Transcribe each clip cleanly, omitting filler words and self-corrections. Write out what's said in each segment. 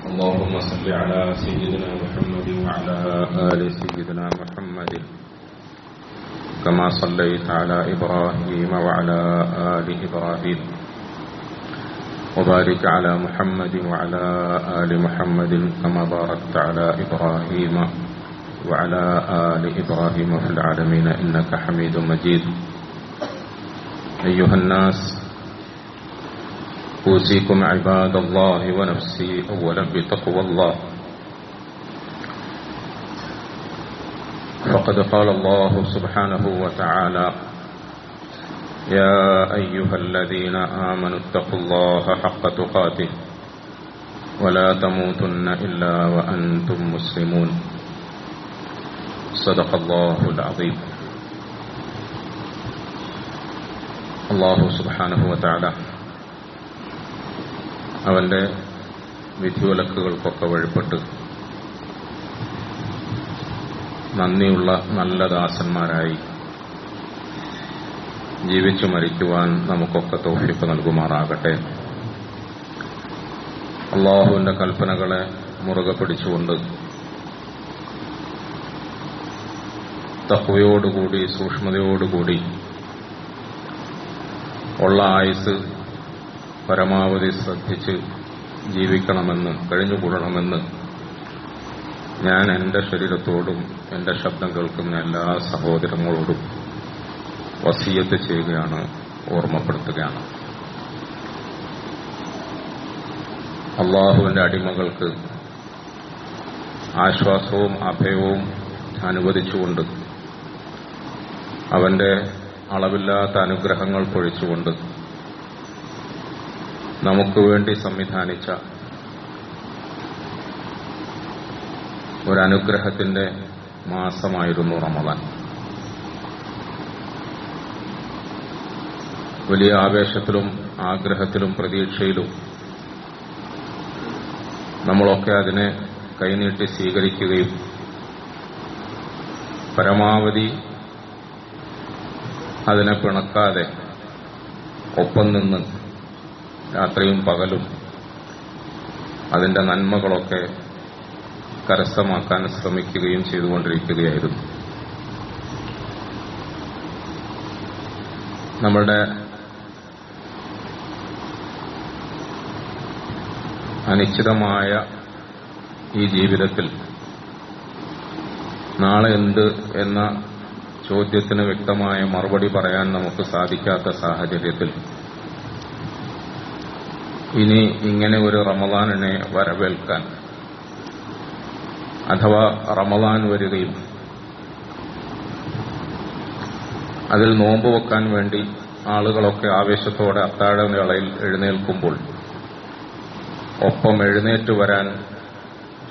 اللهم صل على سيدنا محمد وعلى آل سيدنا محمد كما صليت على إبراهيم وعلى آل إبراهيم وبارك على محمد وعلى آل محمد كما باركت على إبراهيم وعلى آل إبراهيم في العالمين إنك حميد مجيد. أيها الناس، أوصيكم عباد الله ونفسي أولا بتقوى الله. فقد قال الله سبحانه وتعالى: يا أيها الذين آمنوا اتقوا الله حق تقاته ولا تموتن إلا وأنتم مسلمون. صدق الله العظيم. അല്ലാഹു സുബ്ഹാനഹു വതആല അവന്റെ വിധിവിലക്കുകൾക്കൊക്കെ വഴിപ്പെട്ട് നന്ദിയുള്ള നല്ല ദാസന്മാരായി ജീവിച്ചു മരിക്കുവാൻ നമുക്കൊക്കെ തൗഫീഖ് നൽകുമാറാകട്ടെ. അല്ലാഹുവിന്റെ കൽപ്പനകളെ മുറുകെ പിടിച്ചുകൊണ്ട് തഖ്വയോടുകൂടി സൂക്ഷ്മതയോടുകൂടി ഉള്ള ആയുസ് പരമാവധി ശ്രദ്ധിച്ച് ജീവിക്കണമെന്ന്, കഴിഞ്ഞുകൂടണമെന്ന് ഞാൻ എൻ്റെ ശരീരത്തോടും എൻ്റെ ശബ്ദം കേൾക്കുന്ന എല്ലാ സഹോദരങ്ങളോടും വസിയത്ത് ചെയ്യുകയാണ്, ഓർമ്മപ്പെടുത്തുകയാണ്. അല്ലാഹുവിൻ്റെ അടിമകൾക്ക് ആശ്വാസവും അഭയവും അനുവദിച്ചുകൊണ്ട് അവന്റെ അളവില്ലാത്ത അനുഗ്രഹങ്ങൾ പൊഴിച്ചുകൊണ്ട് നമുക്ക് വേണ്ടി സംവിധാനിച്ച ഒരനുഗ്രഹത്തിന്റെ മാസമായിരുന്നു റമദാൻ. വലിയ ആവേശത്തിലും ആഗ്രഹത്തിലും പ്രതീക്ഷയിലും നമ്മളൊക്കെ അതിനെ കൈനീട്ടി സ്വീകരിക്കുകയും പരമാവധി അതിനെ പിണക്കാതെ ഒപ്പം നിന്ന് രാത്രിയും പകലും അതിന്റെ നന്മകളൊക്കെ കരസ്ഥമാക്കാൻ ശ്രമിക്കുകയും ചെയ്തുകൊണ്ടിരിക്കുകയായിരുന്നു. നമ്മളുടെ അനിശ്ചിതമായ ഈ ജീവിതത്തിൽ നാളെ എന്ത് എന്ന ചോദ്യത്തിന് വ്യക്തമായ മറുപടി പറയാൻ നമുക്ക് സാധിക്കാത്ത സാഹചര്യത്തിൽ ഇനി ഇങ്ങനെ ഒരു റമദാനിനെ വരവേൽക്കാൻ, അഥവാ റമദാൻ വരികയും അതിൽ നോമ്പ് വെക്കാൻ വേണ്ടി ആളുകളൊക്കെ ആവേശത്തോടെ അത്താഴവേളയിൽ എഴുന്നേൽക്കുമ്പോൾ ഒപ്പം എഴുന്നേറ്റ് വരാൻ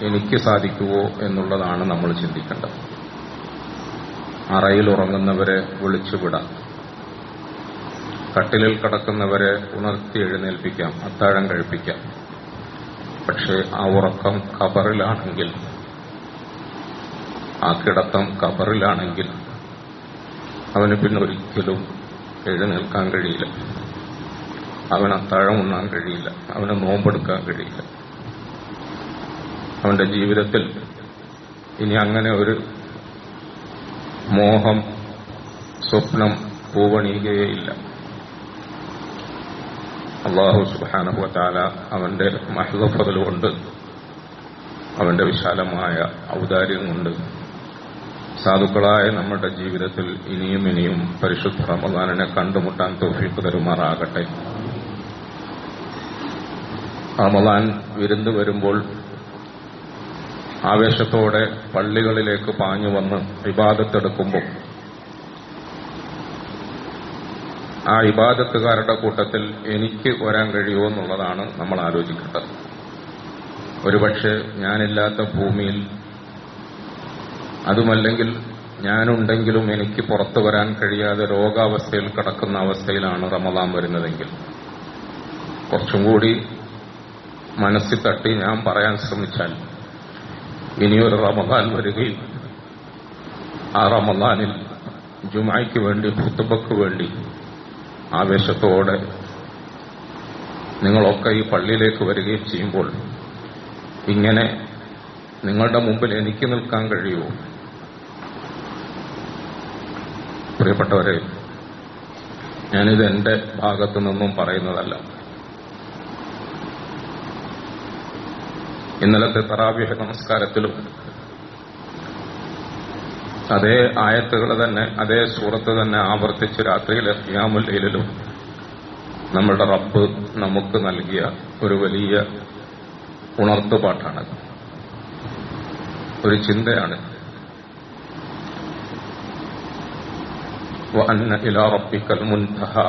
എനിക്ക് സാധിക്കുമോ എന്നുള്ളതാണ് നമ്മൾ ചിന്തിക്കേണ്ടത്. അറയിൽ ഉറങ്ങുന്നവരെ വിളിച്ചുവിടാം, കട്ടിലിൽ കിടക്കുന്നവരെ ഉണർത്തി എഴുന്നേൽപ്പിക്കാം, അത്താഴം കഴിപ്പിക്കാം. പക്ഷേ ആ ഉറക്കം ഖബറിലാണെങ്കിൽ, ആ കിടത്തം ഖബറിലാണെങ്കിൽ അവന് പിന്നെ ഒരിക്കലും എഴുന്നേൽക്കാൻ കഴിയില്ല, അവന് അത്താഴം ഉണ്ണാൻ കഴിയില്ല, അവന് നോമ്പെടുക്കാൻ കഴിയില്ല. അവന്റെ ജീവിതത്തിൽ ഇനി അങ്ങനെ ഒരു മോഹം, സ്വപ്നം പൂവണിയുകയില്ല. അല്ലാഹു സുബ്ഹാനഹു വതആല അവന്റെ മഹ്ദ ഫദ്ൽ കൊണ്ട്, അവന്റെ വിശാലമായ ഔദാര്യം കൊണ്ട് സാധുക്കളായ നമ്മുടെ ജീവിതത്തിൽ ഇനിയും ഇനിയും പരിശുദ്ധ റമദാനിനെ കണ്ടുമുട്ടാൻ തൗഫീഖ് തരുമാറാകട്ടെ. റമദാൻ വിരുന്ന് വരുമ്പോൾ ആവേശത്തോടെ പള്ളികളിലേക്ക് പാഞ്ഞു വന്ന് ഇബാദത്തെടുക്കുമ്പോൾ ആ ഇബാദത്തുകാരുടെ കൂട്ടത്തിൽ എനിക്ക് വരാൻ കഴിയുമോ എന്നുള്ളതാണ് നമ്മൾ ആലോചിക്കേണ്ടത്. ഒരുപക്ഷെ ഞാനില്ലാത്ത ഭൂമിയിൽ, അതുമല്ലെങ്കിൽ ഞാനുണ്ടെങ്കിലും എനിക്ക് പുറത്തു വരാൻ കഴിയാതെ രോഗാവസ്ഥയിൽ കിടക്കുന്ന അവസ്ഥയിലാണ് റമദാൻ വരുന്നതെങ്കിൽ കുറച്ചും കൂടി മനസ്സിൽ തട്ടി ഞാൻ പറയാൻ ശ്രമിച്ചാൽ ഇനിയൊരു റമദാൻ വരികയും ആ റമദാനിൽ ജുമായ്ക്ക് വേണ്ടി, ഖുത്ബക്ക് വേണ്ടി ആവേശത്തോടെ നിങ്ങളൊക്കെ ഈ പള്ളിയിലേക്ക് വരികയും ചെയ്യുമ്പോൾ ഇങ്ങനെ നിങ്ങളുടെ മുമ്പിൽ എനിക്ക് നിൽക്കാൻ കഴിയുമോ? പ്രിയപ്പെട്ടവരെ, ഞാനിത് എന്റെ ഭാഗത്തു നിന്നും പറയുന്നതല്ല. ഇന്നലത്തെ തറാവീഹ് നമസ്കാരത്തിലും അതേ ആയത്തുകൾ തന്നെ, അതേ സൂറത്ത് തന്നെ ആവർത്തിച്ച് രാത്രിയിലെ ഖിയാമുൽ ലൈലിലും നമ്മളുടെ റബ്ബ് നമുക്ക് നൽകിയ ഒരു വലിയ ഉണർത്തുപാട്ടാണ്, ഒരു ചിന്തയാണ്. وأن إلى ربك المنتهى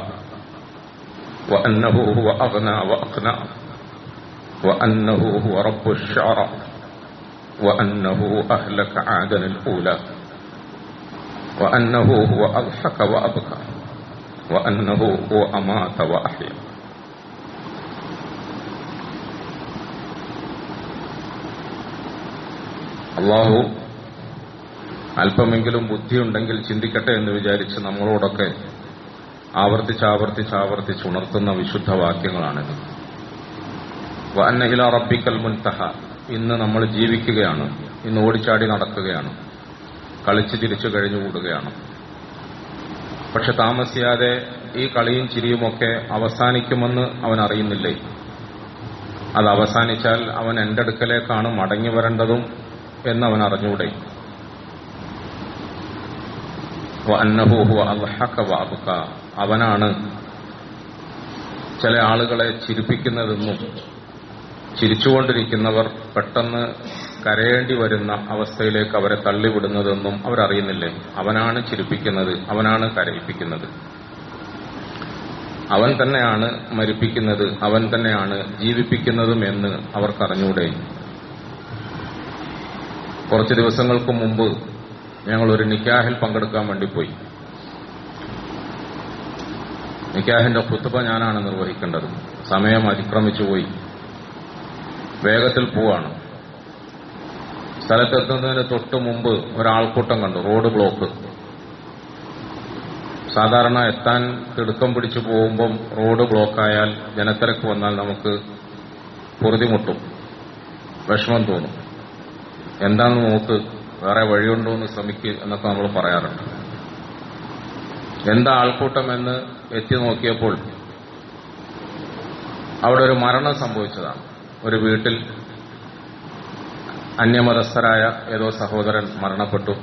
وأنه هو أغنى وأقنى وأنه هو رب الشعرى وأنه أهلك عادا الأولى وأنه هو أضحك وأبكى وأنه هو أمات وأحيا. അല്ലാഹു അല്പമെങ്കിലും ബുദ്ധിയുണ്ടെങ്കിൽ ചിന്തിക്കട്ടെ എന്ന് വിചാരിച്ച് നമ്മളോടൊക്കെ ആവർത്തിച്ച് ഉണർത്തുന്ന വിശുദ്ധ വാക്യങ്ങളാണിത്. വഅന്ന ഇലാ റബ്ബിക്കൽ മുൻതഹ. ഇന്ന് നമ്മൾ ജീവിക്കുകയാണ്, ഇന്ന് ഓടിച്ചാടി നടക്കുകയാണ്, കളിച്ച് ചിരിച്ചു കഴിഞ്ഞുകൂടുകയാണ്. പക്ഷെ താമസിയാതെ ഈ കളിയും ചിരിയുമൊക്കെ അവസാനിക്കുമെന്ന് അവൻ അറിയുന്നില്ലേ? അത് അവസാനിച്ചാൽ അവൻ എന്റെ അടുക്കലേക്കാണ് മടങ്ങി വരേണ്ടതും എന്നവൻ അറിഞ്ഞൂടെ? വഅന്നഹു ഹുവ അദ്ഹക വഅബ്ക. അവനാണ് ചില ആളുകളെ ചിരിപ്പിക്കുന്നതെന്നും ചിരിച്ചുകൊണ്ടിരിക്കുന്നവർ പെട്ടെന്ന് കരയേണ്ടി വരുന്ന അവസ്ഥയിലേക്ക് അവരെ തള്ളിവിടുന്നതെന്നും അവരറിയുന്നില്ലേ? അവനാണ് ചിരിപ്പിക്കുന്നത്, അവനാണ് കരയിപ്പിക്കുന്നത്, അവൻ തന്നെയാണ് മരിപ്പിക്കുന്നത്, അവൻ തന്നെയാണ് ജീവിപ്പിക്കുന്നതും എന്ന് അവർക്കറിഞ്ഞൂടെ? കുറച്ച് ദിവസങ്ങൾക്ക് മുമ്പ് ഞങ്ങളൊരു നിക്കാഹിൽ പങ്കെടുക്കാൻ വേണ്ടി പോയി. നിക്കാഹിന്റെ ഖുത്ബ ഞാനാണ് നിർവഹിക്കേണ്ടത്. സമയം അതിക്രമിച്ചു പോയി. വേഗത്തിൽ പോവാണ്. സ്ഥലത്തെത്തുന്നതിന് തൊട്ട് മുമ്പ് ഒരാൾക്കൂട്ടം കണ്ടു. Road block. സാധാരണ എത്താൻ തിടുക്കം പിടിച്ചു പോകുമ്പം റോഡ് ബ്ലോക്കായാൽ, ജനത്തിരക്ക് വന്നാൽ നമുക്ക് പൊറുതിമുട്ടും, വിഷമം തോന്നും. എന്താണെന്ന് നോക്ക്, വേറെ വഴിയുണ്ടോ എന്ന് ശ്രമിക്കുക എന്നൊക്കെ നമ്മൾ പറയാറുണ്ട്. എന്താ ആൾക്കൂട്ടം എന്ന് എത്തി നോക്കിയപ്പോൾ അവിടെ ഒരു മരണം സംഭവിച്ചതാണ്. ഒരു വീട്ടിൽ അന്യമതസ്ഥരായ ഏതോ സഹോദരൻ മരണപ്പെട്ടു.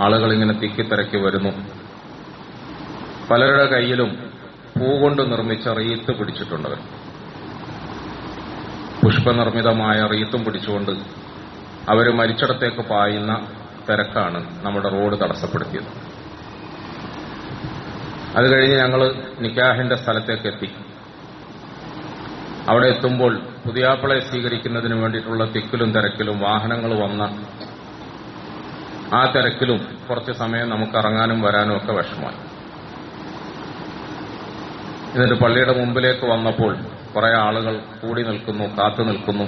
ആളുകൾ ഇങ്ങനെ തിക്കിത്തിരക്കി വരുന്നു. പലരുടെ കയ്യിലും പൂകൊണ്ട് നിർമ്മിച്ച റീത്ത് പിടിച്ചിട്ടുണ്ടവർ. പുഷ്പനിർമ്മിതമായ റീത്തും പിടിച്ചുകൊണ്ട് അവർ മരിച്ചിടത്തേക്ക് പായുന്ന തിരക്കാണ് നമ്മുടെ റോഡ് തടസ്സപ്പെടുത്തിയത്. അത് കഴിഞ്ഞ് ഞങ്ങൾ നിക്കാഹിന്റെ സ്ഥലത്തേക്ക് എത്തി. അവിടെ എത്തുമ്പോൾ പുതിയാപ്പിളയെ സ്വീകരിക്കുന്നതിന് വേണ്ടിയിട്ടുള്ള തിക്കിലും തിരക്കിലും വാഹനങ്ങൾ വന്ന ആ തിരക്കിലും കുറച്ച് സമയം നമുക്ക് ഇറങ്ങാനും വരാനും ഒക്കെ വിഷമമായി. എന്നിട്ട് പള്ളിയുടെ മുമ്പിലേക്ക് വന്നപ്പോൾ കുറെ ആളുകൾ കൂടി നിൽക്കുന്നു, കാത്തു നിൽക്കുന്നു.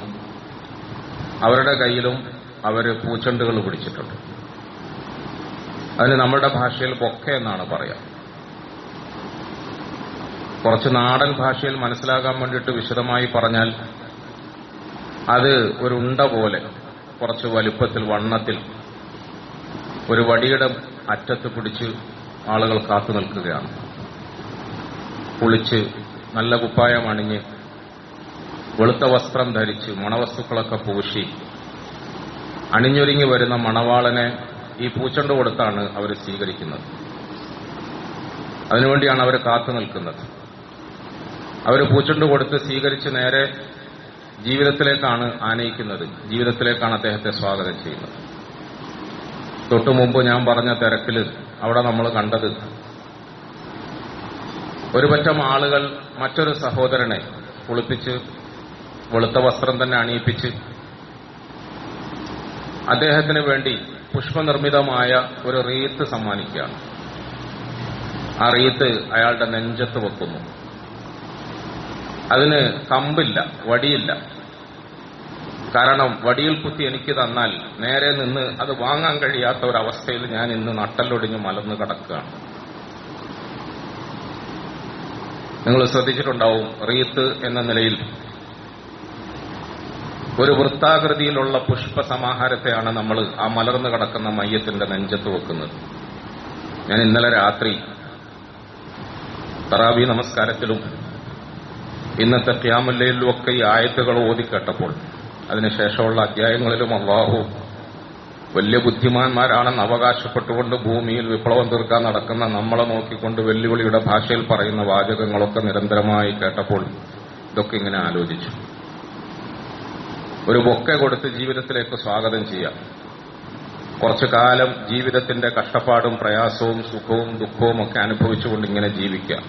അവരുടെ കയ്യിലും അവര് പൂച്ചെണ്ടുകൾ പിടിച്ചിട്ടുണ്ട്. അതിന് നമ്മുടെ ഭാഷയിൽ ബൊക്കെ എന്നാണ് പറയാ. കുറച്ച് നാടൻ ഭാഷയിൽ മനസ്സിലാകാൻ വേണ്ടിയിട്ട് വിശദമായി പറഞ്ഞാൽ അത് ഒരു ഉണ്ട പോലെ കുറച്ച് വലുപ്പത്തിൽ, വണ്ണത്തിൽ ഒരു വടിയുടെ അറ്റത്ത് പിടിച്ച് ആളുകൾ കാത്തു നിൽക്കുകയാണ്. കുളിച്ച് നല്ല കുപ്പായം അണിഞ്ഞ് വെളുത്ത വസ്ത്രം ധരിച്ച് മണവസ്തുക്കളൊക്കെ പൂശി അണിഞ്ഞൊരുങ്ങി വരുന്ന മണവാളനെ ഈ പൂച്ചെണ്ട് കൊടുത്താണ് അവർ സ്വീകരിക്കുന്നത്. അതിനുവേണ്ടിയാണ് അവർ കാത്തു നിൽക്കുന്നത്. അവർ പൂച്ചെണ്ട് കൊടുത്ത് സ്വീകരിച്ച് നേരെ ജീവിതത്തിലേക്കാണ് ആനയിക്കുന്നത്. ജീവിതത്തിലേക്കാണ് അദ്ദേഹത്തെ സ്വാഗതം ചെയ്യുന്നത്. തൊട്ടു മുമ്പ് ഞാൻ പറഞ്ഞ തിരക്കിൽ അവിടെ നമ്മൾ കണ്ടത് ഒരുപറ്റം ആളുകൾ മറ്റൊരു സഹോദരനെ കുളിപ്പിച്ച് വെളുത്ത വസ്ത്രം തന്നെ അണിയിപ്പിച്ച് അദ്ദേഹത്തിന് വേണ്ടി പുഷ്പനിർമ്മിതമായ ഒരു റീത്ത് സമ്മാനിക്കുകയാണ്. ആ റീത്ത് അയാളുടെ നെഞ്ചത്ത് വെക്കുന്നു. അതിന് കമ്പില്ല, വടിയില്ല. കാരണം വടിയിൽ കുത്തി എനിക്ക് തന്നാൽ നേരെ നിന്ന് അത് വാങ്ങാൻ കഴിയാത്ത ഒരവസ്ഥയിൽ ഞാൻ ഇന്ന് നട്ടല്ലൊടിഞ്ഞ് മലർന്ന് കിടക്കുകയാണ്. നിങ്ങൾ ശ്രദ്ധിച്ചിട്ടുണ്ടാവും, റീത്ത് എന്ന നിലയിൽ ഒരു വൃത്താകൃതിയിലുള്ള പുഷ്പസമാഹാരത്തെയാണ് നമ്മൾ ആ മലർന്നു കിടക്കുന്ന മയ്യത്തിന്റെ നെഞ്ചത്ത് വെക്കുന്നത്. ഞാൻ ഇന്നലെ രാത്രി തറാവി നമസ്കാരത്തിലും ഇന്നത്തെ ഖിയാമുൽ ലൈലിലും ഒക്കെ ഈ ആയത്തുകൾ ഓതിക്കേട്ടപ്പോൾ അതിനുശേഷമുള്ള അധ്യായങ്ങളിലും അല്ലാഹു വലിയ ബുദ്ധിമാന്മാരാണെന്ന് അവകാശപ്പെട്ടുകൊണ്ട് ഭൂമിയിൽ വിപ്ലവം തീർക്കാൻ നടക്കുന്ന നമ്മളെ നോക്കിക്കൊണ്ട് വെല്ലുവിളിയുടെ ഭാഷയിൽ പറയുന്ന വാചകങ്ങളൊക്കെ നിരന്തരമായി കേട്ടപ്പോൾ ഇതൊക്കെ ഇങ്ങനെ ആലോചിച്ചു. ഒരു ബൊക്കെ കൊടുത്ത് ജീവിതത്തിലേക്ക് സ്വാഗതം ചെയ്യാം. കുറച്ചു കാലം ജീവിതത്തിന്റെ കഷ്ടപ്പാടും പ്രയാസവും സുഖവും ദുഃഖവും ഒക്കെ അനുഭവിച്ചുകൊണ്ട് ഇങ്ങനെ ജീവിക്കാം.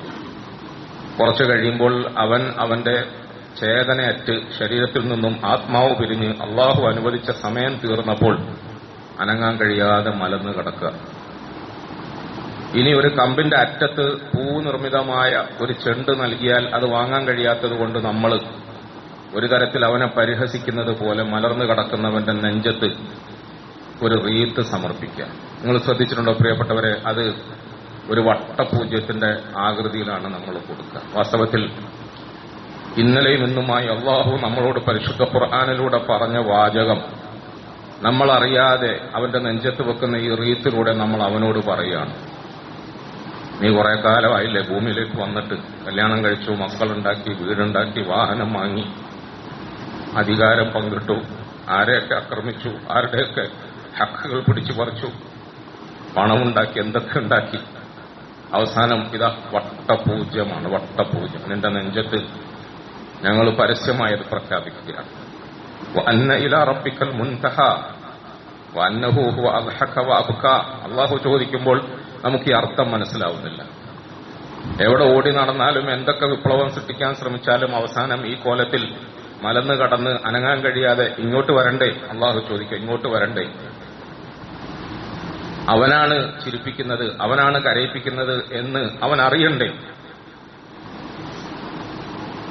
കുറച്ചു കഴിയുമ്പോൾ അവന്റെ ചേതനയറ്റ് ശരീരത്തിൽ നിന്നും ആത്മാവ് പിരിഞ്ഞ് അള്ളാഹു അനുവദിച്ച സമയം തീർന്നപ്പോൾ അനങ്ങാൻ കഴിയാതെ മലർന്നു കിടക്കുക. ഇനി ഒരു കമ്പിന്റെ അറ്റത്ത് പൂനിർമ്മിതമായ ഒരു ചെണ്ട് നൽകിയാൽ അത് വാങ്ങാൻ കഴിയാത്തത് കൊണ്ട് നമ്മൾ ഒരു തരത്തിൽ അവനെ പരിഹസിക്കുന്നത് പോലെ മലർന്നു കിടക്കുന്നവന്റെ നെഞ്ചത്ത് ഒരു റീത്ത് സമർപ്പിക്കുക. നിങ്ങൾ ശ്രദ്ധിച്ചിട്ടുണ്ടോ പ്രിയപ്പെട്ടവരെ? അത് ഒരു വട്ടപൂജ്യത്തിന്റെ ആകൃതിയിലാണ് നമ്മൾ കൊടുക്കുക. വാസ്തവത്തിൽ ഇന്നലെയും ഇന്നുമായി അള്ളാഹു നമ്മളോട് പരിശുദ്ധ ഖുർആനിലൂടെ പറഞ്ഞ വാചകം നമ്മൾ അറിയാതെ അവന്റെ നെഞ്ചത്ത് വെക്കുന്ന ഈ റീത്തിലൂടെ നമ്മൾ അവനോട് പറയുകയാണ്, നീ കുറെ കാലമായില്ലേ ഭൂമിയിലേക്ക് വന്നിട്ട്, കല്യാണം കഴിച്ചു, മക്കളുണ്ടാക്കി, വീടുണ്ടാക്കി, വാഹനം വാങ്ങി, അധികാരം പങ്കിട്ടു, ആരെയൊക്കെ ആക്രമിച്ചു, ആരുടെയൊക്കെ ഹക്കുകൾ പിടിച്ചു പറിച്ചു, പണമുണ്ടാക്കി, എന്തൊക്കെ ഉണ്ടാക്കി, അവസാനം ഇതാ വട്ടപൂജ്യമാണ്. വട്ടപൂജ്യം നിന്റെ നെഞ്ചത്ത് ഞങ്ങൾ പരസ്യമായത് പ്രഖ്യാപിക്കുകയാണ്. വഅന്ന ഇലാ റബ്ബിക്കൽ മുൻതഹ വഅന്നഹു ഹുവ അദ്ഹക വഅബ്ക. അല്ലാഹു ചോദിക്കുമ്പോൾ നമുക്ക് ഈ അർത്ഥം മനസ്സിലാവുന്നില്ല. എവിടെ ഓടി നടന്നാലും എന്തൊക്കെ വിപ്ലവം സൃഷ്ടിക്കാൻ ശ്രമിച്ചാലും അവസാനം ഈ കോലത്തിൽ മലന്ന് കടന്ന് അനങ്ങാൻ കഴിയാതെ ഇങ്ങോട്ട് വരണ്ടേ? അള്ളാഹു ചോദിക്കുക, ഇങ്ങോട്ട് വരണ്ടേ? അവനാണ് ചിരിപ്പിക്കുന്നത്, അവനാണ് കരയിപ്പിക്കുന്നത് എന്ന് അവൻ അറിയണ്ടേ?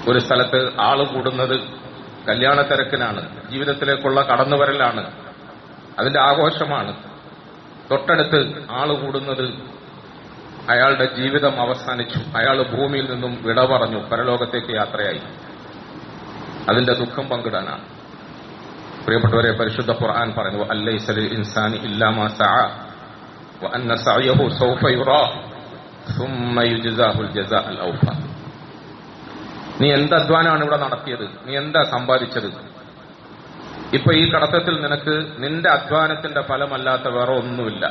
ഒരു സ്ഥലത്ത് ആള് കൂടുന്നത് കല്യാണ തിരക്കിനാണ്, ജീവിതത്തിലേക്കുള്ള കടന്നുവരലാണ്, അതിന്റെ ആഘോഷമാണ്. തൊട്ടടുത്ത് ആള് കൂടുന്നത് അയാളുടെ ജീവിതം അവസാനിച്ചു, അയാൾ ഭൂമിയിൽ നിന്നും വിട പറഞ്ഞു, പരലോകത്തേക്ക് യാത്രയായി, അതിന്റെ ദുഃഖം പങ്കിടാനാണ്. പ്രിയപ്പെട്ടവരെ, പരിശുദ്ധ ഖുർആൻ പറയുന്നു, അല്ലൈസ ലിൽ ഇൻസാനി ഇല്ലാ മാ സഅ വഅന്ന സഅയഹു സൗഫ യുറാ സുമ്മ യുജ്സാഹുൽ ജസാഅൽ ഔഫ. നീ എന്ത് അധ്വാനമാണ് ഇവിടെ നടത്തിയത്? നീ എന്താ സമ്പാദിച്ചത്? ഇപ്പൊ ഈ കടത്തത്തിൽ നിനക്ക് നിന്റെ അധ്വാനത്തിന്റെ ഫലമല്ലാത്ത വേറെ ഒന്നുമില്ല.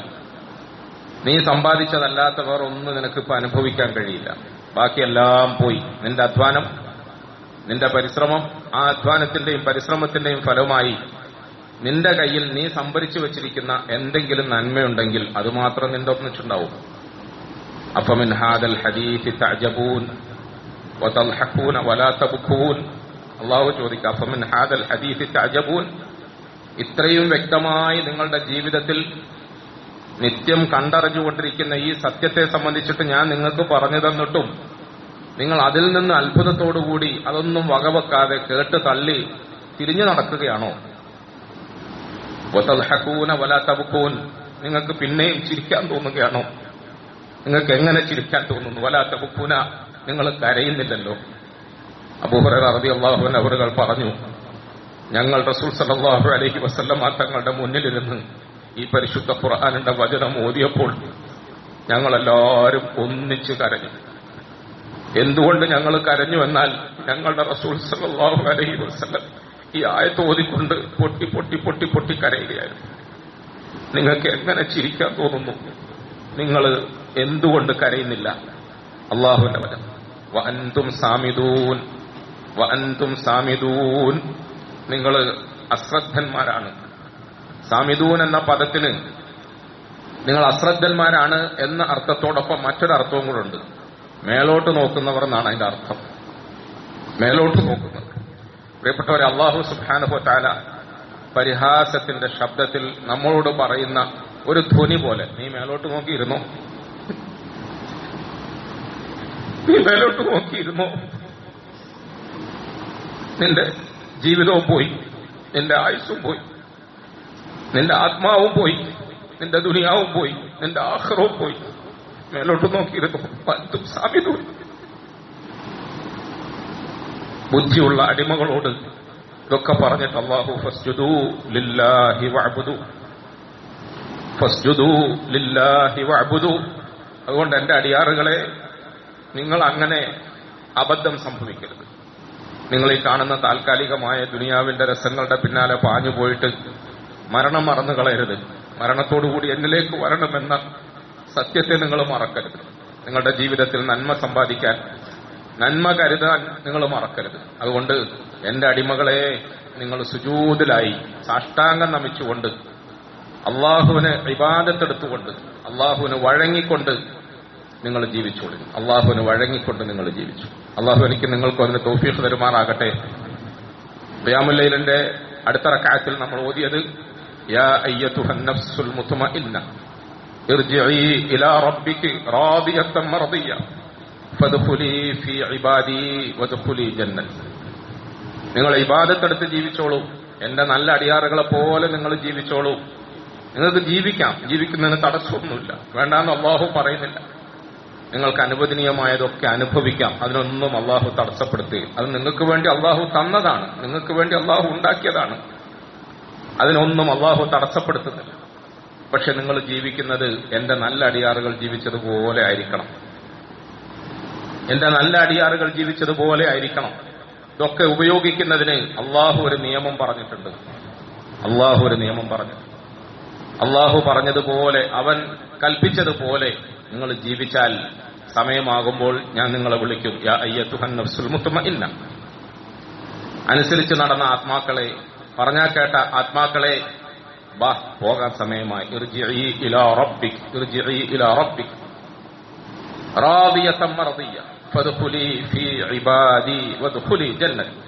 നീ സമ്പാദിച്ചതല്ലാത്ത വേറെ ഒന്നും നിനക്കിപ്പോ അനുഭവിക്കാൻ കഴിയില്ല. ബാക്കിയെല്ലാം പോയി. നിന്റെ അധ്വാനം, നിന്റെ പരിശ്രമം, ആ അധ്വാനത്തിന്റെയും പരിശ്രമത്തിന്റെയും ഫലമായി നിന്റെ കയ്യിൽ നീ സംഭരിച്ചു വെച്ചിരിക്കുന്ന എന്തെങ്കിലും നന്മയുണ്ടെങ്കിൽ അത് മാത്രം നിന്റെ ഒന്നിച്ചുണ്ടാവും. അഫമിൻ ഹാദൽ ഹദീസ് തഅജബൂൻ വതൽഹഖൂന വലാ തബ്ഖൂൻ. അല്ലാഹു ചോദിക്കുക, അഫമിൻ ഹാദൽ ഹദീസ് തഅജബൂൻ, ഇത്രയും വ്യക്തമായി നിങ്ങളുടെ ജീവിതത്തിൽ നിത്യം കണ്ടറിഞ്ഞുകൊണ്ടിരിക്കുന്ന ഈ സത്യത്തെ സംബന്ധിച്ചിട്ട് ഞാൻ നിങ്ങൾക്ക് പറഞ്ഞു തന്നിട്ടും നിങ്ങൾ അതിൽ നിന്ന് അത്ഭുതത്തോടുകൂടി അതൊന്നും വകവെക്കാതെ കേട്ട് തള്ളി തിരിഞ്ഞു നടക്കുകയാണോ? വതൽഹഖൂന വലാ തബ്ഖൂൻ, നിങ്ങൾക്ക് പിന്നെയും ചിരിക്കാൻ തോന്നുകയാണോ? നിങ്ങൾക്ക് എങ്ങനെ ചിരിക്കാൻ തോന്നുന്നു? വലാ തബ്ഖൂന, നിങ്ങൾ കരയുന്നില്ലല്ലോ. അബൂ ഹുറൈറ റളിയല്ലാഹു അൻഹു അവറുകൾ പറഞ്ഞു, ഞങ്ങൾ റസൂൽ സല്ലല്ലാഹു അലൈഹി വസല്ലം തങ്ങളുടെ മുന്നിലിരുന്ന് ഈ പരിശുദ്ധ ഖുർആനിന്റെ വചനം ഓതിയപ്പോൾ ഞങ്ങളെല്ലാവരും ഒന്നിച്ച് കരഞ്ഞു. എന്തുകൊണ്ട് ഞങ്ങൾ കരഞ്ഞു എന്നാൽ ഞങ്ങളുടെ റസൂൽ സല്ലല്ലാഹു അലൈഹി വസല്ലം ഈ ആയത്ത് ഓതിക്കൊണ്ട് പൊട്ടി പൊട്ടി പൊട്ടി പൊട്ടി കരയുകയായിരുന്നു. നിങ്ങൾക്ക് എങ്ങനെ ചിരിക്കാൻ തോന്നുന്നു? നിങ്ങൾ എന്തുകൊണ്ട് കരയുന്നില്ല? അല്ലാഹുവിന്റെ വചനം, വഅൻതും സാമിദൂൻ വഅൻതും സാമിദൂൻ, നിങ്ങൾ അശ്രദ്ധന്മാരാണ്. സാമിദൂൻ എന്ന പദത്തിന് നിങ്ങൾ അശ്രദ്ധന്മാരാണ് എന്ന അർത്ഥത്തോടൊപ്പം മറ്റൊരർത്ഥവും കൂടെ ഉണ്ട്. മേലോട്ട് നോക്കുന്നവർ എന്നാണ് അതിന്റെ അർത്ഥം. മേലോട്ട് നോക്കുന്നത്. പ്രിയപ്പെട്ടവരെ, അല്ലാഹു സുബ്ഹാനഹു വ തആല പരിഹാസത്തിന്റെ ശബ്ദത്തിൽ നമ്മളോട് പറയുന്ന ഒരു ധ്വനി പോലെ, നീ മേലോട്ട് നോക്കിയിരുന്നോ? നീ മേലോട്ട് നോക്കിയിരുന്നോ? നിന്റെ ജീവിതവും പോയി, നിന്റെ ആയുസ്സും പോയി, നിന്റെ ആത്മാവും പോയി, നിന്റെ ദുനിയാവും പോയി, നിന്റെ ആഖിറവും പോയി. മേലോട്ട് നോക്കിയിരുന്നു. പത്തും സാമിദൂൻ. ബുദ്ധിയുള്ള അടിമകളോട് ഇതൊക്കെ പറഞ്ഞിട്ട് അല്ലാഹു ഫസ്ജുദൂ ലില്ലാഹി വഅബ്ദു, ഫസ്ജുദൂ ലില്ലാഹി വഅബ്ദു. അതുകൊണ്ട് എന്റെ അടിയാറുകളെ, നിങ്ങൾ അങ്ങനെ അബദ്ധം സംഭവിക്കരുത്. നിങ്ങൾ ഈ കാണുന്ന താൽക്കാലികമായ ദുനിയാവിന്റെ രസങ്ങളുടെ പിന്നാലെ പാഞ്ഞു പോയിട്ട് മരണം മറന്നു കളയരുത്. മരണത്തോടുകൂടി എന്നിലേക്ക് വരണമെന്ന സത്യത്തെ നിങ്ങൾ മറക്കരുത്. നിങ്ങളുടെ ജീവിതത്തിൽ നന്മ സമ്പാദിക്കാൻ, നന്മ കരുതാൻ നിങ്ങൾ മറക്കരുത്. അതുകൊണ്ട് എന്റെ അടിമകളെ, നിങ്ങൾ സുജൂദിലായി സാഷ്ടാംഗം നമിച്ചുകൊണ്ട്, അള്ളാഹുവിന് ഇബാദത്തെടുത്തുകൊണ്ട്, അള്ളാഹുവിന് വഴങ്ങിക്കൊണ്ട് നിങ്ങൾ ജീവിച്ചോളൂ. അള്ളാഹുവിന് വഴങ്ങിക്കൊണ്ട് നിങ്ങൾ ജീവിച്ചു. അള്ളാഹു എനിക്ക് നിങ്ങൾക്കും അതിന് തൗഫീഖ് തരുമാറാകട്ടെ. ഖിയാമുൽ ലൈലിന്റെ അടുത്ത റക്അത്തിൽ നമ്മൾ ഓതിയത് യാ അയ്യതുഹൻ നഫ്സുൽ മുത്മഇന്ന ഇർജിഇ ഇലാ റബ്ബികി റാദിയത്തൻ മർദിയ ഫദ്ഖുലി ഫീ ഇബാദി വദ്ഖുലി ജന്നത്തി. നിങ്ങൾ ഇബാദത്തെടുത്ത് ജീവിച്ചോളൂ, എന്റെ നല്ല അടിയാറുകളെ പോലെ നിങ്ങൾ ജീവിച്ചോളൂ. നിങ്ങൾക്ക് ജീവിക്കാം, ജീവിക്കുന്നതിന് തടസ്സമൊന്നുമില്ല, വേണ്ടാന്ന് അള്ളാഹു പറയുന്നില്ല. നിങ്ങൾക്ക് അനുവദനീയമായതൊക്കെ അനുഭവിക്കാം, അതിനൊന്നും അള്ളാഹു തടസ്സപ്പെടുത്തുക. അത് നിങ്ങൾക്ക് വേണ്ടി അള്ളാഹു തന്നതാണ്, നിങ്ങൾക്ക് വേണ്ടി അള്ളാഹു ഉണ്ടാക്കിയതാണ്. അതിനൊന്നും അള്ളാഹു തടസ്സപ്പെടുത്തുന്നില്ല. പക്ഷെ നിങ്ങൾ ജീവിക്കുന്നത് എന്റെ നല്ല അടിയാറുകൾ ജീവിച്ചതുപോലെ ആയിരിക്കണം. എന്റെ നല്ല അടിയാറുകൾ ജീവിച്ചതുപോലെ ആയിരിക്കണം. ഇതൊക്കെ ഉപയോഗിക്കുന്നതിന് അള്ളാഹു ഒരു നിയമം പറഞ്ഞിട്ടുണ്ട്. അള്ളാഹു ഒരു നിയമം പറഞ്ഞു. അള്ളാഹു പറഞ്ഞതുപോലെ, അവൻ കൽപ്പിച്ചതുപോലെ നിങ്ങൾ ജീവിച്ചാൽ സമയമാകുമ്പോൾ ഞാൻ നിങ്ങളെ വിളിക്കും. യാ അയ്യതുഹൻ നഫ്സുൽ മുത്മഇന്ന. അനുസരിച്ച് നടന്ന ആത്മാക്കളെ, പറഞ്ഞാൽ കേട്ട ആത്മാക്കളെ, ബാ, പോകാൻ സമയമായി. ഇർജിഇ ഇലാ റബ്ബിക്, ഇർജിഇ ഇലാ റബ്ബിക് റാദിയത്തൻ മർദിയ ഫദ്ഖുലി ഫീ ഇബാദി വദ്ഖുലി ജന്നത്തി.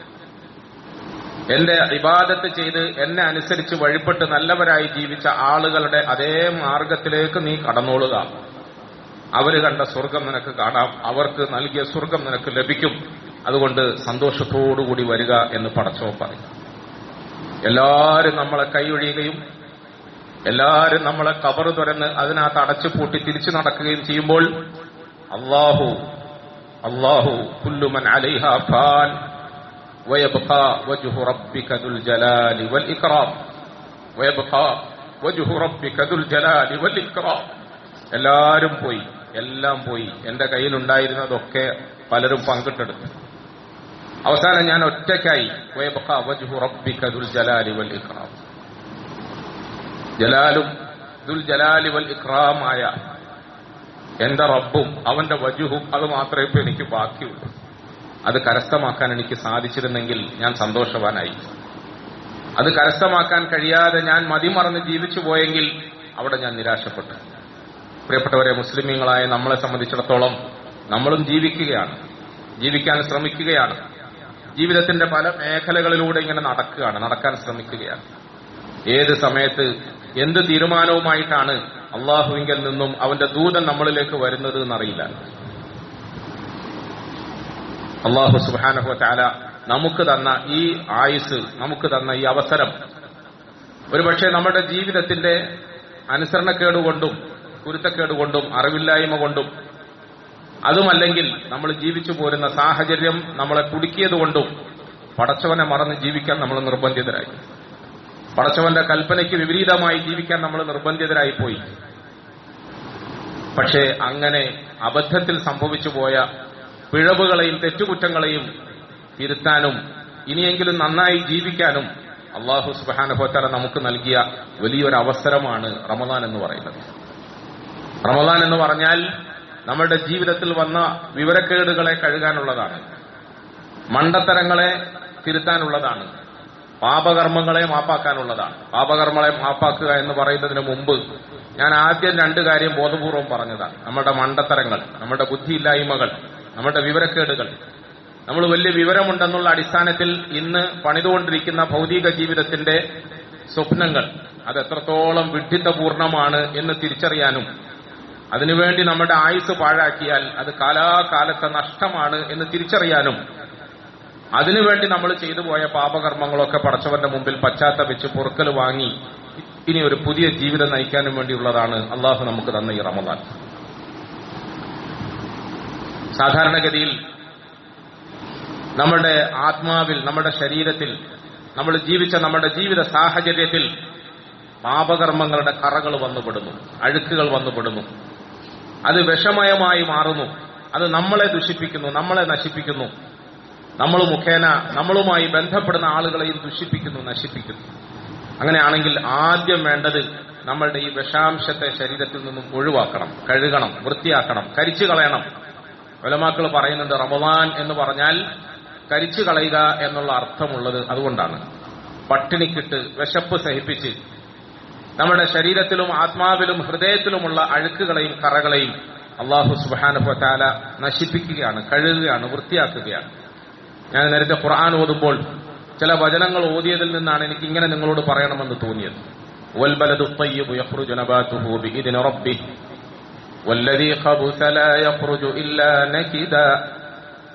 എന്റെ ഇബാദത്ത് ചെയ്ത് എന്നെ അനുസരിച്ച് വഴിപ്പെട്ട് നല്ലവരായി ജീവിച്ച ആളുകളുടെ അതേ മാർഗത്തിലേക്ക് നീ കടന്നോളുക. അവര് കണ്ട സ്വർഗം നിനക്ക് കാണാം, അവർക്ക് നൽകിയ സ്വർഗം നിനക്ക് ലഭിക്കും. അതുകൊണ്ട് സന്തോഷത്തോടുകൂടി വരിക എന്ന് പടച്ചവൻ പറയും. എല്ലാവരും നമ്മളെ കൈയൊഴിയുകയും എല്ലാവരും നമ്മളെ കബർ തുറന്ന് അതിനകത്ത് അടച്ചു പൂട്ടി തിരിച്ചു നടക്കുകയും ചെയ്യുമ്പോൾ അല്ലാഹു അല്ലാഹു കുല്ലു മൻ അലൈഹാ ഫാൻ വയബ്ഖാ വജ്ഹു റബ്ബിക ദുൽ ജലാലി വൽ ഇക്റാം, വയബ്ഖാ വജ്ഹു റബ്ബിക ദുൽ ജലാലി വൽ ഇക്റാം. എല്ലാവരും പോയി, എല്ലാം പോയി. എന്റെ കയ്യിലുണ്ടായിരുന്നതൊക്കെ പലരും പങ്കിട്ടെടുത്തു. അവസാനം ഞാൻ ഒറ്റയ്ക്കായി. വയബ്ഖാ വജ്ഹു റബ്ബിക ദുൽ ജലാലി വൽ ഇക്റാം. ജലാലും ദുൽ ജലാലി വൽ ഇക്റാമായ എന്റെ റബ്ബും അവന്റെ വജുഹും, അത് മാത്രമേ ഇപ്പൊ എനിക്ക് ബാക്കിയുള്ളൂ. അത് കരസ്ഥമാക്കാൻ എനിക്ക് സാധിച്ചിരുന്നെങ്കിൽ ഞാൻ സന്തോഷവാനായി. അത് കരസ്ഥമാക്കാൻ കഴിയാതെ ഞാൻ മതിമറന്ന് ജീവിച്ചു പോയെങ്കിൽ അവിടെ ഞാൻ നിരാശപ്പെട്ടു. പ്രിയപ്പെട്ടവരെ, മുസ്ലിമീങ്ങളായ നമ്മളെ സംബന്ധിച്ചിടത്തോളം നമ്മളും ജീവിക്കുകയാണ്, ജീവിക്കാൻ ശ്രമിക്കുകയാണ്. ജീവിതത്തിന്റെ പല മേഖലകളിലൂടെ ഇങ്ങനെ നടക്കാൻ ശ്രമിക്കുകയാണ്. ഏത് സമയത്ത് എന്ത് തീരുമാനവുമായിട്ടാണ് അള്ളാഹുവിങ്കിൽ നിന്നും അവന്റെ ദൂതൻ നമ്മളിലേക്ക് വരുന്നത് എന്നറിയില്ല. അള്ളാഹു സുബ്ഹാനഹു വ തആല നമുക്ക് തന്ന ഈ ആയുസ്, നമുക്ക് തന്ന ഈ അവസരം ഒരുപക്ഷെ നമ്മുടെ ജീവിതത്തിന്റെ അനുസരണക്കേടുകൊണ്ടും കുരുത്തക്കേടുകൊണ്ടും അറിവില്ലായ്മ കൊണ്ടും, അതുമല്ലെങ്കിൽ നമ്മൾ ജീവിച്ചു പോരുന്ന സാഹചര്യം നമ്മളെ കുടുക്കിയതുകൊണ്ടും പടച്ചവനെ മറന്ന് ജീവിക്കാൻ നമ്മൾ നിർബന്ധിതരായി. പടച്ചവന്റെ കൽപ്പനയ്ക്ക് വിപരീതമായി ജീവിക്കാൻ നമ്മൾ നിർബന്ധിതരായി പോയി. പക്ഷേ അങ്ങനെ അബദ്ധത്തിൽ സംഭവിച്ചു പോയ പിഴവുകളെയും തെറ്റുകുറ്റങ്ങളെയും തിരുത്താനും ഇനിയെങ്കിലും നന്നായി ജീവിക്കാനും അല്ലാഹു സുബ്ഹാനഹു വ തആല നമുക്ക് നൽകിയ വലിയൊരു അവസരമാണ് റമദാൻ എന്ന് പറയുന്നത്. റമദാൻ എന്ന് പറഞ്ഞാൽ നമ്മുടെ ജീവിതത്തിൽ വന്ന വിവരക്കേടുകളെ കഴുകാനുള്ളതാണ്, മണ്ടത്തരങ്ങളെ തിരുത്താനുള്ളതാണ്, പാപകർമ്മങ്ങളെ മാപ്പാക്കാനുള്ളതാണ്. പാപകർമ്മങ്ങളെ മാപ്പാക്കുക എന്ന് പറയുന്നതിന് മുമ്പ് ഞാൻ ആദ്യം രണ്ട് കാര്യം ബോധപൂർവം പറഞ്ഞതാണ്. നമ്മുടെ മണ്ടത്തരങ്ങൾ, നമ്മുടെ ബുദ്ധിയില്ലായ്മകൾ, നമ്മുടെ വിവരക്കേടുകൾ. നമ്മൾ വലിയ വിവരമുണ്ടെന്നുള്ള അടിസ്ഥാനത്തിൽ ഇന്ന് പണിതുകൊണ്ടിരിക്കുന്ന ഭൗതിക ജീവിതത്തിന്റെ സ്വപ്നങ്ങൾ അത് എത്രത്തോളം വിഡ്ഢിത്തപൂർണമാണ് എന്ന് തിരിച്ചറിയാനും, അതിനുവേണ്ടി നമ്മുടെ ആയുസ് പാഴാക്കിയാൽ അത് കാലാകാലത്തെ നഷ്ടമാണ് എന്ന് തിരിച്ചറിയാനും, അതിനുവേണ്ടി നമ്മൾ ചെയ്തു പോയ പാപകർമ്മങ്ങളൊക്കെ പടച്ചവന്റെ മുമ്പിൽ പശ്ചാത്തപിച്ച് പൊറുക്കൽ വാങ്ങി ഇനി ഒരു പുതിയ ജീവിതം നയിക്കാനും വേണ്ടിയുള്ളതാണ് അള്ളാഹു നമുക്ക് തന്ന ഈ റമദാൻ. സാധാരണഗതിയിൽ നമ്മുടെ ആത്മാവിൽ, നമ്മുടെ ശരീരത്തിൽ നമ്മൾ ജീവിച്ച നമ്മുടെ ജീവിത സാഹചര്യത്തിൽ പാപകർമ്മങ്ങളുടെ കറകൾ വന്നുപെടുന്നു, അഴുക്കുകൾ വന്നുപെടുന്നു. അത് വിഷമയമായി മാറുന്നു. അത് നമ്മളെ ദുഷിപ്പിക്കുന്നു, നമ്മളെ നശിപ്പിക്കുന്നു. നമ്മൾ മുഖേന നമ്മളുമായി ബന്ധപ്പെടുന്ന ആളുകളെയും ദുഷിപ്പിക്കുന്നു, നശിപ്പിക്കുന്നു. അങ്ങനെയാണെങ്കിൽ ആദ്യം വേണ്ടത് നമ്മളുടെ ഈ വിഷാംശത്തെ ശരീരത്തിൽ നിന്നും ഒഴിവാക്കണം, കഴുകണം, വൃത്തിയാക്കണം, കരിച്ചു കളയണം. ഉലമാക്കൾ പറയുന്നുണ്ട്, റമദാൻ എന്ന് പറഞ്ഞാൽ കരിച്ചു കളയുക എന്നുള്ള അർത്ഥമുള്ളത് അതുകൊണ്ടാണ്. പട്ടിണിക്കിട്ട് വിശപ്പ് സഹിപ്പിച്ച് നമ്മുടെ ശരീരത്തിലും ആത്മാവിലും ഹൃദയത്തിലുമുള്ള അഴുക്കുകളെയും കറകളെയും അല്ലാഹു സുബ്ഹാനഹു വ തആല നശിപ്പിക്കുകയാണ്, കഴുകുകയാണ്, വൃത്തിയാക്കുകയാണ്. ഞാൻ നേരത്തെ ഖുർആൻ ഓതുമ്പോൾ ചില വചനങ്ങൾ ഓതിയതിൽ നിന്നാണ് എനിക്ക് ഇങ്ങനെ നിങ്ങളോട് പറയണമെന്ന് തോന്നിയത്. വൽബലദു ത്വയ്യിബു യഖ്റുജു നബാതുഹു ബിഇദ്നി റബ്ബിഹി വല്ലദീ ഖബുസ ലാ യഖ്റുജു ഇല്ലാ നകിദാ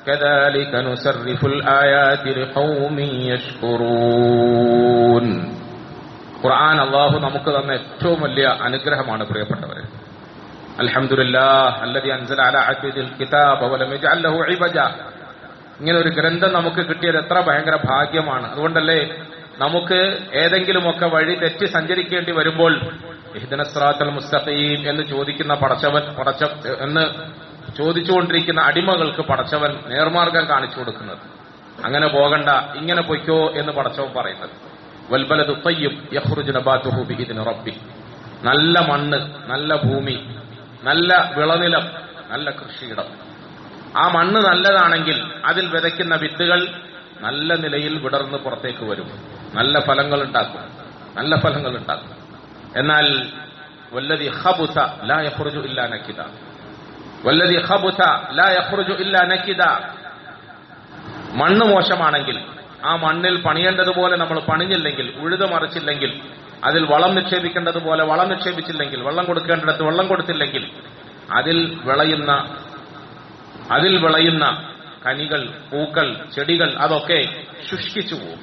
കദാലിക നുസർരിഫുൽ ആയാതി ലിഖൗമിൻ യശ്കുറൂൻ. ഖുർആൻ അല്ലാഹു നമുക്ക് തന്ന ഏറ്റവും വലിയ അനുഗ്രഹമാണ് പ്രിയപ്പെട്ടവരെ. അൽഹംദുലില്ലാഹ് അല്ലദീ അൻസല അലാ അബ്ദിൽ കിതാബ വലം യജ്അൽ ലഹു ഇവജ. ഇങ്ങനെ ഒരു ഗ്രന്ഥം നമുക്ക് കിട്ടിയത് എത്ര ഭയങ്കര ഭാഗ്യമാണ്. അതുകൊണ്ടല്ലേ നമുക്ക് ഏതെങ്കിലുമൊക്കെ വഴി തെറ്റി സഞ്ചരിക്കേണ്ടി വരുമ്പോൾ ഇഹ്ദിനസ് സിറാത്തൽ മുസ്തഖീം എന്ന് ചോദിക്കുന്ന എന്ന് ചോദിച്ചുകൊണ്ടിരിക്കുന്ന അടിമകൾക്ക് പടച്ചവൻ നേർമാർഗം കാണിച്ചു കൊടുക്കുന്നത്. അങ്ങനെ പോകണ്ട, ഇങ്ങനെ പൊയ്ക്കോ എന്ന് പടച്ചവൻ പറയുന്നത്. വൽബലദു ത്വയ്യിബ് യഖ്റുജു നബാതുഹു ബിഇദ്നി റബ്ബി. നല്ല മണ്ണ്, നല്ല ഭൂമി, നല്ല വിളനിലം, നല്ല കൃഷിയിടം. ആ മണ്ണ് നല്ലതാണെങ്കിൽ അതിൽ വിതയ്ക്കുന്ന വിത്തുകൾ നല്ല നിലയിൽ വിടർന്ന് പുറത്തേക്ക് വരും, നല്ല ഫലങ്ങൾ ഉണ്ടാക്കും, നല്ല ഫലങ്ങൾ ഉണ്ടാക്കും. എന്നാൽ വല്ലദീ ഖബുസ ലാ യഖ്റുജു ഇല്ലാ നകിദ, വല്ലദീ ഖബുസ ലാ യഖ്റുജു ഇല്ലാ നകിദ. മണ്ണ് മോശമാണെങ്കിൽ, ആ മണ്ണിൽ പണിയേണ്ടതുപോലെ നമ്മൾ പണിഞ്ഞില്ലെങ്കിൽ, ഉഴുതു മറിച്ചില്ലെങ്കിൽ, അതിൽ വളം നിക്ഷേപിക്കേണ്ടതുപോലെ വളം നിക്ഷേപിച്ചില്ലെങ്കിൽ, വെള്ളം കൊടുക്കേണ്ടിടത്ത് വെള്ളം കൊടുത്തില്ലെങ്കിൽ, അതിൽ വിളയുന്ന കനികൾ, പൂക്കൾ, ചെടികൾ അതൊക്കെ ശുഷ്കിച്ചു പോകും,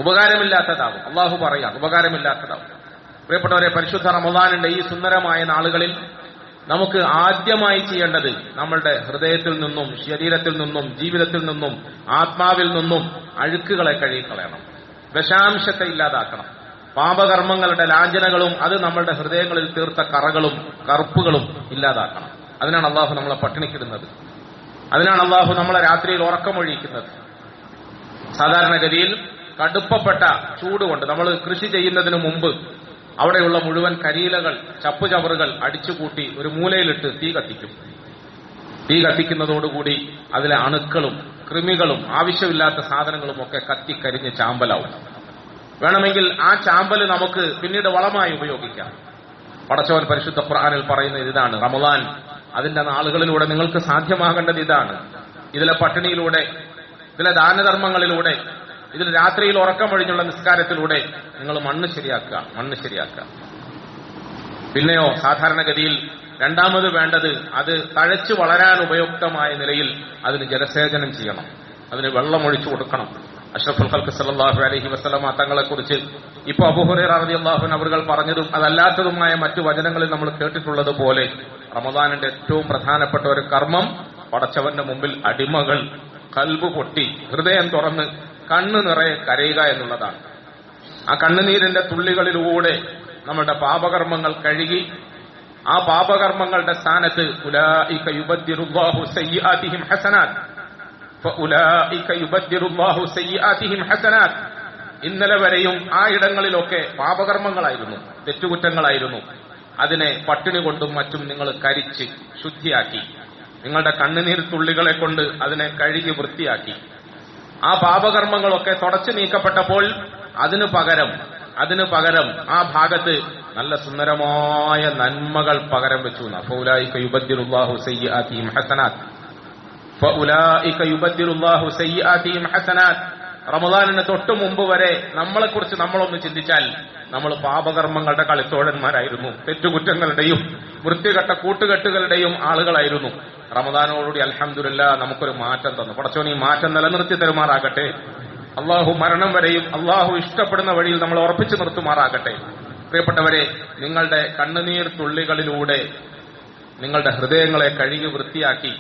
ഉപകാരമില്ലാത്തതാവും. അള്ളാഹു പറയാം, ഉപകാരമില്ലാത്തതാവും. പ്രിയപ്പെട്ടവരെ, പരിശുദ്ധ റമദാനിന്റെ ഈ സുന്ദരമായ നാളുകളിൽ നമുക്ക് ആദ്യമായി ചെയ്യേണ്ടത് നമ്മളുടെ ഹൃദയത്തിൽ നിന്നും, ശരീരത്തിൽ നിന്നും, ജീവിതത്തിൽ നിന്നും, ആത്മാവിൽ നിന്നും അഴുക്കുകളെ കഴുകിക്കളയണം, വിഷാംശത്തെ ഇല്ലാതാക്കണം. പാപകർമ്മങ്ങളുടെ ലാഞ്ചനകളും അത് നമ്മളുടെ ഹൃദയങ്ങളിൽ തീർത്ത കറകളും കറുപ്പുകളും ഇല്ലാതാക്കണം. അതിനാണ് അള്ളാഹു നമ്മളെ പട്ടിണിക്കിടുന്നത്. അതിനാണ് അള്ളാഹു നമ്മളെ രാത്രിയിൽ ഉറക്കമൊഴിക്കുന്നത്. സാധാരണഗതിയിൽ കടുപ്പപ്പെട്ട ചൂടുകൊണ്ട് നമ്മൾ കൃഷി ചെയ്യുന്നതിന് മുമ്പ് അവിടെയുള്ള മുഴുവൻ കരിയിലകൾ, ചപ്പുചവറുകൾ അടിച്ചുകൂട്ടി ഒരു മൂലയിലിട്ട് തീ കത്തിക്കും. തീ കത്തിക്കുന്നതോടുകൂടി അതിലെ അണുക്കളും കൃമികളും ആവശ്യമില്ലാത്ത സാധനങ്ങളും ഒക്കെ കത്തിക്കരിഞ്ഞ് ചാമ്പലാവും. വേണമെങ്കിൽ ആ ചാമ്പല് നമുക്ക് പിന്നീട് വളമായി ഉപയോഗിക്കാം. പടച്ചവൻ പരിശുദ്ധ ഖുർആനിൽ പറയുന്നത് ഇതാണ്. റമദാൻ അതിന്റെ നാളുകളിലൂടെ നിങ്ങൾക്ക് സാധ്യമാകേണ്ടത് ഇതാണ്. ഇതിലെ പട്ടിണിയിലൂടെ, ഇതിലെ ദാനധർമ്മങ്ങളിലൂടെ, ഇതിൽ രാത്രിയിൽ ഉറക്കമൊഴിഞ്ഞുള്ള നിസ്കാരത്തിലൂടെ നിങ്ങൾ മണ്ണ് ശരിയാക്കുക. പിന്നെയോ സാധാരണഗതിയിൽ രണ്ടാമത് വേണ്ടത് അത് തഴച്ചു വളരാൻ ഉപയുക്തമായ നിലയിൽ അതിന് ജലസേചനം ചെയ്യണം, അതിന് വെള്ളമൊഴിച്ചു കൊടുക്കണം. അഷ്റഫുൽ ഖൽഖ് സല്ലല്ലാഹു അലൈഹി വസല്ലമ തങ്ങളെക്കുറിച്ച് ഇപ്പൊ അബൂ ഹുറൈറ റളിയല്ലാഹു അൻഹു അവർ പറഞ്ഞതും അതല്ലാത്തതുമായ മറ്റു വചനങ്ങളിൽ നമ്മൾ കേട്ടിട്ടുള്ളത് പോലെ റമദാനിന്റെ ഏറ്റവും പ്രധാനപ്പെട്ട ഒരു കർമ്മം പടച്ചവന്റെ മുമ്പിൽ അടിമകൾ കൽബ് പൊട്ടി ഹൃദയം തുറന്ന് കണ്ണ് നിറയെ കരയുക എന്നുള്ളതാണ്. ആ കണ്ണുനീരിന്റെ തുള്ളികളിലൂടെ നമ്മുടെ പാപകർമ്മങ്ങൾ കഴുകി ആ പാപകർമ്മങ്ങളുടെ സ്ഥാനത്ത് ഉലൈക യുബദ്ദിറുല്ലാഹു സയ്യിആതിഹിം ഹസനാത്ത്, ഫഉലൈക യുബദ്ദിറുല്ലാഹു സയ്യിആതിഹിം ഹസനാത്ത്. ഇന്നലെ വരെയും ആ ഇടങ്ങളിലൊക്കെ പാപകർമ്മങ്ങളായിരുന്നു, തെറ്റുകുറ്റങ്ങളായിരുന്നു. അതിനെ പട്ടിണി കൊണ്ടും മറ്റും നിങ്ങൾ കരിച്ച് ശുദ്ധിയാക്കി, നിങ്ങളുടെ കണ്ണുനീർ തുള്ളികളെ കൊണ്ട് അതിനെ കഴുകി വൃത്തിയാക്കി. ആ പാപകർമ്മങ്ങളൊക്കെ തുടച്ചു നീക്കപ്പെട്ടപ്പോൾ അതിനു പകരം ആ ഭാഗത്ത് നല്ല സുന്ദരമായ നന്മകൾ പകരം വെച്ചു. ഫൗലൈക യുബദ്ദിറുല്ലാഹു സയ്യിആതിഹിം ഹസനാത്ത്, ഫൗലൈക യുബദ്ദിറുല്ലാഹു സയ്യിആതിഹിം ഹസനാത്ത്. റമദാനിന് തൊട്ടു മുമ്പ് വരെ നമ്മളെക്കുറിച്ച് നമ്മളൊന്ന് ചിന്തിച്ചാൽ നമ്മൾ പാപകർമ്മങ്ങളുടെ കളിത്തോഴന്മാരായിരുന്നു, തെറ്റുകുറ്റങ്ങളുടെയും വൃത്തികെട്ട കൂട്ടുകെട്ടുകളുടെയും ആളുകളായിരുന്നു. റമദാനോടുകൂടി അൽഹംദുലില്ലാഹ് നമുക്കൊരു മാറ്റം തന്നു. പടച്ചോൻ ഈ മാറ്റം നിലനിർത്തി തരുമാറാകട്ടെ. അള്ളാഹു മരണം വരെയും അള്ളാഹു ഇഷ്ടപ്പെടുന്ന വഴിയിൽ നമ്മൾ ഉറപ്പിച്ചു നിർത്തുമാറാകട്ടെ. പ്രിയപ്പെട്ടവരെ, നിങ്ങളുടെ കണ്ണുനീർ തുള്ളികളിലൂടെ നിങ്ങളുടെ ഹൃദയങ്ങളെ കഴുകി വൃത്തിയാക്കി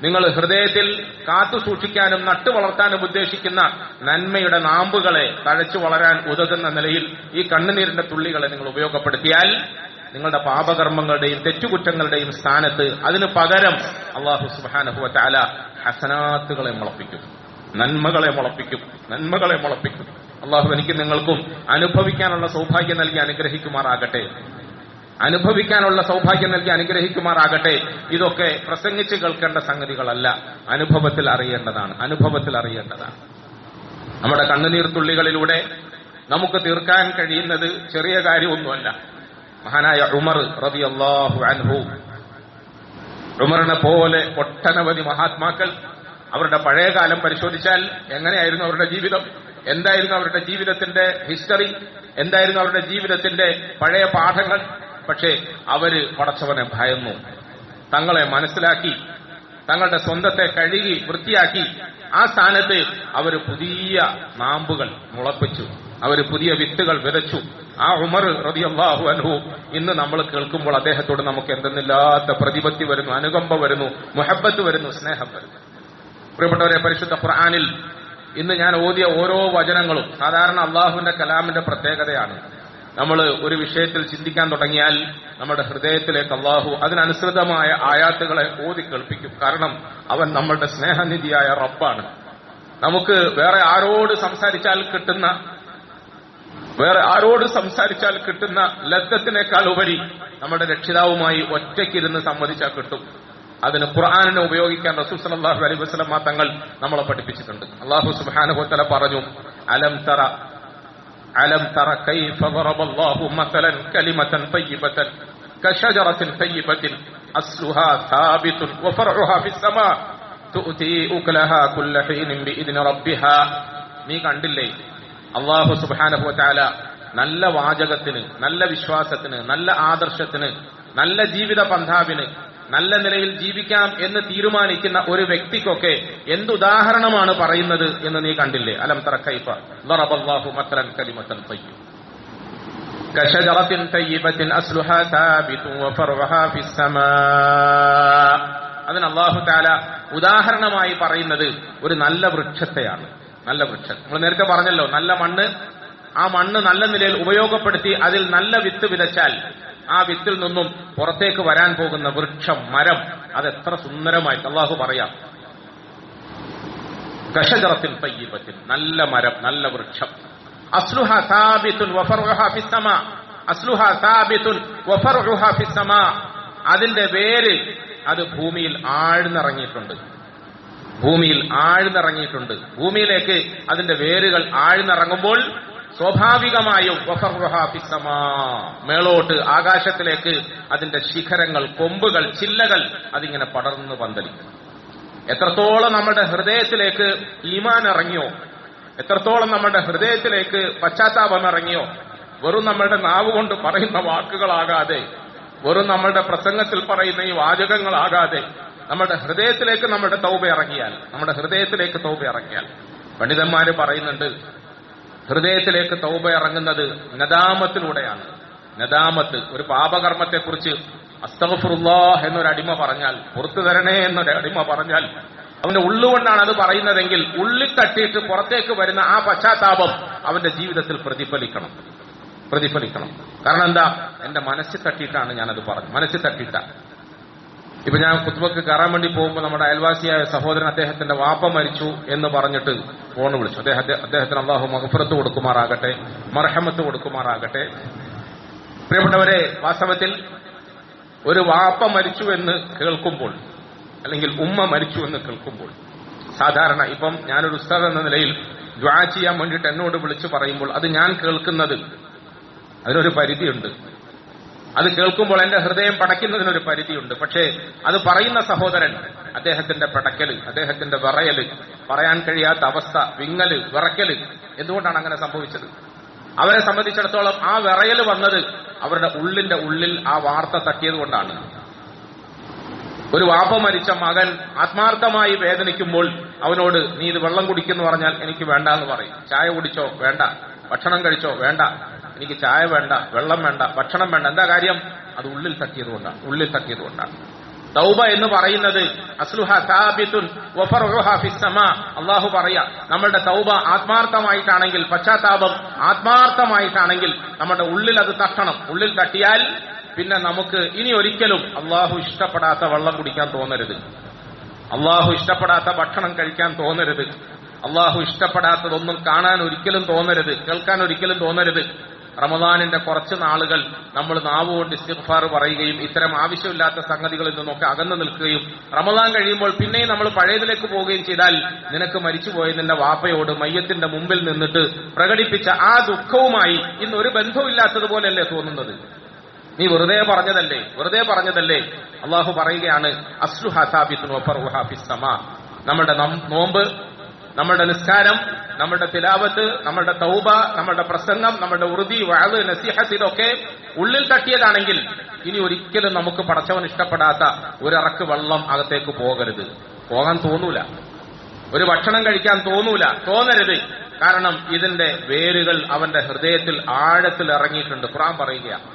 നിങ്ങൾ ഹൃദയത്തിൽ കാത്തു സൂക്ഷിക്കാനും നട്ടു വളർത്താനും ഉദ്ദേശിക്കുന്ന നന്മയുടെ നാമ്പുകളെ തഴച്ചു വളരാൻ ഉതകുന്ന നിലയിൽ ഈ കണ്ണുനീരിന്റെ തുള്ളികളെ നിങ്ങൾ ഉപയോഗപ്പെടുത്തിയാൽ നിങ്ങളുടെ പാപകർമ്മങ്ങളുടെയും തെറ്റുകുറ്റങ്ങളുടെയും സ്ഥാനത്ത് അതിന് പകരം അല്ലാഹു സുബ്ഹാനഹു വ തആല ഹസനാത്തുകളെ മുളപ്പിക്കും, നന്മകളെ മുളപ്പിക്കും. അല്ലാഹു എനിക്ക് നിങ്ങൾക്കും അനുഭവിക്കാനുള്ള സൗഭാഗ്യം നൽകി അനുഗ്രഹിക്കുമാറാകട്ടെ. ഇതൊക്കെ പ്രസംഗിച്ച് കേൾക്കേണ്ട സംഗതികളല്ല, അനുഭവത്തിൽ അറിയേണ്ടതാണ്. നമ്മുടെ കണ്ണുനീർ തുള്ളികളിലൂടെ നമുക്ക് തീർക്കാൻ കഴിയുന്നത് ചെറിയ കാര്യമൊന്നുമല്ല. മഹാനായ ഉമർ റളിയല്ലാഹു അൻഹു, ഉമറിനെ പോലെ ഒട്ടനവധി മഹാത്മാക്കൾ അവരുടെ പഴയ കാലം പരിശോധിച്ചാൽ എങ്ങനെയായിരുന്നു അവരുടെ ജീവിതം, എന്തായിരുന്നു അവരുടെ ജീവിതത്തിന്റെ ഹിസ്റ്ററി, എന്തായിരുന്നു അവരുടെ ജീവിതത്തിന്റെ പഴയ പാഠങ്ങൾ. പക്ഷേ അവര് പടച്ചവനെ ഭയന്നു, തങ്ങളെ മനസ്സിലാക്കി, തങ്ങളുടെ സ്വന്തത്തെ കഴുകി വൃത്തിയാക്കി. ആ സ്ഥാനത്ത് അവർ പുതിയ നാമ്പുകൾ മുളപ്പിച്ചു, അവർ പുതിയ വിത്തുകൾ വിതച്ചു. ആ ഉമർ റളിയല്ലാഹു അൻഹു ഇന്ന് നമ്മൾ കേൾക്കുമ്പോൾ അദ്ദേഹത്തോട് നമുക്ക് എന്തെന്നില്ലാത്ത പ്രതിപത്തി വരുന്നു, അനുകമ്പ വരുന്നു, മുഹബ്ബത്ത് വരുന്നു, സ്നേഹം വരുന്നു. പ്രിയപ്പെട്ടവരെ, പരിശുദ്ധ ഖുർആനിൽ ഇന്ന് ഞാൻ ഓതിയ ഓരോ വചനങ്ങളും സാധാരണ അള്ളാഹുവിന്റെ കലാമിന്റെ പ്രത്യേകതയാണ്. നമ്മൾ ഒരു വിഷയത്തിൽ ചിന്തിക്കാൻ തുടങ്ങിയാൽ നമ്മുടെ ഹൃദയത്തിലേക്ക് അള്ളാഹു അതിനനുസൃതമായ ആയാത്തുകളെ ഓതി കേൾപ്പിക്കും. കാരണം അവൻ നമ്മളുടെ സ്നേഹനിധിയായ റബ്ബാണ്. നമുക്ക് വേറെ ആരോട് സംസാരിച്ചാൽ കിട്ടുന്ന ലദ്ദത്തിനേക്കാൾ ഉപരി നമ്മുടെ രക്ഷിതാവുമായി ഒറ്റയ്ക്കിരുന്ന് സംവദിച്ചാൽ കിട്ടും. അതിന് ഖുർആനിനെ ഉപയോഗിക്കാൻ റസൂൽ സല്ലല്ലാഹു അലൈഹി വസല്ലം തങ്ങൾ നമ്മളെ പഠിപ്പിച്ചിട്ടുണ്ട്. അല്ലാഹു സുബ്ഹാനഹു വ തആല പറഞ്ഞു, അലം തറ കൈഫ ദറബല്ലാഹു മസലൻ കലിമതൻ തയ്യിബതൻ കശജറത്തിൻ തയ്യിബത്തിൻ അസ്ലുഹാ സാബിതുൻ വഫർഉഹാ ഫിസ്സമാ തുഅതി ഉക്ലഹാ കുല്ല ഹീനിൻ ബിഇദ്നി റബ്ബിഹാ. നീ കണ്ടില്ലേ അല്ലാഹു സുബ്ഹാനഹു വ തആല നല്ല വാചകത്തിന്, നല്ല വിശ്വാസത്തിന്, നല്ല ആദർശത്തിന്, നല്ല ജീവിത പന്ഥാവിന്, നല്ല നിലയിൽ ജീവിക്കാം എന്ന് തീരുമാനിക്കുന്ന ഒരു വ്യക്തിക്കൊക്കെ എന്തുദാഹരണമാണ് പറയുന്നത് എന്ന് നീ കണ്ടില്ലേ? അലം തറ കൈഫ ദറബല്ലാഹു മസലൻ കലിമതൻ തയ്യിബ കശജറത്തിൻ തയ്യിബത്തിൻ അസ്ലുഹാ സാബിതുൻ വഫർഉഹാ ഫിസ്സമാ. അതിന് അല്ലാഹു തആല ഉദാഹരണമായി പറയുന്നത് ഒരു നല്ല വൃക്ഷത്തെയാണ്. നല്ല വൃക്ഷം, നമ്മൾ നേരത്തെ പറഞ്ഞല്ലോ, നല്ല മണ്ണ്. ആ മണ്ണ് നല്ല നിലയിൽ ഉപയോഗപ്പെടുത്തി അതിൽ നല്ല വിത്ത് വിതച്ചാൽ ആ വിത്തിൽ നിന്നും പുറത്തേക്ക് വരാൻ പോകുന്ന വൃക്ഷം, മരം, അതെത്ര സുന്ദരമായിട്ട് അല്ലാഹു പറയാം. കശജറത്തിൻ തയ്യിബത്തിൻ, നല്ല മരം, നല്ല വൃക്ഷം. അസ്ലുഹാ സാബിതുൻ വഫർഉഹാ ഫിസ്സമാ. അസ്ലുഹാ സാബിതുൻ വഫർഉഹാ ഫിസ്സമാ. അതിന്റെ വേര് അത് ഭൂമിയിൽ ആഴ്ന്നിറങ്ങിയിട്ടുണ്ട്. ഭൂമിയിലേക്ക് അതിന്റെ വേരുകൾ ആഴ്ന്നിറങ്ങുമ്പോൾ സ്വാഭാവികമായും വഫർഉഹാ ഫിസ്സമാ, മേളോട്ട് ആകാശത്തിലേക്ക് അതിന്റെ ശിഖരങ്ങൾ, കൊമ്പുകൾ, ചില്ലകൾ അതിങ്ങനെ പടർന്നു പന്തലിക്കും. എത്രത്തോളം നമ്മുടെ ഹൃദയത്തിലേക്ക് ഈമാൻ ഇറങ്ങിയോ, എത്രത്തോളം നമ്മുടെ ഹൃദയത്തിലേക്ക് പശ്ചാത്താപം ഇറങ്ങിയോ, വെറും നമ്മളുടെ നാവ് കൊണ്ട് പറയുന്ന വാക്കുകളാകാതെ, വെറും നമ്മളുടെ പ്രസംഗത്തിൽ പറയുന്ന ഈ വാചകങ്ങളാകാതെ നമ്മുടെ ഹൃദയത്തിലേക്ക് നമ്മുടെ തൗബ ഇറങ്ങിയാൽ, പണ്ഡിതന്മാര് പറയുന്നുണ്ട്, ഹൃദയത്തിലേക്ക് തൗബ ഇറങ്ങുന്നത് നദാമത്തിലൂടെയാണ്. നദാമത്ത്, ഒരു പാപകർമ്മത്തെക്കുറിച്ച് അസ്തഗ്ഫിറുല്ലാഹ് എന്നൊരു അടിമ പറഞ്ഞാൽ, പുറത്തു തരണേ എന്നൊരു അടിമ പറഞ്ഞാൽ, അവന്റെ ഉള്ളുകൊണ്ടാണ് അത് പറയുന്നതെങ്കിൽ ഉള്ളിൽ തട്ടിയിട്ട് പുറത്തേക്ക് വരുന്ന ആ പശ്ചാത്താപം അവന്റെ ജീവിതത്തിൽ പ്രതിഫലിക്കണം. കാരണം എന്താ? എന്റെ മനസ്സിൽ തട്ടിയിട്ടാണ് ഞാനത് പറഞ്ഞു, മനസ്സിൽ തട്ടിയിട്ട. ഇപ്പൊ ഞാൻ ഖുത്ബക്ക് കയറാൻ വേണ്ടി പോകുമ്പോൾ നമ്മുടെ അയൽവാസിയായ സഹോദരൻ അദ്ദേഹത്തിന്റെ വാപ്പ മരിച്ചു എന്ന് പറഞ്ഞിട്ട് ഫോൺ വിളിച്ചു. അദ്ദേഹത്തിന് അല്ലാഹു മഗ്ഫിറത്ത് കൊടുക്കുമാറാകട്ടെ, മർഹമത്ത് കൊടുക്കുമാറാകട്ടെ. പ്രിയപ്പെട്ടവരെ, വാസ്തവത്തിൽ ഒരു വാപ്പ മരിച്ചു എന്ന് കേൾക്കുമ്പോൾ, അല്ലെങ്കിൽ ഉമ്മ മരിച്ചു എന്ന് കേൾക്കുമ്പോൾ, സാധാരണ ഇപ്പം ഞാനൊരു ഉസ്താദ് എന്ന നിലയിൽ ദുആ ചെയ്യാൻ വേണ്ടിയിട്ട് എന്നോട് വിളിച്ചു പറയുമ്പോൾ അത് ഞാൻ കേൾക്കുന്നത്, അതിനൊരു പരിധിയുണ്ട്. അത് കേൾക്കുമ്പോൾ എന്റെ ഹൃദയം പടയ്ക്കുന്നതിനൊരു പരിധിയുണ്ട്. പക്ഷേ അത് പറയുന്ന സഹോദരൻ, അദ്ദേഹത്തിന്റെ പടക്കല്, അദ്ദേഹത്തിന്റെ വിറയല്, പറയാൻ കഴിയാത്ത അവസ്ഥ, വിങ്ങല്, വിറക്കല്, എന്തുകൊണ്ടാണ് അങ്ങനെ സംഭവിച്ചത്? അവരെ സംബന്ധിച്ചിടത്തോളം ആ വിറയല് വന്നത് അവരുടെ ഉള്ളിന്റെ ഉള്ളിൽ ആ വാർത്ത തട്ടിയത് കൊണ്ടാണ്. ഒരു വാപ്പ മരിച്ച മകൻ ആത്മാർത്ഥമായി വേദനിക്കുമ്പോൾ അവനോട് നീ ഇത് വെള്ളം കുടിക്കുന്നു പറഞ്ഞാൽ എനിക്ക് വേണ്ട എന്ന് പറയും. ചായ കുടിച്ചോ? വേണ്ട. ഭക്ഷണം കഴിച്ചോ? വേണ്ട. എനിക്ക് ചായ വേണ്ട, വെള്ളം വേണ്ട, ഭക്ഷണം വേണ്ട. എന്താ കാര്യം? അത് ഉള്ളിൽ തട്ടിയത് കൊണ്ടാണ്. തൗബ എന്ന് പറയുന്നത് അസ്ലുഹ സാബിതുൻ വഫർഉഹ ഫിസ്സമാ. അല്ലാഹു പറയാ, നമ്മുടെ തൗബ ആത്മാർത്ഥമായിട്ടാണെങ്കിൽ, പശ്ചാത്താപം ആത്മാർത്ഥമായിട്ടാണെങ്കിൽ നമ്മുടെ ഉള്ളിൽ അത് തട്ടണം. ഉള്ളിൽ തട്ടിയാൽ പിന്നെ നമുക്ക് ഇനി ഒരിക്കലും അല്ലാഹു ഇഷ്ടപ്പെടാത്ത വെള്ളം കുടിക്കാൻ തോന്നരുത്, അല്ലാഹു ഇഷ്ടപ്പെടാത്ത ഭക്ഷണം കഴിക്കാൻ തോന്നരുത്, അല്ലാഹു ഇഷ്ടപ്പെടാത്തതൊന്നും കാണാൻ ഒരിക്കലും തോന്നരുത്, കേൾക്കാൻ ഒരിക്കലും തോന്നരുത്. റമദാനിന്റെ കുറച്ച് നാളുകൾ നമ്മൾ നാവുകൊണ്ട് ഇസ്തിഗ്ഫാർ പറയുകയും ഇത്തരം ആവശ്യമില്ലാത്ത സംഗതികളിൽ നിന്നൊക്കെ അകന്നു നിൽക്കുകയും റമദാൻ കഴിയുമ്പോൾ പിന്നെയും നമ്മൾ പഴയതിലേക്ക് പോവുകയും ചെയ്താൽ നിനക്ക് മരിച്ചുപോയ നിന്റെ വാപ്പയോട് മയ്യത്തിന്റെ മുമ്പിൽ നിന്നിട്ട് പ്രകടിപ്പിച്ച ആ ദുഃഖവുമായി ഇന്ന് ഒരു ബന്ധവുമില്ലാത്തതുപോലെയല്ലേ തോന്നുന്നത്? നീ വെറുതെ പറഞ്ഞതല്ലേ. അള്ളാഹു പറയുകയാണ്, അസ്ലുഹ സാബിത്തുൻ വഫർഉഹ ഫിസ്സമാ. നമ്മുടെ നോമ്പ്, നമ്മുടെ നിസ്കാരം, നമ്മുടെ തിലാവത്ത്, നമ്മുടെ തൗബ, നമ്മുടെ പ്രസംഗം, നമ്മുടെ ഉറുദി, വഅദ്, നസീഹത്ത് ഇതൊക്കെ ഉള്ളിൽ തട്ടിയതാണെങ്കിൽ ഇനി ഒരിക്കലും നമുക്ക് പടച്ചവൻ ഇഷ്ടപ്പെടാത്ത ഒരിറക്ക് വെള്ളം അകത്തേക്ക് പോകാൻ തോന്നൂല, ഒരു ഭക്ഷണം കഴിക്കാൻ തോന്നരുത്. കാരണം ഇതിന്റെ വേരുകൾ അവന്റെ ഹൃദയത്തിൽ ആഴത്തിൽ ഇറങ്ങിയിട്ടുണ്ട്. ഖുർആൻ പറയുകയാണ്,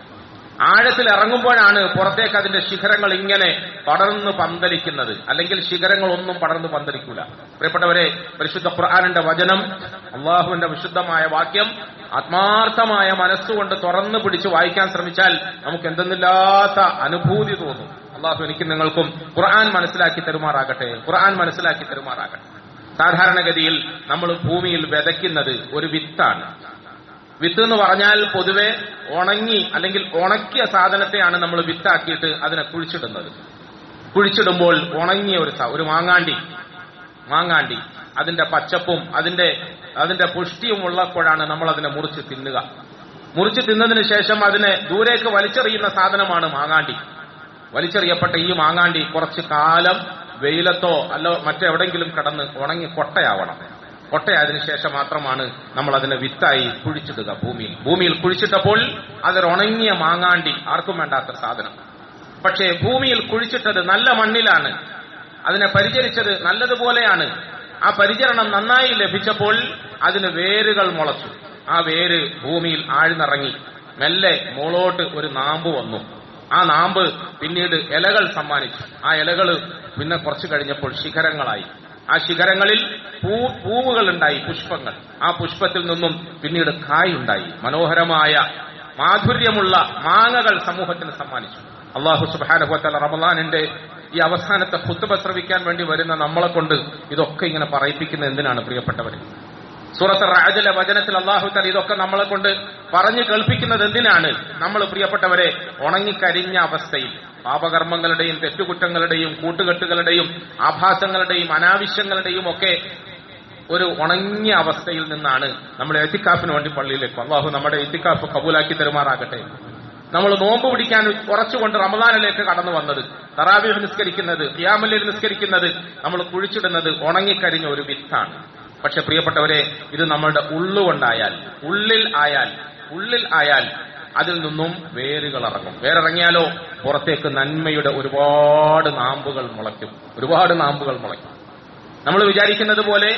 ആഴത്തിൽ ഇറങ്ങുമ്പോഴാണ് പുറത്തേക്ക് അതിന്റെ ശിഖരങ്ങൾ ഇങ്ങനെ പടർന്നു പന്തലിക്കുന്നത്. അല്ലെങ്കിൽ ശിഖരങ്ങളൊന്നും പടർന്നു പന്തലിക്കൂല. പ്രിയപ്പെട്ടവരെ, പരിശുദ്ധ ഖുർആനിന്റെ വചനം, അള്ളാഹുവിന്റെ വിശുദ്ധമായ വാക്യം ആത്മാർത്ഥമായ മനസ്സുകൊണ്ട് തുറന്നു പിടിച്ച് വായിക്കാൻ ശ്രമിച്ചാൽ നമുക്ക് എന്തെന്നില്ലാത്ത അനുഭൂതി തോന്നും. അള്ളാഹു എനിക്കും നിങ്ങൾക്കും ഖുർആൻ മനസ്സിലാക്കി തരുമാറാകട്ടെ. സാധാരണഗതിയിൽ നമ്മൾ ഭൂമിയിൽ വിതയ്ക്കുന്നത് ഒരു വിത്താണ്. വിത്ത് എന്ന് പറഞ്ഞാൽ പൊതുവെ ഉണങ്ങി അല്ലെങ്കിൽ ഉണക്കിയ സാധനത്തെയാണ് നമ്മൾ വിത്താക്കിയിട്ട് അതിനെ കുഴിച്ചിടുമ്പോൾ ഉണങ്ങിയ ഒരു മാങ്ങാണ്ടി അതിന്റെ പച്ചപ്പും അതിന്റെ പുഷ്ടിയും ഉള്ളപ്പോഴാണ് നമ്മൾ അതിനെ മുറിച്ച് തിന്നതിന് ശേഷം അതിനെ ദൂരേക്ക് വലിച്ചെറിയുന്ന സാധനമാണ് മാങ്ങാണ്ടി. വലിച്ചെറിയപ്പെട്ട ഈ മാങ്ങാണ്ടി കുറച്ചു കാലം വെയിലത്തോ അല്ലോ മറ്റെവിടെങ്കിലും കിടന്ന് ഉണങ്ങി കൊട്ടയായതിനു ശേഷം മാത്രമാണ് നമ്മൾ അതിനെ വിത്തായി കുഴിച്ചിടുക. ഭൂമിയിൽ കുഴിച്ചിട്ടപ്പോൾ അതൊരുണങ്ങിയ മാങ്ങാണ്ടി, ആർക്കും വേണ്ടാത്ത സാധനം. പക്ഷേ ഭൂമിയിൽ കുഴിച്ചിട്ടത് നല്ല മണ്ണിലാണ്, അതിനെ പരിചരിച്ചത് നല്ലതുപോലെയാണ്. ആ പരിചരണം നന്നായി ലഭിച്ചപ്പോൾ അതിന് വേരുകൾ മുളച്ചു. ആ വേര് ഭൂമിയിൽ ആഴ്ന്നിറങ്ങി മെല്ലെ മുകളോട്ട് ഒരു നാമ്പ് വന്നു. ആ നാമ്പ് പിന്നീട് ഇലകൾ സമ്മാനിച്ചു. ആ ഇലകൾ പിന്നെ കുറച്ചു കഴിഞ്ഞപ്പോൾ ശിഖരങ്ങളായി. ആ ശിഖരങ്ങളിൽ പൂവുകൾ ഉണ്ടായി, പുഷ്പങ്ങൾ. ആ പുഷ്പത്തിൽ നിന്നും പിന്നീട് കായുണ്ടായി. മനോഹരമായ മാധുര്യമുള്ള മാങ്ങകൾ സമൂഹത്തിന് സമ്മാനിച്ചു. അല്ലാഹു സുബ്ഹാനഹു വ തആല റമളാനിന്റെ ഈ അവസാനത്തെ ഖുത്ബ ശ്രവിക്കാൻ വേണ്ടി വരുന്ന നമ്മളെ കൊണ്ട് ഇതൊക്കെ ഇങ്ങനെ പറയിപ്പിക്കുന്നത് എന്തിനാണ് പ്രിയപ്പെട്ടവരെ? സൂറത്ത് റഅദിലെ വചനത്തിൽ അല്ലാഹു തആല ഇതൊക്കെ നമ്മളെ കൊണ്ട് പറഞ്ഞു കേൾപ്പിക്കുന്നത് എന്തിനാണ്? നമ്മൾ പ്രിയപ്പെട്ടവരെ ഉണങ്ങിക്കരിഞ്ഞ അവസ്ഥയിൽ പാപകർമ്മങ്ങളുടെയും തെറ്റുകുറ്റങ്ങളുടെയും കൂട്ടുകെട്ടുകളുടെയും ആഭാസങ്ങളുടെയും അനാവശ്യങ്ങളുടെയും ഒക്കെ ഒരു ഉണങ്ങിയ അവസ്ഥയിൽ നിന്നാണ് നമ്മൾ ഇത്തിക്കാഫിന് വേണ്ടി പള്ളിയിലേക്ക്. അല്ലാഹു നമ്മുടെ ഇത്തിക്കാഫ് കബൂലാക്കി തരുമാറാകട്ടെ. നമ്മൾ നോമ്പ് പിടിക്കാൻ കുറച്ചുകൊണ്ട് റമദാനിലേക്ക് കടന്നു വന്നത്, തറാവീഹ് നിസ്കരിക്കുന്നത്, ഖിയാമുൽ ലൈൽ നിസ്കരിക്കുന്നത്, നമ്മൾ കുഴിച്ചിടുന്നത് ഉണങ്ങിക്കരിഞ്ഞ ഒരു വിത്താണ്. പക്ഷെ പ്രിയപ്പെട്ടവരെ, ഇത് നമ്മളുടെ ഉള്ളിൽ ആയാൽ അതിൽ നിന്നും വേരുകൾ ഇറങ്ങും. വേരിറങ്ങിയാലോ പുറത്തേക്ക് നന്മയുടെ ഒരുപാട് നാമ്പുകൾ മുളയ്ക്കും. നമ്മൾ വിചാരിക്കുന്നത് പോലെ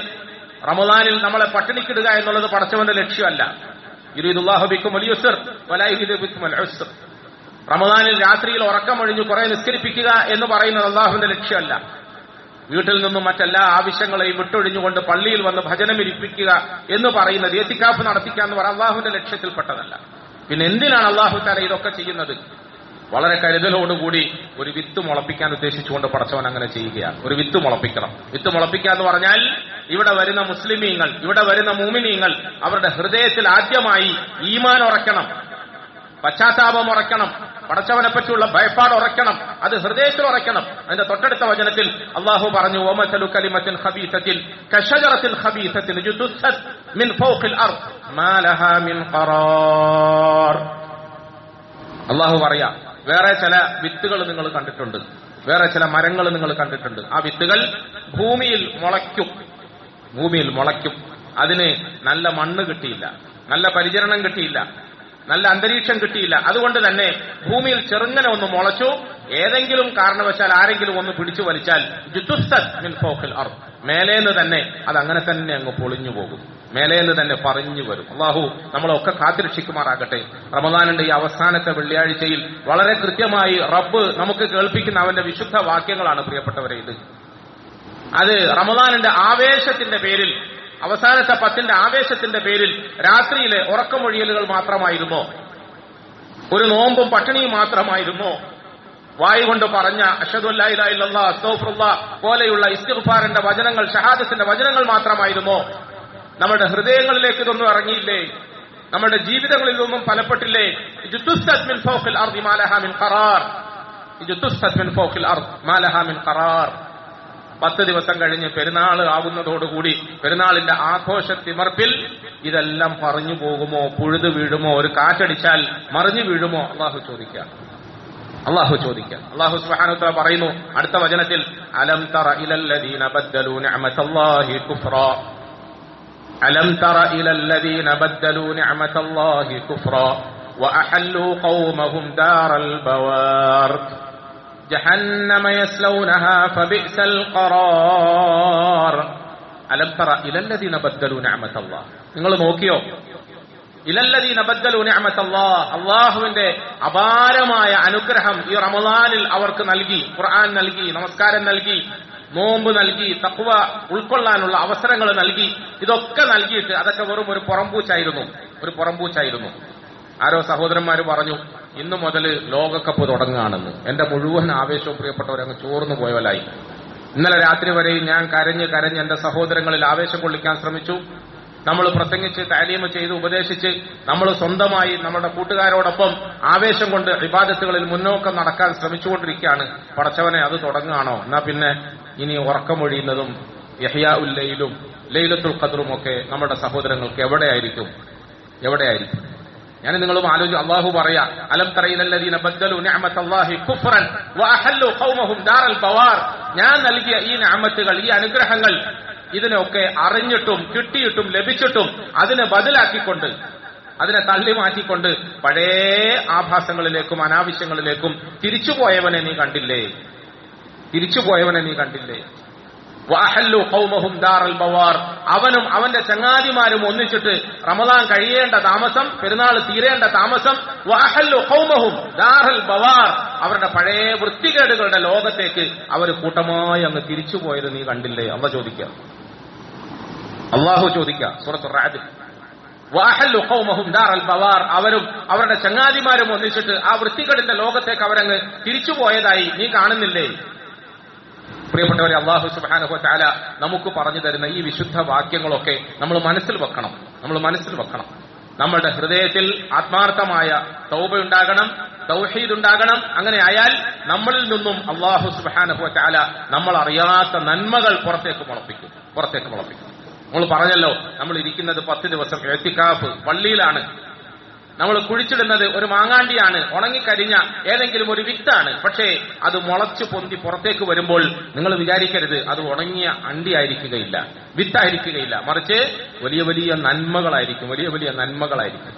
റമദാനിൽ നമ്മളെ പട്ടിണിക്കിടുക എന്നുള്ളത് പടച്ചവന്റെ ലക്ഷ്യമല്ല. യുരീദുല്ലാഹു ബിക്കുമുൽ യുസ്ർ വലാ യുരീദു ബിക്കുമുൽ ഉസ്ർ. റമദാനിൽ രാത്രിയിൽ ഉറക്കമൊഴിഞ്ഞ് കുറെ നിസ്കരിപ്പിക്കുക എന്ന് പറയുന്നത് അള്ളാഹുവിന്റെ ലക്ഷ്യമല്ല. വീട്ടിൽ നിന്നും മറ്റെല്ലാ ആവശ്യങ്ങളെയും വിട്ടൊഴിഞ്ഞുകൊണ്ട് പള്ളിയിൽ വന്ന് ഭജനമിരിപ്പിക്കുക എന്ന് പറയുന്നത്, ഇത്തിക്കാഫ് നടത്തിക്കുക എന്ന് പറയുന്നത് അള്ളാഹുവിന്റെ ലക്ഷ്യത്തിൽപ്പെട്ടതല്ല. പിന്നെ എന്തിനാണ് അള്ളാഹു തആല ഇതൊക്കെ ചെയ്യുന്നത്? വളരെ കരുതലോടുകൂടി ഒരു വിത്ത് മുളപ്പിക്കാൻ ഉദ്ദേശിച്ചുകൊണ്ട് പടച്ചവൻ അങ്ങനെ ചെയ്യുകയാണ്. ഒരു വിത്ത് മുളപ്പിക്കണം. വിത്ത് മുളപ്പിക്കുക എന്ന് പറഞ്ഞാൽ ഇവിടെ വരുന്ന മുസ്ലിമീങ്ങൾ, ഇവിടെ വരുന്ന മുഅ്മിനീങ്ങൾ അവരുടെ ഹൃദയത്തിൽ ആദ്യമായി ഈമാൻ ഉറക്കണം, പശ്ചാത്താപം ഉറക്കണം, പടച്ചവനെ പറ്റിയുള്ള ഭയപ്പാട് ഉറക്കണം. അത് ഹൃദയത്തിൽ ഉറക്കണം. അതിന്റെ തൊട്ടടുത്ത വചനത്തിൽ അല്ലാഹു പറഞ്ഞു, വമസലു കലിമത്തിൻ ഖബീസത്തിൻ കശജറത്തിൻ ഖബീസത്തിൻ ജുതുസ്സത് മിൻ ഫൗഖിൽ അർദ് മാ ലഹാ മിൻ ഖറാർ. അല്ലാഹു പറയാ, വേറെ ചില വിത്തുകൾ നിങ്ങൾ കണ്ടിട്ടുണ്ട്, വേറെ ചില മരങ്ങൾ നിങ്ങൾ കണ്ടിട്ടുണ്ട്. ആ വിത്തുകൾ ഭൂമിയിൽ മുളയ്ക്കും. അതിന് നല്ല മണ്ണ് കിട്ടിയില്ല, നല്ല പരിചരണം കിട്ടിയില്ല, നല്ല അന്തരീക്ഷം കിട്ടിയില്ല. അതുകൊണ്ട് തന്നെ ഭൂമിയിൽ ചെറുങ്ങനെ ഒന്ന് മുളച്ചു, ഏതെങ്കിലും കാരണവശാൽ ആരെങ്കിലും ഒന്ന് പിടിച്ചു വലിച്ചാൽ ജുതുസ്സത് മിൻ ഫൗഖിൽ അർദ്, മേലേന്ന് തന്നെ അതങ്ങനെ തന്നെ അങ്ങ് പൊളിഞ്ഞു പോകും, മേലേന്ന് തന്നെ പറഞ്ഞു വരും. അള്ളാഹു നമ്മളൊക്കെ കാത്തിരക്ഷിക്കുമാറാകട്ടെ. റമദാനിന്റെ ഈ അവസാനത്തെ വെള്ളിയാഴ്ചയിൽ വളരെ കൃത്യമായി റബ്ബ് നമുക്ക് കേൾപ്പിക്കുന്ന അവന്റെ വിശുദ്ധ വാക്യങ്ങളാണ് പ്രിയപ്പെട്ടവരെ. അത് റമദാനിന്റെ ആവേശത്തിന്റെ പേരിൽ, അവസാനത്തെ 10ന്റെ ആവേശത്തിന്റെ പേരിൽ രാത്രിയിലെ ഉറക്കമൊഴിയലുകൾ മാത്രമായിരുന്നോ, ഒരു നോമ്പും പട്ടിണിയും മാത്രമായിരുന്നോ, വായു കൊണ്ട് പറഞ്ഞ അഷ്ഹദു അല്ലാ ഇലാഹ ഇല്ലല്ലാഹ് അസ്തഗ്ഫിറുല്ലാഹ് പോലെയുള്ള ഇസ്തിഗ്ഫാറിന്റെ വചനങ്ങൾ, ഷഹാദത്തിന്റെ വചനങ്ങൾ മാത്രമായിരുന്നോ? നമ്മുടെ ഹൃദയങ്ങളിലേക്ക് ഇതൊന്നും ഇറങ്ങിയില്ലേ? നമ്മുടെ ജീവിതങ്ങളിൽ ഇതൊന്നും ഫലപ്പെട്ടില്ലേ? ജുതുസ്സത് മിൻ ഫൗഖിൽ അർദി മാ ലഹാ മിൻ ഖറാർ, ജുതുസ്സത് മിൻ ഫൗഖിൽ അർദ് മാ ലഹാ മിൻ ഖറാർ. 10 ദിവസം കഴിഞ്ഞ് പെരുന്നാൾ ആവുന്നതോടുകൂടി പെരുന്നാളിന്റെ ആഘോഷത്തിമർപ്പിൽ ഇതെല്ലാം പറഞ്ഞു പോകുമോ, പുഴുതു വീഴുമോ, ഒരു കാറ്റടിച്ചാൽ മറിഞ്ഞു വീഴുമോ? അള്ളാഹു ചോദിക്കാം. അള്ളാഹു സുബ്ഹാനഹു വ തആല പറയുന്നു അടുത്ത വചനത്തിൽ, അലം തറ ഇലല്ലദീന ബദ്ദലൂ നിഅമതല്ലാഹി കുഫ്റാ, അലം തറ ഇലല്ലദീന ബദ്ദലൂ നിഅമതല്ലാഹി കുഫ്റാ വഅഹല്ലൂ ഖൗമഹും ദാറൽ ബവാർ ജഹന്നമ യസ്ലൗനഹാ ഫബിഅ്സൽ ഖറാർ. അലം തറ ഇലല്ലദീന ബദ്ദലൂ നിഅമതല്ലാഹ്, നിങ്ങൾ നോക്കിയോ? ഇലല്ലദീന ബദ്ദലൂ നിഅമതല്ലാഹ്, അല്ലാഹുവിന്റെ അപാരമായ അനുഗ്രഹം ഈ റമദാനിൽ അവർക്ക് നൽകി. ഖുർആൻ നൽകി, നമസ്കാരം നൽകി, നോമ്പ് നൽകി, തഖ്വ ഉൾക്കൊള്ളാനുള്ള അവസരങ്ങൾ നൽകി. ഇതൊക്കെ നൽകിയിട്ട് അതൊക്കെ വെറും ഒരു പുറംപൂച്ചായിരുന്നു. ആരോ സഹോദരന്മാര് പറഞ്ഞു, ഇന്നു മുതൽ ലോകകപ്പ് തുടങ്ങുകയാണെന്ന്. എന്റെ മുഴുവൻ ആവേശവും പ്രിയപ്പെട്ടവരങ്ങ് ചോർന്നു പോയവലായി. ഇന്നലെ രാത്രി വരെയും ഞാൻ കരഞ്ഞ് എന്റെ സഹോദരങ്ങളിൽ ആവേശം കൊള്ളിക്കാൻ ശ്രമിച്ചു. നമ്മൾ പ്രസംഗിച്ച് താലീമ് ചെയ്ത് ഉപദേശിച്ച് നമ്മൾ സ്വന്തമായി നമ്മുടെ കൂട്ടുകാരോടൊപ്പം ആവേശം കൊണ്ട് ഇബാദത്തുകളിൽ മുന്നോക്കം നടക്കാൻ ശ്രമിച്ചുകൊണ്ടിരിക്കുകയാണ്. പടച്ചവനെ, അത് തുടങ്ങുകയാണോ? എന്നാ പിന്നെ ഇനി ഉറക്കമൊഴിയുന്നതും യഹ്യാ ഉൽ ലൈലും ലൈലത്തുൽ ഖദ്റും ഒക്കെ നമ്മുടെ സഹോദരങ്ങൾക്ക് എവിടെയായിരിക്കും? ഞാൻ നിങ്ങളും ആലോചിച്ചു. അള്ളാഹു പറയാ, അലം തറ ഇലല്ലദീന ബദ്ദലൂ നിഅമതല്ലാഹി കുഫ്റൻ വഅഹല്ലൂ ഖൗമഹും ദാറൽ ബവാർ. ഞാൻ നൽകിയ ഈ നിഅമത്തുകൾ, ഈ അനുഗ്രഹങ്ങൾ, ഇതിനൊക്കെ അറിഞ്ഞിട്ടും കിട്ടിയിട്ടും ലഭിച്ചിട്ടും അതിനെ ബദലാക്കിക്കൊണ്ട്, അതിനെ തള്ളി മാറ്റിക്കൊണ്ട് പഴയ ആഭാസങ്ങളിലേക്കും അനാവശ്യങ്ങളിലേക്കും തിരിച്ചുപോയവനെ നീ കണ്ടില്ലേ? വഅഹല്ലൂ ഖൗമഹും ദാറൽ ബവാർ. അവനും അവന്റെ ചങ്ങാതിമാരും ഒന്നിച്ചിട്ട് റമദാൻ കഴിയേണ്ട താമസം, പെരുന്നാൾ തീരേണ്ട താമസം, വഅഹല്ലൂ ഖൗമഹും ദാറൽ ബവാർ, അവരുടെ പഴയ വൃത്തികേടുകളുടെ ലോകത്തേക്ക് അവർ കൂട്ടമായി അങ്ങ് തിരിച്ചുപോയത് നീ കണ്ടില്ലേ? അള്ളാഹു ചോദിക്കുക സൂറത്തുർ റഅദ്, വഅഹല്ലൂ ഖൗമഹും ദാറൽ ബവാർ, അവരും അവരുടെ ചങ്ങാതിമാരും ഒന്നിച്ചിട്ട് ആ വൃത്തികേടിന്റെ ലോകത്തേക്ക് അവരങ്ങ് തിരിച്ചുപോയതായി നീ കാണുന്നില്ലേ? പ്രിയപ്പെട്ടവരെ, അല്ലാഹു സുബ്ഹാനഹു വ തആല നമുക്ക് പറഞ്ഞു തരുന്ന ഈ വിശുദ്ധ വാക്യങ്ങളൊക്കെ നമ്മൾ മനസ്സിൽ വെക്കണം. നമ്മളുടെ ഹൃദയത്തിൽ ആത്മാർത്ഥമായ തൗബ ഉണ്ടാകണം, തൗഹീദ് ഉണ്ടാകണം. അങ്ങനെ ആയാൽ നമ്മളിൽ നിന്നും അല്ലാഹു സുബ്ഹാനഹു വ തആല നമ്മൾ അറിയാത്ത നന്മകൾ പുറത്തേക്ക് മുളപ്പിക്കും. നമ്മൾ പറഞ്ഞല്ലോ, നമ്മൾ ഇരിക്കുന്നത് 10 ദിവസം ഇഅ്തികാഫ് പള്ളിയിലാണ്. നമ്മൾ കുഴിച്ചിടുന്നത് ഒരു മാങ്ങാണ്ടിയാണ്, ഉണങ്ങിക്കരിഞ്ഞ ഏതെങ്കിലും ഒരു വിത്താണ്. പക്ഷേ അത് മുളച്ചു പൊന്തി പുറത്തേക്ക് വരുമ്പോൾ നിങ്ങൾ വിചാരിക്കരുത് അത് ഉണങ്ങിയ അണ്ടിയായിരിക്കുകയില്ല, വിത്തായിരിക്കുകയില്ല, മറിച്ച് വലിയ വലിയ നന്മകളായിരിക്കും.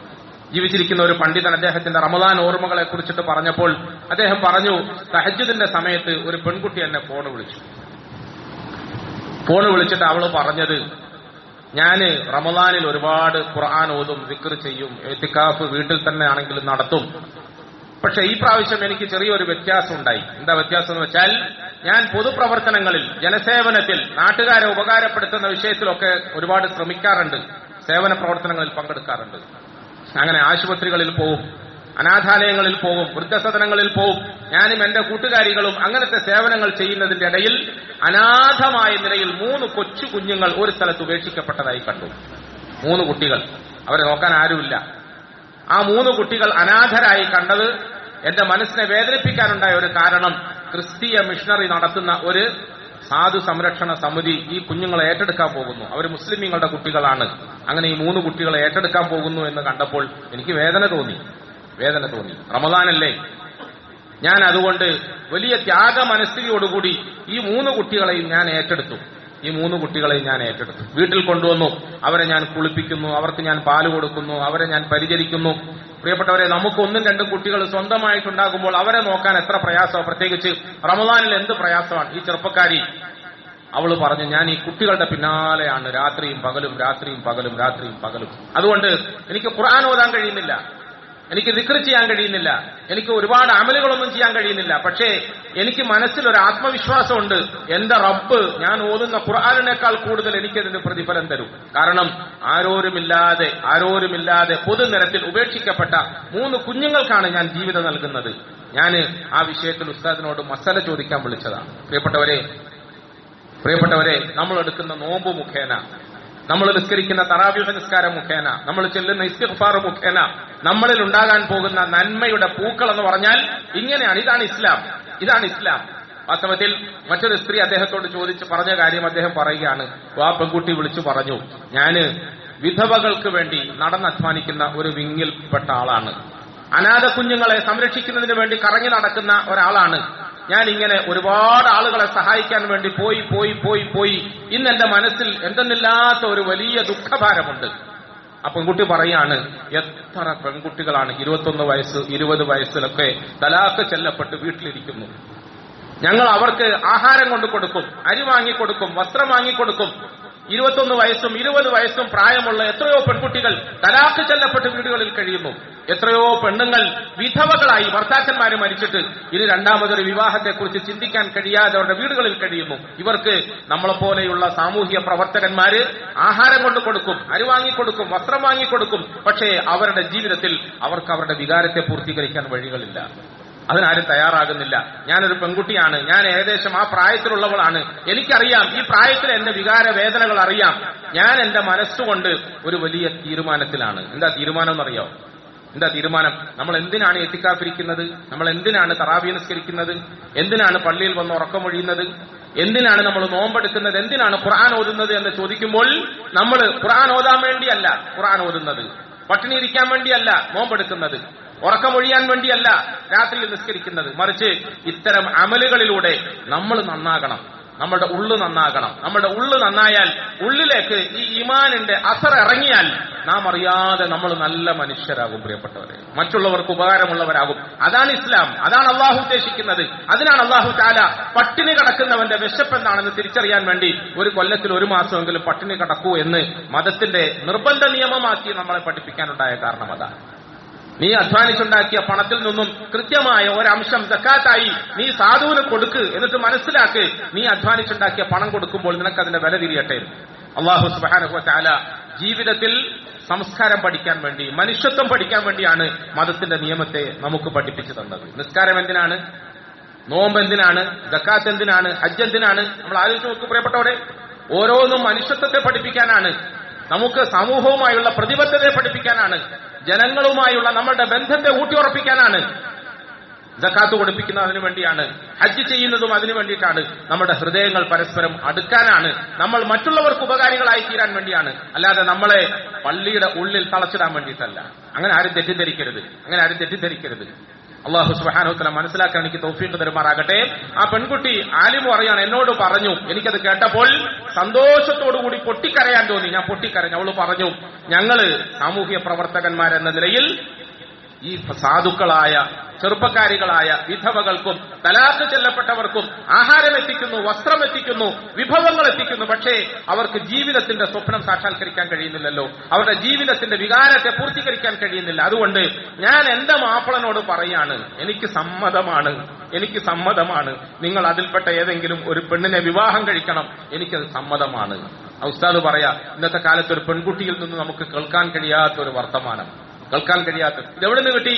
ജീവിച്ചിരിക്കുന്ന ഒരു പണ്ഡിതൻ അദ്ദേഹത്തിന്റെ റമദാൻ ഓർമ്മകളെ കുറിച്ചിട്ട് പറഞ്ഞപ്പോൾ അദ്ദേഹം പറഞ്ഞു, തഹജ്ജുദിന്റെ സമയത്ത് ഒരു പെൺകുട്ടി എന്നെ ഫോൺ വിളിച്ചിട്ട് അവള് പറഞ്ഞത്, ഞാന് റമദാനിൽ ഒരുപാട് ഖുർആൻ ഓതും, ദിക്ർ ചെയ്യും, ഇഅ്തികാഫ് വീട്ടിൽ തന്നെ ആണെങ്കിലും നടത്തും. പക്ഷെ ഈ പ്രാവശ്യം എനിക്ക് ചെറിയൊരു വ്യത്യാസം ഉണ്ടായി. എന്താ വ്യത്യാസം എന്ന് വെച്ചാൽ, ഞാൻ പൊതുപ്രവർത്തനങ്ങളിൽ, ജനസേവനത്തിൽ, നാട്ടുകാരെ ഉപകാരപ്പെടുത്തുന്ന വിഷയത്തിലൊക്കെ ഒരുപാട് ശ്രമിക്കാറുണ്ട്, സേവന പ്രവർത്തനങ്ങളിൽ പങ്കെടുക്കാറുണ്ട്. അങ്ങനെ ആശുപത്രികളിൽ പോവും, അനാഥാലയങ്ങളിൽ പോവും, വൃദ്ധസദനങ്ങളിൽ പോവും. ഞാനും എന്റെ കൂട്ടുകാരികളും അങ്ങനത്തെ സേവനങ്ങൾ ചെയ്യുന്നതിന്റെ ഇടയിൽ അനാഥമായ നിലയിൽ 3 കൊച്ചു കുഞ്ഞുങ്ങൾ ഒരു സ്ഥലത്ത് ഉപേക്ഷിക്കപ്പെട്ടതായി കണ്ടു. 3 കുട്ടികൾ, അവരെ നോക്കാൻ ആരുമില്ല. ആ 3 കുട്ടികൾ അനാഥരായി കണ്ടത് എന്റെ മനസ്സിനെ വേദനിപ്പിക്കാനുണ്ടായ ഒരു കാരണം, ക്രിസ്തീയ മിഷണറി നടത്തുന്ന ഒരു സാധു സംരക്ഷണ സമിതി ഈ കുഞ്ഞുങ്ങളെ ഏറ്റെടുക്കാൻ പോകുന്നു. അവർ മുസ്ലിമീങ്ങളുടെ കുട്ടികളാണ്. അങ്ങനെ ഈ 3 കുട്ടികളെ ഏറ്റെടുക്കാൻ പോകുന്നു എന്ന് കണ്ടപ്പോൾ എനിക്ക് വേദന തോന്നി. റമദാനല്ലേ? ഞാൻ അതുകൊണ്ട് വലിയ ത്യാഗ മനസ്ഥിതിയോടുകൂടി ഈ 3 കുട്ടികളെയും ഞാൻ ഏറ്റെടുത്തു. ഈ 3 കുട്ടികളെ ഞാൻ ഏറ്റെടുത്തു. വീട്ടിൽ കൊണ്ടുവന്നു. അവരെ ഞാൻ കുളിപ്പിക്കുന്നു, അവർക്ക് ഞാൻ പാല് കൊടുക്കുന്നു, അവരെ ഞാൻ പരിചരിക്കുന്നു. പ്രിയപ്പെട്ടവരെ, നമുക്ക് 1ഉം 2ഉം കുട്ടികൾ സ്വന്തമായിട്ടുണ്ടാകുമ്പോൾ അവരെ നോക്കാൻ എത്ര പ്രയാസമാണ്. പ്രത്യേകിച്ച് റമദാനിൽ എന്ത് പ്രയാസമാണ്. ഈ ചെറുപ്പക്കാരി അവള് പറഞ്ഞു, ഞാൻ ഈ കുട്ടികളുടെ പിന്നാലെയാണ് രാത്രിയും പകലും. അതുകൊണ്ട് എനിക്ക് ഖുർആൻ ഓതാൻ കഴിയുന്നില്ല, എനിക്ക് ദിക്ർ ചെയ്യാൻ കഴിയുന്നില്ല, എനിക്ക് ഒരുപാട് അമലുകളൊന്നും ചെയ്യാൻ കഴിയുന്നില്ല. പക്ഷേ എനിക്ക് മനസ്സിൽ ഒരു ആത്മവിശ്വാസമുണ്ട്, എന്റെ റബ്ബ് ഞാൻ ഓതുന്ന ഖുർആനിനേക്കാൾ കൂടുതൽ എനിക്കതിന് പ്രതിഫലം തരും. കാരണം ആരോരുമില്ലാതെ പൊതുനിരത്തിൽ ഉപേക്ഷിക്കപ്പെട്ട 3 കുഞ്ഞുങ്ങൾക്കാണ് ഞാൻ ജീവിതം നൽകുന്നത്. ഞാൻ ആ വിഷയത്തിൽ ഉസ്താദിനോട് മസല ചോദിക്കാൻ വിളിച്ചതാണ്. പ്രിയപ്പെട്ടവരെ, നമ്മൾ എടുക്കുന്ന നോമ്പ് മുഖേന, നമ്മൾ നിസ്കരിക്കുന്ന തറാവീഹ് നിസ്കാരം മുഖേന, നമ്മൾ ചെല്ലുന്ന ഇസ്തിഗ്ഫാർ മുഖേന നമ്മളിൽ ഉണ്ടാകാൻ പോകുന്ന നന്മയുടെ പൂക്കൾ എന്ന് പറഞ്ഞാൽ ഇങ്ങനെയാണ്. ഇതാണ് ഇസ്ലാം. വാസ്തവത്തിൽ മറ്റൊരു സ്ത്രീ അദ്ദേഹത്തോട് ചോദിച്ച് പറഞ്ഞ കാര്യം അദ്ദേഹം പറയുകയാണ്. ആ പെൺകുട്ടി വിളിച്ചു പറഞ്ഞു, ഞാന് വിധവകൾക്ക് വേണ്ടി നടന്നധ്വാനിക്കുന്ന ഒരു വിങ്ങിൽപ്പെട്ട ആളാണ്. അനാഥ കുഞ്ഞുങ്ങളെ സംരക്ഷിക്കുന്നതിന് വേണ്ടി കറങ്ങി നടക്കുന്ന ഒരാളാണ്. ഞാൻ ഇങ്ങനെ ഒരുപാട് ആളുകളെ സഹായിക്കാൻ വേണ്ടി പോയി ഇന്ന് എന്റെ മനസ്സിൽ എന്തെന്നില്ലാത്ത ഒരു വലിയ ദുഃഖഭാരമുണ്ട്. ആ പെൺകുട്ടി പറയാണ്, എത്ര പെൺകുട്ടികളാണ് 21 വയസ്സ് 20 വയസ്സിലൊക്കെ തലാഖ് ചെല്ലപ്പെട്ട് വീട്ടിലിരിക്കുന്നു. ഞങ്ങൾ അവർക്ക് ആഹാരം കൊണ്ട് കൊടുക്കും, അരി വാങ്ങിക്കൊടുക്കും, വസ്ത്രം വാങ്ങിക്കൊടുക്കും. 21 വയസ്സും 20 വയസ്സും പ്രായമുള്ള എത്രയോ പെൺകുട്ടികൾ തലാഖ് ചെല്ലപ്പെട്ട് വീടുകളിൽ കഴിയുന്നു. എത്രയോ പെണ്ണുങ്ങൾ വിധവകളായി ഭർത്താക്കന്മാര് മരിച്ചിട്ട് ഇനി രണ്ടാമതൊരു വിവാഹത്തെക്കുറിച്ച് ചിന്തിക്കാൻ കഴിയാതെ അവരുടെ വീടുകളിൽ കഴിയുന്നു. ഇവർക്ക് നമ്മളെപ്പോലെയുള്ള സാമൂഹ്യ പ്രവർത്തകന്മാര് ആഹാരം കൊണ്ട് കൊടുക്കും, അരി വാങ്ങിക്കൊടുക്കും, വസ്ത്രം വാങ്ങിക്കൊടുക്കും. പക്ഷേ അവരുടെ ജീവിതത്തിൽ അവർക്ക് അവരുടെ വികാരത്തെ പൂർത്തീകരിക്കാൻ വഴികളില്ല. അതിനാരും തയ്യാറാകുന്നില്ല. ഞാനൊരു പെൺകുട്ടിയാണ്, ഞാൻ ഏകദേശം ആ പ്രായത്തിലുള്ളവളാണ്, എനിക്കറിയാം ഈ പ്രായത്തിൽ എന്റെ വികാര വേദനകൾ അറിയാം. ഞാൻ എന്റെ മനസ്സുകൊണ്ട് ഒരു വലിയ തീരുമാനത്തിലാണ്. എന്താ തീരുമാനം എന്നറിയോ? നമ്മൾ എന്തിനാണ് എത്തിക്കാഫിരിക്കുന്നത്? നമ്മൾ എന്തിനാണ് തറാവീഹ് നിസ്കരിക്കുന്നത്? എന്തിനാണ് പള്ളിയിൽ വന്ന് ഉറക്കമൊഴിയുന്നത്? എന്തിനാണ് നമ്മൾ നോമ്പെടുക്കുന്നത്? എന്തിനാണ് ഖുർആൻ ഓതുന്നത് എന്ന് ചോദിക്കുമ്പോൾ നമ്മൾ ഖുർആൻ ഓതാൻ വേണ്ടിയല്ല ഖുർആൻ ഓതുന്നത്, പട്ടിണി ഇരിക്കാൻ വേണ്ടിയല്ല നോമ്പെടുക്കുന്നത്, ഉറക്കമൊഴിയാൻ വേണ്ടിയല്ല രാത്രിയിൽ നിസ്കരിക്കുന്നത്. മറിച്ച് ഇത്തരം അമലുകളിലൂടെ നമ്മൾ നന്നാകണം, നമ്മുടെ ഉള്ളു നന്നാകണം. നമ്മുടെ ഉള്ളു നന്നായാൽ, ഉള്ളിലേക്ക് ഈ ഈമാനിന്റെ അസർ ഇറങ്ങിയാൽ നാം അറിയാതെ നമ്മൾ നല്ല മനുഷ്യരാകും. പ്രിയപ്പെട്ടവരെ, മറ്റുള്ളവർക്ക് ഉപകാരമുള്ളവരാകും. അതാണ് ഇസ്ലാം, അതാണ് അള്ളാഹു ഉദ്ദേശിക്കുന്നത്. അതിനാണ് അള്ളാഹു തആല പട്ടിണി കിടക്കുന്നവന്റെ വിശപ്പ് എന്താണെന്ന് തിരിച്ചറിയാൻ വേണ്ടി ഒരു കൊല്ലത്തിൽ 1 മാസമെങ്കിലും പട്ടിണി കിടക്കൂ എന്ന് മതത്തിന്റെ നിർബന്ധ നിയമമാക്കി നമ്മളെ പഠിപ്പിക്കാനുണ്ടായ കാരണം അതാണ്. നീ അധ്വാനിച്ചുണ്ടാക്കിയ പണത്തിൽ നിന്നും കൃത്യമായ ഒരംശം സക്കാത്തായി നീ സാധുവിന് കൊടുക്ക്. എന്നിട്ട് മനസ്സിലാക്ക്, നീ അധ്വാനിച്ചുണ്ടാക്കിയ പണം കൊടുക്കുമ്പോൾ നിനക്കതിന്റെ വില തിരിയട്ടെ. അല്ലാഹു സുബ്ഹാനഹു വ തആല ജീവിതത്തിൽ സംസ്കാരം പഠിക്കാൻ വേണ്ടി, മനുഷ്യത്വം പഠിക്കാൻ വേണ്ടിയാണ് മതത്തിന്റെ നിയമത്തെ നമുക്ക് പഠിപ്പിച്ചു തന്നത്. നിസ്കാരം എന്തിനാണ്? നോമ്പ് എന്തിനാണ്? സക്കാത്ത് എന്തിനാണ്? ഹജ്ജ് എന്തിനാണ്? നമ്മൾ ആലോചിച്ച് നോക്ക് പ്രിയപ്പെട്ടവരെ. ഓരോന്നും മനുഷ്യത്വത്തെ പഠിപ്പിക്കാനാണ്, നമുക്ക് സമൂഹവുമായുള്ള പ്രതിബദ്ധതയെ പഠിപ്പിക്കാനാണ്, ജനങ്ങളുമായുള്ള നമ്മളുടെ ബന്ധത്തെ ഊട്ടിയുറപ്പിക്കാനാണ്. സക്കാത്ത് കൊടുപ്പിക്കുന്നത് അതിനു വേണ്ടിയാണ്, ഹജ്ജ് ചെയ്യുന്നതും അതിനു വേണ്ടിയിട്ടാണ്. നമ്മുടെ ഹൃദയങ്ങൾ പരസ്പരം അടുക്കാനാണ്, നമ്മൾ മറ്റുള്ളവർക്ക് ഉപകാരികളായി തീരാൻ വേണ്ടിയാണ്. അല്ലാതെ നമ്മളെ പള്ളിയുടെ ഉള്ളിൽ തളച്ചിടാൻ വേണ്ടിയിട്ടല്ല. അങ്ങനെ ആരും തെറ്റിദ്ധരിക്കരുത്. അല്ലാഹു സുബ്ഹാനഹു വ തആല മനസ്സിലാക്കാൻ എനിക്ക് തൗഫീഖ് തരുമാറാകട്ടെ. ആ പെൺകുട്ടി ആലിമു പറയാണ്, എന്നോട് പറഞ്ഞു, എനിക്കത് കേട്ടപ്പോൾ സന്തോഷത്തോടുകൂടി പൊട്ടിക്കരയാൻ തോന്നി. ഞാൻ പൊട്ടിക്കരഞ്ഞു. അവള് പറഞ്ഞു, ഞങ്ങള് സാമൂഹ്യ പ്രവർത്തകന്മാരെന്ന നിലയിൽ ഈ സാധുക്കളായ ചെറുപ്പക്കാരികളായ വിധവകൾക്കും തലാഖ് ചെല്ലപ്പെട്ടവർക്കും ആഹാരം എത്തിക്കുന്നു, വസ്ത്രം എത്തിക്കുന്നു, വിഭവങ്ങൾ എത്തിക്കുന്നു. പക്ഷേ അവർക്ക് ജീവിതത്തിന്റെ സ്വപ്നം സാക്ഷാത്കരിക്കാൻ കഴിയുന്നില്ലല്ലോ, അവരുടെ ജീവിതത്തിന്റെ വികാരത്തെ പൂർത്തീകരിക്കാൻ കഴിയുന്നില്ല. അതുകൊണ്ട് ഞാൻ എന്റെ മാപ്പിളനോട് പറയാണ്, എനിക്ക് സമ്മതമാണ്, നിങ്ങൾ അതിൽപ്പെട്ട ഏതെങ്കിലും ഒരു പെണ്ണിനെ വിവാഹം കഴിക്കണം, എനിക്കത് സമ്മതമാണ്. ഉസ്താദ് പറയാ, ഇന്നത്തെ കാലത്ത് ഒരു പെൺകുട്ടിയിൽ നിന്ന് നമുക്ക് കേൾക്കാൻ കഴിയാത്തൊരു വർത്തമാനം, ഇതെവിടെ നിന്ന് കിട്ടി?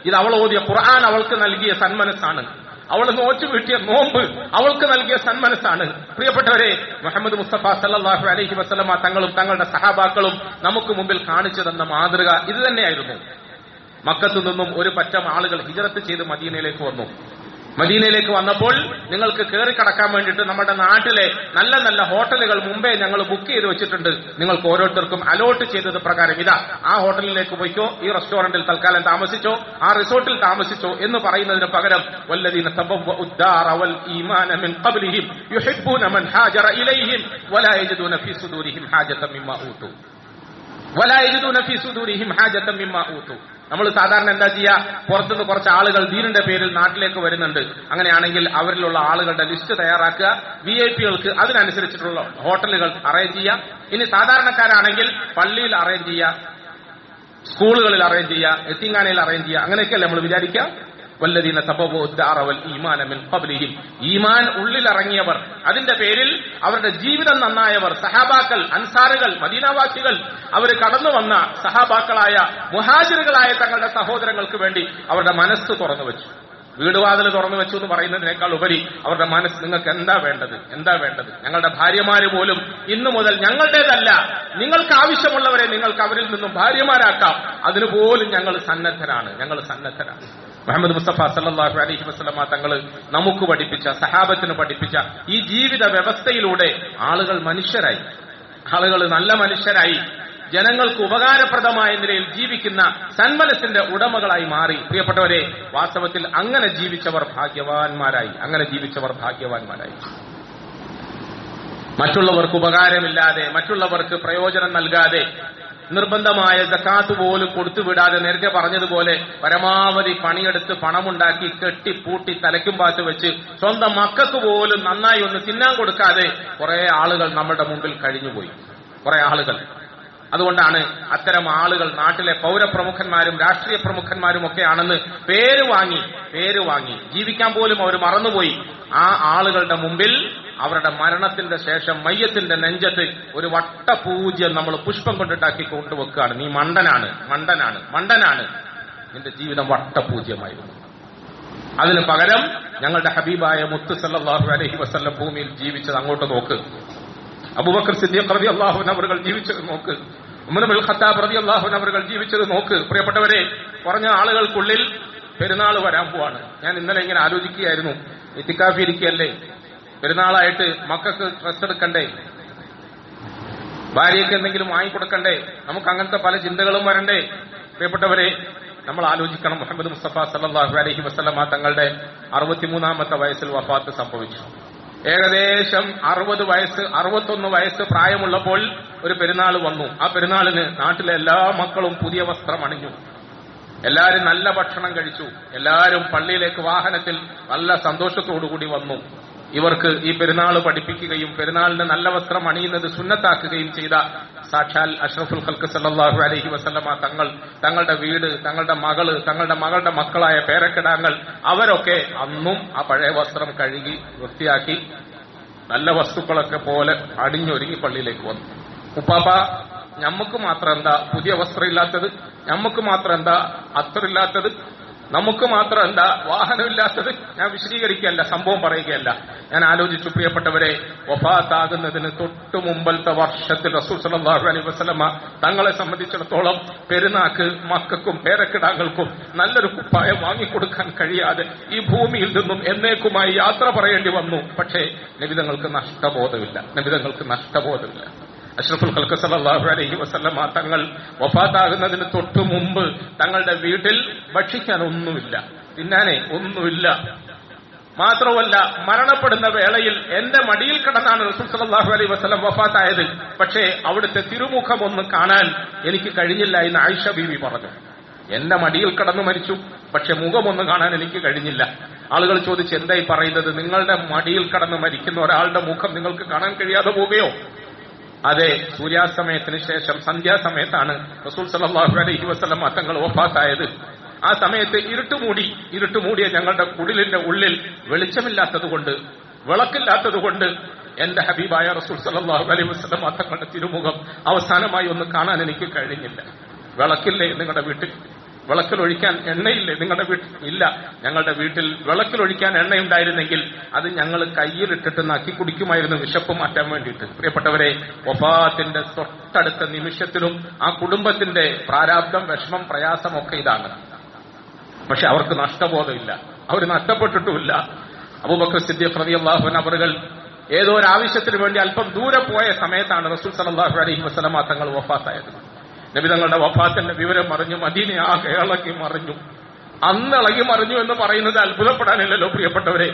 ഇത് അവൾ ഓതിയ ഖുർആൻ അവൾക്ക് നൽകിയ സന്മനസ്സാണ്, അവൾ നോച്ചു വീട്ടിയ നോമ്പ് അവൾക്ക് നൽകിയ സന്മനസ്സാണ്. പ്രിയപ്പെട്ടവരെ, മുഹമ്മദ് മുസ്തഫ സല്ലല്ലാഹു അലൈഹി വസല്ലമ തങ്ങളും തങ്ങളുടെ സഹാബാക്കളും നമുക്ക് മുമ്പിൽ കാണിച്ചു തന്ന മാതൃക ഇത് തന്നെയായിരുന്നു. മക്കത്തു നിന്നും ഒരു പറ്റം ആളുകൾ ഹിജ്റത്ത് ചെയ്ത് മദീനയിലേക്ക് വന്നു. മദീനയിലേക്ക് വന്നപ്പോൾ നിങ്ങൾക്ക് കയറി കടക്കാൻ വേണ്ടിയിട്ട് നമ്മുടെ നാട്ടിലെ നല്ല നല്ല ഹോട്ടലുകൾ മുമ്പേ ഞങ്ങൾ ബുക്ക് ചെയ്ത് വെച്ചിട്ടുണ്ട്. നിങ്ങൾക്ക് ഓരോരുത്തർക്കും അലോട്ട് ചെയ്തത് പ്രകാരം ഇതാ ആ ഹോട്ടലിലേക്ക് പോയിക്കോ, ഈ റെസ്റ്റോറന്റിൽ തൽക്കാലം താമസിച്ചോ, ആ റിസോർട്ടിൽ താമസിച്ചോ എന്ന് പറയുന്നതിന് പകരം വല്ലദീന തബവ്വഉ الدار والإيمان من قبلهم يحبون من هاجر إليهم ولا يجدون في صدورهم حاجة مما أوتوا ولا يجدون في صدورهم حاجة مما أوتوا. നമ്മൾ സാധാരണ എന്താ ചെയ്യുക, പുറത്തുനിന്ന് കുറച്ച് ആളുകൾ ദീനിന്റെ പേരിൽ നാട്ടിലേക്ക് വരുന്നുണ്ട്. അങ്ങനെയാണെങ്കിൽ അവരിലുള്ള ആളുകളുടെ ലിസ്റ്റ് തയ്യാറാക്കുക, VIP-കൾക്ക് അതിനനുസരിച്ചിട്ടുള്ള ഹോട്ടലുകൾ അറേഞ്ച് ചെയ്യുക. ഇനി സാധാരണക്കാരാണെങ്കിൽ പള്ളിയിൽ അറേഞ്ച് ചെയ്യുക, സ്കൂളുകളിൽ അറേഞ്ച് ചെയ്യുക, എത്തിങ്ങാനയിൽ അറേഞ്ച് ചെയ്യുക. അങ്ങനെയൊക്കെയല്ലേ നമ്മൾ വിചാരിക്കുക. വല്ലദീന തബവ്വഉ الدار والإيمان من قبلهم, ഈമാൻ ഉള്ളിലിറങ്ങിയവർ, അതിന്റെ പേരിൽ അവരുടെ ജീവിതം നന്നായവർ, സഹാബാക്കൾ, അൻസാറുകൾ, മദീനാവാസികൾ, അവർ കടന്നു വന്ന സഹാബാക്കളായ മുഹാജിറുകളായ തങ്ങളുടെ സഹോദരങ്ങൾക്ക് വേണ്ടി അവരുടെ മനസ്സ് തുറന്നു വെച്ചു. വീടുവാതിൽ തുറന്നു വെച്ചു എന്ന് പറയുന്നതിനേക്കാൾ ഉപരി അവരുടെ മനസ്സ്, നിങ്ങൾക്ക് എന്താ വേണ്ടത്, എന്താ വേണ്ടത്, ഞങ്ങളുടെ ഭാര്യമാര് പോലും ഇന്നു മുതൽ ഞങ്ങളുടേതല്ല, നിങ്ങൾക്ക് ആവശ്യമുള്ളവരെ നിങ്ങൾക്ക് അവരിൽ നിന്നും ഭാര്യമാരാക്കാം, അതിനുപോലും ഞങ്ങൾ സന്നദ്ധരാണ്. മുഹമ്മദ് മുസ്തഫ സല്ലല്ലാഹു അലൈഹി വസല്ലമ തങ്ങൾ നമുക്ക് പഠിപ്പിച്ച, സഹാബത്തിന് പഠിപ്പിച്ച ഈ ജീവിത വ്യവസ്ഥയിലൂടെ ആളുകൾ മനുഷ്യരായി, ആളുകൾ നല്ല മനുഷ്യരായി, ജനങ്ങൾക്ക് ഉപകാരപ്രദമായ നിലയിൽ ജീവിക്കുന്ന സന്മനസ്സിന്റെ ഉടമകളായി മാറി. പ്രിയപ്പെട്ടവരെ, വാസ്തവത്തിൽ അങ്ങനെ ജീവിച്ചവർ ഭാഗ്യവാന്മാരായി. മറ്റുള്ളവർക്ക് ഉപകാരമില്ലാതെ, മറ്റുള്ളവർക്ക് പ്രയോജനം നൽകാതെ, നിർബന്ധമായ സകാത്ത് പോലും കൊടുത്തുവിടാതെ, നേരത്തെ പറഞ്ഞതുപോലെ പരമാവധി പണിയെടുത്ത് പണമുണ്ടാക്കി കെട്ടിപ്പൂട്ടി തലയ്ക്കും പാത്ത് വെച്ച് സ്വന്തം മക്കൾക്ക് പോലും നന്നായി ഒന്ന് തിന്നാൻ കൊടുക്കാതെ കുറെ ആളുകൾ നമ്മുടെ മുമ്പിൽ കഴിഞ്ഞുപോയി. കുറെ ആളുകൾ. അതുകൊണ്ടാണ് അത്തരം ആളുകൾ നാട്ടിലെ പൗരപ്രമുഖന്മാരും രാഷ്ട്രീയ പ്രമുഖന്മാരും ഒക്കെയാണെന്ന് പേര് വാങ്ങി ജീവിക്കാൻ പോലും അവർ മറന്നുപോയി. ആ ആളുകളുടെ മുമ്പിൽ അവരുടെ മരണത്തിന്റെ ശേഷം മയ്യത്തിന്റെ നെഞ്ചത്ത് ഒരു വട്ടപൂജ്യം നമ്മൾ പുഷ്പം കൊണ്ടിട്ടാക്കി കൊണ്ടുവെക്കുകയാണ്. നീ മണ്ടനാണ്, നിന്റെ ജീവിതം വട്ടപൂജ്യമായിരുന്നു. അതിന് പകരം ഞങ്ങളുടെ ഹബീബായ മുത്ത് സല്ലല്ലാഹു അലൈഹി വസല്ലം ഭൂമിയിൽ ജീവിച്ചത് അങ്ങോട്ട് നോക്ക്. അബൂബക്കർ സിദ്ദീഖ് റളിയല്ലാഹു അൻഹു അവർ ജീവിച്ചത് നോക്ക്. ഉമർ ഇബ്നുൽ ഖത്താബ് റളിയല്ലാഹു അൻഹു അവർ ജീവിച്ചത് നോക്ക്. പ്രിയപ്പെട്ടവരെ, കുറഞ്ഞ ആളുകൾക്കുള്ളിൽ പെരുന്നാൾ വരാൻ പോവാണ്. ഞാൻ ഇന്നലെ ഇങ്ങനെ ആലോചിക്കുകയായിരുന്നു, ഇത്തിക്കാഫി ഇരിക്കുകയല്ലേ, പെരുന്നാളായിട്ട് മക്കൾക്ക് ഡ്രസ് എടുക്കണ്ടേ, ഭാര്യയ്ക്ക് എന്തെങ്കിലും വാങ്ങിക്കൊടുക്കണ്ടേ, നമുക്ക് അങ്ങനത്തെ പല ചിന്തകളും വരണ്ടേ. പ്രിയപ്പെട്ടവരെ, നമ്മൾ ആലോചിക്കണം, മുഹമ്മദ് മുസ്തഫ സല്ലല്ലാഹു അലൈഹി വസല്ലമ തങ്ങളുടെ 63-ാമത്തെ വയസ്സിൽ വഫാത്ത് സംഭവിച്ചു. ഏകദേശം 61 വയസ്സ് പ്രായമുള്ളപ്പോൾ ഒരു പെരുന്നാൾ വന്നു. ആ പെരുന്നാളിന് നാട്ടിലെ എല്ലാ മക്കളും പുതിയ വസ്ത്രം അണിഞ്ഞു, എല്ലാവരും നല്ല ഭക്ഷണം കഴിച്ചു, എല്ലാവരും പള്ളിയിലേക്ക് വാഹനത്തിൽ നല്ല സന്തോഷത്തോടുകൂടി വന്നു. ഇവർക്ക് ഈ പെരുന്നാൾ പഠിപ്പിക്കുകയും പെരുന്നാളിന് നല്ല വസ്ത്രം അണിയുന്നത് സുന്നത്താക്കുകയും ചെയ്ത സാക്ഷാൽ അഷ്റഫുൽ ഖൽഖ് സല്ലല്ലാഹു അലൈഹി വസല്ലമ തങ്ങൾ, തങ്ങളുടെ വീട്, തങ്ങളുടെ മകള്, തങ്ങളുടെ മകളുടെ മക്കളായ പേരക്കിടാങ്ങൾ, അവരൊക്കെ അന്നും ആ പഴയ വസ്ത്രം കഴുകി വൃത്തിയാക്കി നല്ല വസ്തുക്കളൊക്കെ പോലെ അടിഞ്ഞൊരുങ്ങി പള്ളിയിലേക്ക് വന്നു. ഉപ്പാപ്പ, നമുക്ക് മാത്രം എന്താ പുതിയ വസ്ത്രം ഇല്ലാത്തത്, നമുക്ക് മാത്രം എന്താ അത്തറില്ലാത്തത്, നമുക്ക് മാത്രം എന്താ വാഹനമില്ലാത്തത്? ഞാൻ വിശദീകരിക്കുകയല്ല, സംഭവം പറയുകയല്ല. ഞാൻ ആലോചിച്ചു, പ്രിയപ്പെട്ടവരെ, വഫാത്താകുന്നതിന് തൊട്ടു മുമ്പത്തെ വർഷത്തിൽ റസൂൽ സല്ലല്ലാഹു അലൈഹി വസല്ലമ തങ്ങളെ സംബന്ധിച്ചിടത്തോളം പെരുന്നാക്ക് മക്കൾക്കും പേരക്കിടാങ്ങൾക്കും നല്ലൊരു കുപ്പായം വാങ്ങിക്കൊടുക്കാൻ കഴിയാതെ ഈ ഭൂമിയിൽ നിന്നും എന്നേക്കുമായി യാത്ര പറയേണ്ടി വന്നു. പക്ഷേ നബിതങ്ങൾക്ക് നഷ്ടബോധമില്ല. അഷ്റഫുൽ ഖൽഖ് സല്ലല്ലാഹു അലൈഹി വസല്ലമ തങ്ങൾ വഫാത്താകുന്നതിന് തൊട്ടു മുമ്പ് തങ്ങളുടെ വീട്ടിൽ ഭക്ഷിക്കാൻ ഒന്നുമില്ല, തിന്നാനേ ഒന്നുമില്ല. മാത്രമല്ല, മരണപ്പെടുന്ന വേളയിൽ എന്റെ മടിയിൽ കിടന്നാണ് റസൂൽ സല്ലല്ലാഹു അലൈഹി വസല്ലം വഫാത്തായത്. പക്ഷേ അവിടുത്തെ തിരുമുഖം ഒന്ന് കാണാൻ എനിക്ക് കഴിഞ്ഞില്ല എന്ന് ആയിഷ ബീവി പറഞ്ഞു. എന്റെ മടിയിൽ കിടന്നു മരിച്ചു, പക്ഷെ മുഖമൊന്ന് കാണാൻ എനിക്ക് കഴിഞ്ഞില്ല. ആളുകൾ ചോദിച്ചു, എന്തായി പറയുന്നത്, നിങ്ങളുടെ മടിയിൽ കിടന്ന് മരിക്കുന്ന ഒരാളുടെ മുഖം നിങ്ങൾക്ക് കാണാൻ കഴിയാതെ പോവുകയോ? അതെ, സൂര്യാസ്തമയത്തിന് ശേഷം സന്ധ്യാസമയത്താണ് റസൂൽ സല്ലല്ലാഹു അലൈഹി വസല്ലം തങ്ങൾ വഫാത്തായത്. ആ സമയത്ത് ഇരുട്ടുമൂടിയ ഞങ്ങളുടെ കുടിലിന്റെ ഉള്ളിൽ വെളിച്ചമില്ലാത്തതുകൊണ്ട്, വിളക്കില്ലാത്തതുകൊണ്ട് എന്റെ ഹബീബായ റസൂൽ സല്ലല്ലാഹു അലൈഹി വസല്ലം തങ്ങളുടെ തിരുമുഖം അവസാനമായി ഒന്ന് കാണാൻ എനിക്ക് കഴിഞ്ഞില്ല. വിളക്കില്ലേ നിങ്ങളുടെ വീട്ടിൽ? വിളക്കിലൊഴിക്കാൻ എണ്ണയില്ലേ നിങ്ങളുടെ വീട്ടിൽ? ഇല്ല. ഞങ്ങളുടെ വീട്ടിൽ വിളക്കിലൊഴിക്കാൻ എണ്ണയുണ്ടായിരുന്നെങ്കിൽ അത് ഞങ്ങൾ കയ്യിലിട്ടിട്ട് നക്കി കുടിക്കുമായിരുന്നു, വിശപ്പ് മാറ്റാൻ വേണ്ടിയിട്ട്. പ്രിയപ്പെട്ടവരെ, വഫാത്തിന്റെ തൊട്ടടുത്ത നിമിഷത്തിലും ആ കുടുംബത്തിന്റെ പ്രാരാബ്ദം, വിഷമം, പ്രയാസമൊക്കെ ഇതാണ്. പക്ഷെ അവർക്ക് നഷ്ടബോധമില്ല. അവർ നഷ്ടപ്പെട്ടിട്ടുമില്ല. അബൂബക്കർ സിദ്ദീഖ് റളിയല്ലാഹു അൻഹു അവர்கள் ഏതോ ഒരു ആവശ്യത്തിന് വേണ്ടി അല്പം ദൂരെ പോയ സമയത്താണ് റസൂൽ സല്ലല്ലാഹു അലൈഹി വസല്ലമ തങ്ങൾ വഫാത്തായത്. നബി തങ്ങളുടെ വഫാത്തിന്റെ വിവരം അറിഞ്ഞു മദീന ആകെ ഇളകി മറിഞ്ഞു. അന്ന് ഇളകി മറിഞ്ഞു എന്ന് പറയുന്നത് അത്ഭുതപ്പെടാനില്ലല്ലോ പ്രിയപ്പെട്ടവരെ.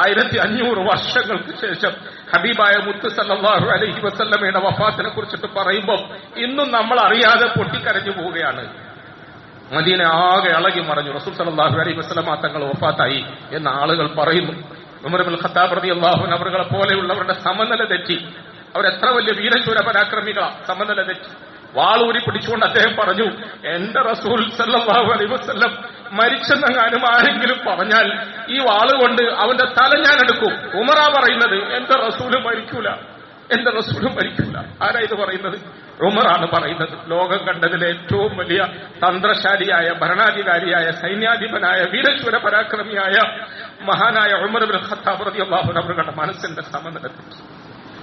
1500 വർഷങ്ങൾക്ക് ശേഷം ഹബീബായ മുത്ത് സല്ലല്ലാഹു അലൈഹി വസല്ലമയുടെ വഫാത്തിനെ കുറിച്ചിട്ട് പറയുമ്പോൾ ഇന്നും നമ്മൾ അറിയാതെ പൊട്ടിക്കരഞ്ഞു പോവുകയാണ്. മദീന ആകെ ഇളകി മറിഞ്ഞു. റസൂൽ സല്ലല്ലാഹു അലൈഹി വസല്ലമ തങ്ങൾ വഫാത്തായി എന്ന് ആളുകൾ പറയുന്നു. ഉമർ ഇബ്നുൽ ഖത്താബ് റളിയല്ലാഹു അൻഹു അവരെ പോലെയുള്ളവരുടെ സമനില തെറ്റി. അവരെത്ര വലിയ വീരശൂര പരാക്രമികളാ. സമനില തെറ്റി വാളൂരി പിടിച്ചുകൊണ്ട് അദ്ദേഹം പറഞ്ഞു, എന്റെ റസൂൽ സല്ലല്ലാഹു അലൈഹി വസല്ലം മരിച്ചെന്നെങ്ങാനും ആരെങ്കിലും പറഞ്ഞാൽ ഈ വാളുകൊണ്ട് അവന്റെ തല ഞാൻ എടുക്കും. ഉമറാ പറയുന്നത്, എന്റെ റസൂല് മരിക്കൂല, എന്റെ റസൂലും മരിക്കൂല. ആരാ ഇത് പറയുന്നത്? ഉമറാണ് പറയുന്നത്. ലോകം കണ്ടതിലെ ഏറ്റവും വലിയ തന്ത്രശാലിയായ ഭരണാധികാരിയായ സൈന്യാധിപനായ വീരശൂര പരാക്രമിയായ മഹാനായ ഉമർ ഇബ്നുൽ ഖത്താബ് റളിയല്ലാഹു അൻഹു അവരുടെ മനസ്സിന്റെ സമനില തെറ്റി.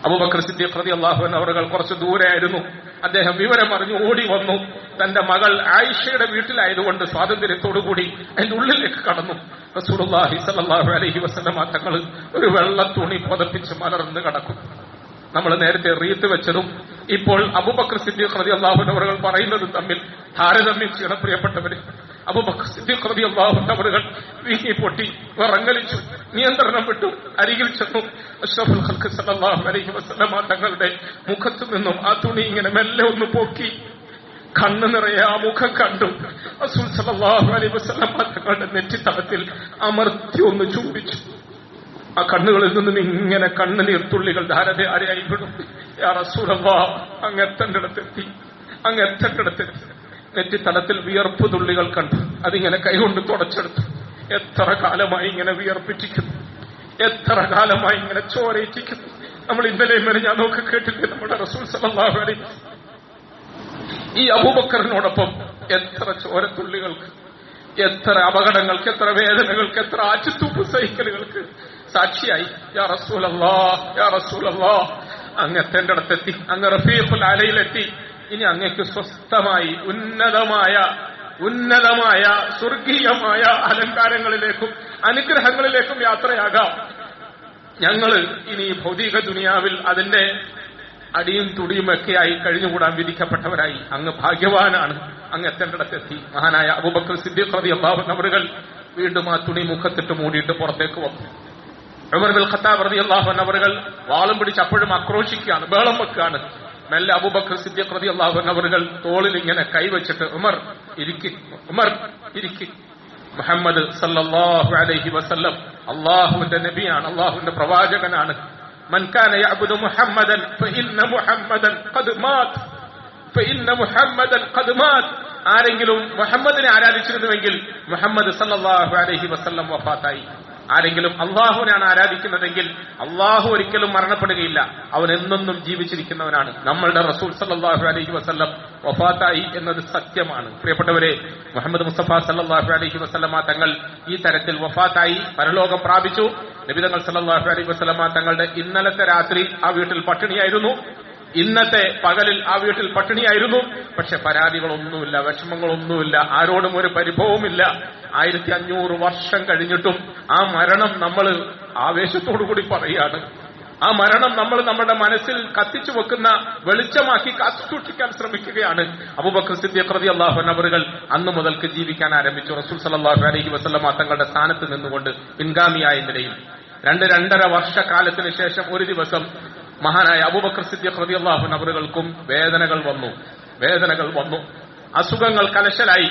അബൂബക്കർ സിദ്ദീഖ് റളിയല്ലാഹു അൻഹു അവർ കുറച്ച് ദൂരെയായിരുന്നു. അദ്ദേഹം വിവരം അറിഞ്ഞു ഓടി വന്നു. തന്റെ മകൾ ആയിഷയുടെ വീട്ടിലായതുകൊണ്ട് സ്വാതന്ത്ര്യത്തോടുകൂടി അതിന്റെ ഉള്ളിലേക്ക് കടന്നു. റസൂലുള്ളാഹി സ്വല്ലല്ലാഹു അലൈഹി വസല്ലമ തങ്ങൾ ഒരു വെള്ള തുണി പുതപ്പിച്ച് മലർന്ന് കിടക്കും. നമ്മൾ നേരത്തെ റീത്ത് വെച്ചതും ഇപ്പോൾ അബൂബക്കർ സിദ്ദീഖ് റളിയല്ലാഹു അൻഹു അവർ പറയുന്നതും തമ്മിൽ താരതമ്യം ചെയ്യണം പ്രിയപ്പെട്ടവര്. അബൂബക്കർ സിദ്ദീഖ് റളിയല്ലാഹു അൻഹു അവർ വീങ്ങി പൊട്ടി വിറങ്ങലിച്ചു, നിയന്ത്രണം വിട്ടു, അരികിൽ ചെന്നു. അഷ്റഫുൽ ഖൽഖ് സല്ലല്ലാഹു അലൈഹി വസല്ലമ തങ്ങളുടെ മുഖത്തു നിന്നും ആ തുണി ഇങ്ങനെ മെല്ലെ ഒന്ന് പൊക്കി. കണ്ണു നിറയെ ആ മുഖം കണ്ടു. റസൂൽ സല്ലല്ലാഹു അലൈഹി വസല്ലമ തങ്ങളുടെ നെറ്റിത്തടത്തിൽ അമർത്തി ഒന്ന് ചുംബിച്ചു. ആ കണ്ണുകളിൽ നിന്നും ഇങ്ങനെ കണ്ണുനീർത്തുള്ളികൾ ധാരധാരയായി വിടും. യാ റസൂലല്ലാഹ്, അങ്ങ് എത്തേണ്ടിടത്തെത്തി, അങ്ങ് എത്തേണ്ടിടത്തെത്തി. നെറ്റിത്തടത്തിൽ വിയർപ്പ് തുള്ളികൾ കണ്ടു. അതിങ്ങനെ കൈകൊണ്ട് തുടച്ചെടുത്തു. എത്ര കാലമായി ഇങ്ങനെ വിയർപ്പിച്ചിരിക്കുന്നു, എത്ര കാലമായി ഇങ്ങനെ ചോരയിച്ചിരിക്കുന്നു. നമ്മൾ ഇന്നലെയും വരെ ഞാൻ നോക്കി കേട്ടില്ലേ നമ്മുടെ റസൂൽ സല്ലല്ലാഹു അലൈഹി വസല്ലം ഈ അബൂബക്കറിനോടൊപ്പം എത്ര ചോരത്തുള്ളികൾക്ക്, എത്ര അപകടങ്ങൾക്ക്, എത്ര വേദനകൾക്ക്, എത്ര ആറ്റുതൂപ്പ് സഹിക്കലുകൾക്ക് സാക്ഷിയായി. യാ റസൂലല്ലാഹ്, യാ റസൂലല്ലാഹ്, അങ്ങ് എത്തേണ്ടിടത്തെത്തി, അങ്ങ് റഫീഖുൽ അലയിലെത്തി. ഇനി അങ്ങക്ക് സ്വസ്ഥമായി ഉന്നതമായ സ്വർഗീയമായ അലങ്കാരങ്ങളിലേക്കും അനുഗ്രഹങ്ങളിലേക്കും യാത്രയാകാം. ഞങ്ങള് ഇനി ഭൗതിക ദുനിയാവിൽ അതിന്റെ അടിയും തുടിയും ഒക്കെയായി കഴിഞ്ഞുകൂടാൻ വിധിക്കപ്പെട്ടവരായി. അങ്ങ് ഭാഗ്യവാനാണ്, അങ്ങ് എത്തേണ്ടിടത്തെത്തി. മഹാനായ അബൂബക്കർ സിദ്ദീഖ് റളിയല്ലാഹു അൻഹു അവർ വീണ്ടും ആ തുണി മുഖത്തിട്ട് മൂടിയിട്ട് പുറത്തേക്ക് വന്നു. ഉമർ ഇബ്നുൽ ഖത്താബ് റളിയല്ലാഹു അൻഹു അവർ വാളും പിടിച്ച് അപ്പോഴും ആക്രോശിക്കുകയാണ്, ബഹളം വെക്കുകയാണ്. മെല്ലെ അബൂബക്കർ സിദ്ദീഖ് റളിയല്ലാഹു അൻഹു അവർ തോളിൽ ഇങ്ങനെ കൈവച്ചിട്ട്, ഉമർ ഇരിക്ക്, ഉമർ ഇരിക്ക്. മുഹമ്മദ് സല്ലല്ലാഹു അലൈഹി വസല്ലം അല്ലാഹുവിന്റെ നബിയാണ്, അല്ലാഹുവിന്റെ പ്രവാചകനാണ്. മൻ കാന യഅബുദു മുഹമ്മദൻ ഫഇന്ന മുഹമ്മദൻ ഖദ് മാത്, ഫഇന്ന മുഹമ്മദൻ ഖദ് മാത്. ആരെങ്കിലും മുഹമ്മദിനെ ആരാധിച്ചിരുന്നുവെങ്കിൽ മുഹമ്മദ് സല്ലല്ലാഹു അലൈഹി വസല്ലം വഫാത്തായി. ആരെങ്കിലും അള്ളാഹുവിനാണ് ആരാധിക്കുന്നതെങ്കിൽ അള്ളാഹു ഒരിക്കലും മരണപ്പെടുകയില്ല, അവൻ എന്നെന്നും ജീവിച്ചിരിക്കുന്നവനാണ്. നമ്മളുടെ റസൂൽ സല്ലല്ലാഹു അലൈഹി വസല്ലം വഫാത്തായി എന്നത് സത്യമാണ്. പ്രിയപ്പെട്ടവരെ, മുഹമ്മദ് മുസ്തഫ സല്ലല്ലാഹു അലൈഹി വസല്ലമ തങ്ങൾ ഈ തരത്തിൽ വഫാത്തായി പരലോകം പ്രാപിച്ചു. നബി തങ്ങൾ സല്ലല്ലാഹു അലൈഹി വസല്ലമ തങ്ങളുടെ ഇന്നലത്തെ രാത്രി ആ വീട്ടിൽ പട്ടിണിയായിരുന്നു, ഇന്നത്തെ പകലിൽ ആ വീട്ടിൽ പട്ടിണിയായിരുന്നു. പക്ഷെ പരാതികളൊന്നുമില്ല, വിഷമങ്ങളൊന്നുമില്ല, ആരോടും ഒരു പരിഭവമില്ല. 1500 വർഷം കഴിഞ്ഞിട്ടും ആ മരണം നമ്മൾ ആവേശത്തോടുകൂടി പറയുകയാണ്. ആ മരണം നമ്മൾ നമ്മുടെ മനസ്സിൽ കത്തിച്ചു വെക്കുന്ന വെളിച്ചമാക്കി കാത്തുസൂക്ഷിക്കാൻ ശ്രമിക്കുകയാണ്. അബൂബക്കർ സിദ്ദീഖ് റളിയല്ലാഹു അൻഹു അവർ അന്നു മുതൽക്ക് ജീവിക്കാൻ ആരംഭിച്ചു. റസൂൽ സല്ലല്ലാഹു അലൈഹി വസല്ലമ തങ്ങളുടെ സ്ഥാനത്ത് നിന്നുകൊണ്ട് പിൻഗാമിയായ നിലയിൽ 2-2.5 വർഷക്കാലത്തിന് ശേഷം ഒരു ദിവസം മഹാനായ അബൂബക്കർ സിദ്ദീഖ് റളിയല്ലാഹു അൻഹു അവർക്കും വേദനകൾ വന്നു, അസുഖങ്ങൾ കലശലായി.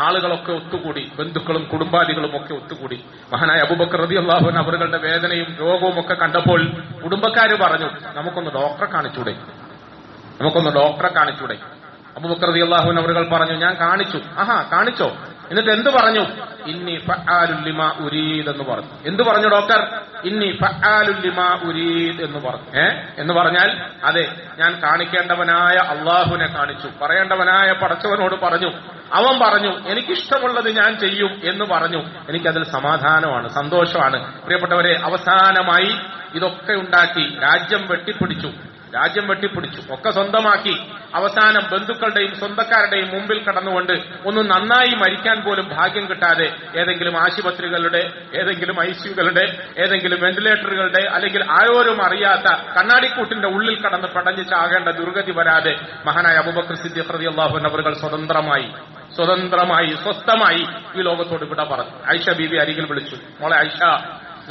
ആളുകളൊക്കെ ഒത്തുകൂടി, ബന്ധുക്കളും കുടുംബാദികളും ഒക്കെ ഒത്തുകൂടി. മഹാനായ അബൂബക്കർ റളിയല്ലാഹു അൻഹു അവരുടെ വേദനയും രോഗവും ഒക്കെ കണ്ടപ്പോൾ കുടുംബക്കാര് പറഞ്ഞു, നമുക്കൊന്ന് ഡോക്ടറെ കാണിച്ചൂടെ. അബൂബക്കർ റളിയല്ലാഹു അൻഹു അവർ പറഞ്ഞു, ഞാൻ കാണിച്ചു. ആഹാ, കാണിച്ചോ? എന്നിട്ട് എന്ത് പറഞ്ഞു? ഇന്നി ഫഅാലുൽ ലിമാ ഉരീദ് എന്ന് പറഞ്ഞു. എന്ത് പറഞ്ഞു ഡോക്ടർ? ഇന്നി ഫഅാലുൽ ലിമാ ഉരീദ് എന്ന് പറഞ്ഞു. എന്ന് പറഞ്ഞാൽ അതെ, ഞാൻ കാണിക്കേണ്ടവനായ അള്ളാഹുവിനെ കാണിച്ചു, പറയേണ്ടവനായ പടച്ചവനോട് പറഞ്ഞു. അവൻ പറഞ്ഞു, എനിക്കിഷ്ടമുള്ളത് ഞാൻ ചെയ്യും എന്ന് പറഞ്ഞു. എനിക്കതിൽ സമാധാനമാണ്, സന്തോഷമാണ്. പ്രിയപ്പെട്ടവരെ, അവസാനമായി ഇതൊക്കെ ഉണ്ടാക്കി രാജ്യം വെട്ടിപ്പിടിച്ചു. രാജ്യം വെട്ടിപ്പിടിച്ചു, ഒക്കെ സ്വന്തമാക്കി. അവസാനം ബന്ധുക്കളുടെയും സ്വന്തക്കാരുടെയും മുമ്പിൽ കടന്നുകൊണ്ട് ഒന്ന് നന്നായി മരിക്കാൻ പോലും ഭാഗ്യം കിട്ടാതെ ഏതെങ്കിലും ആശുപത്രികളുടെ, ഏതെങ്കിലും ഐസിയുകളുടെ, ഏതെങ്കിലും വെന്റിലേറ്ററുകളുടെ, അല്ലെങ്കിൽ ആരോരും അറിയാത്ത കണ്ണാടിക്കൂട്ടിന്റെ ഉള്ളിൽ കടന്ന് പടഞ്ഞു ചാകേണ്ട ദുർഗതി വരാതെ മഹാനായ അബൂബക്കർ സിദ്ദീഖ് റളിയല്ലാഹു അൻഹു അവർ സ്വതന്ത്രമായി സ്വസ്ഥമായി ഈ ലോകത്തോട് വിട പറഞ്ഞു. ആയിഷ ബീവി അരികിൽ വിളിച്ചു, മോളെ ആയിഷ,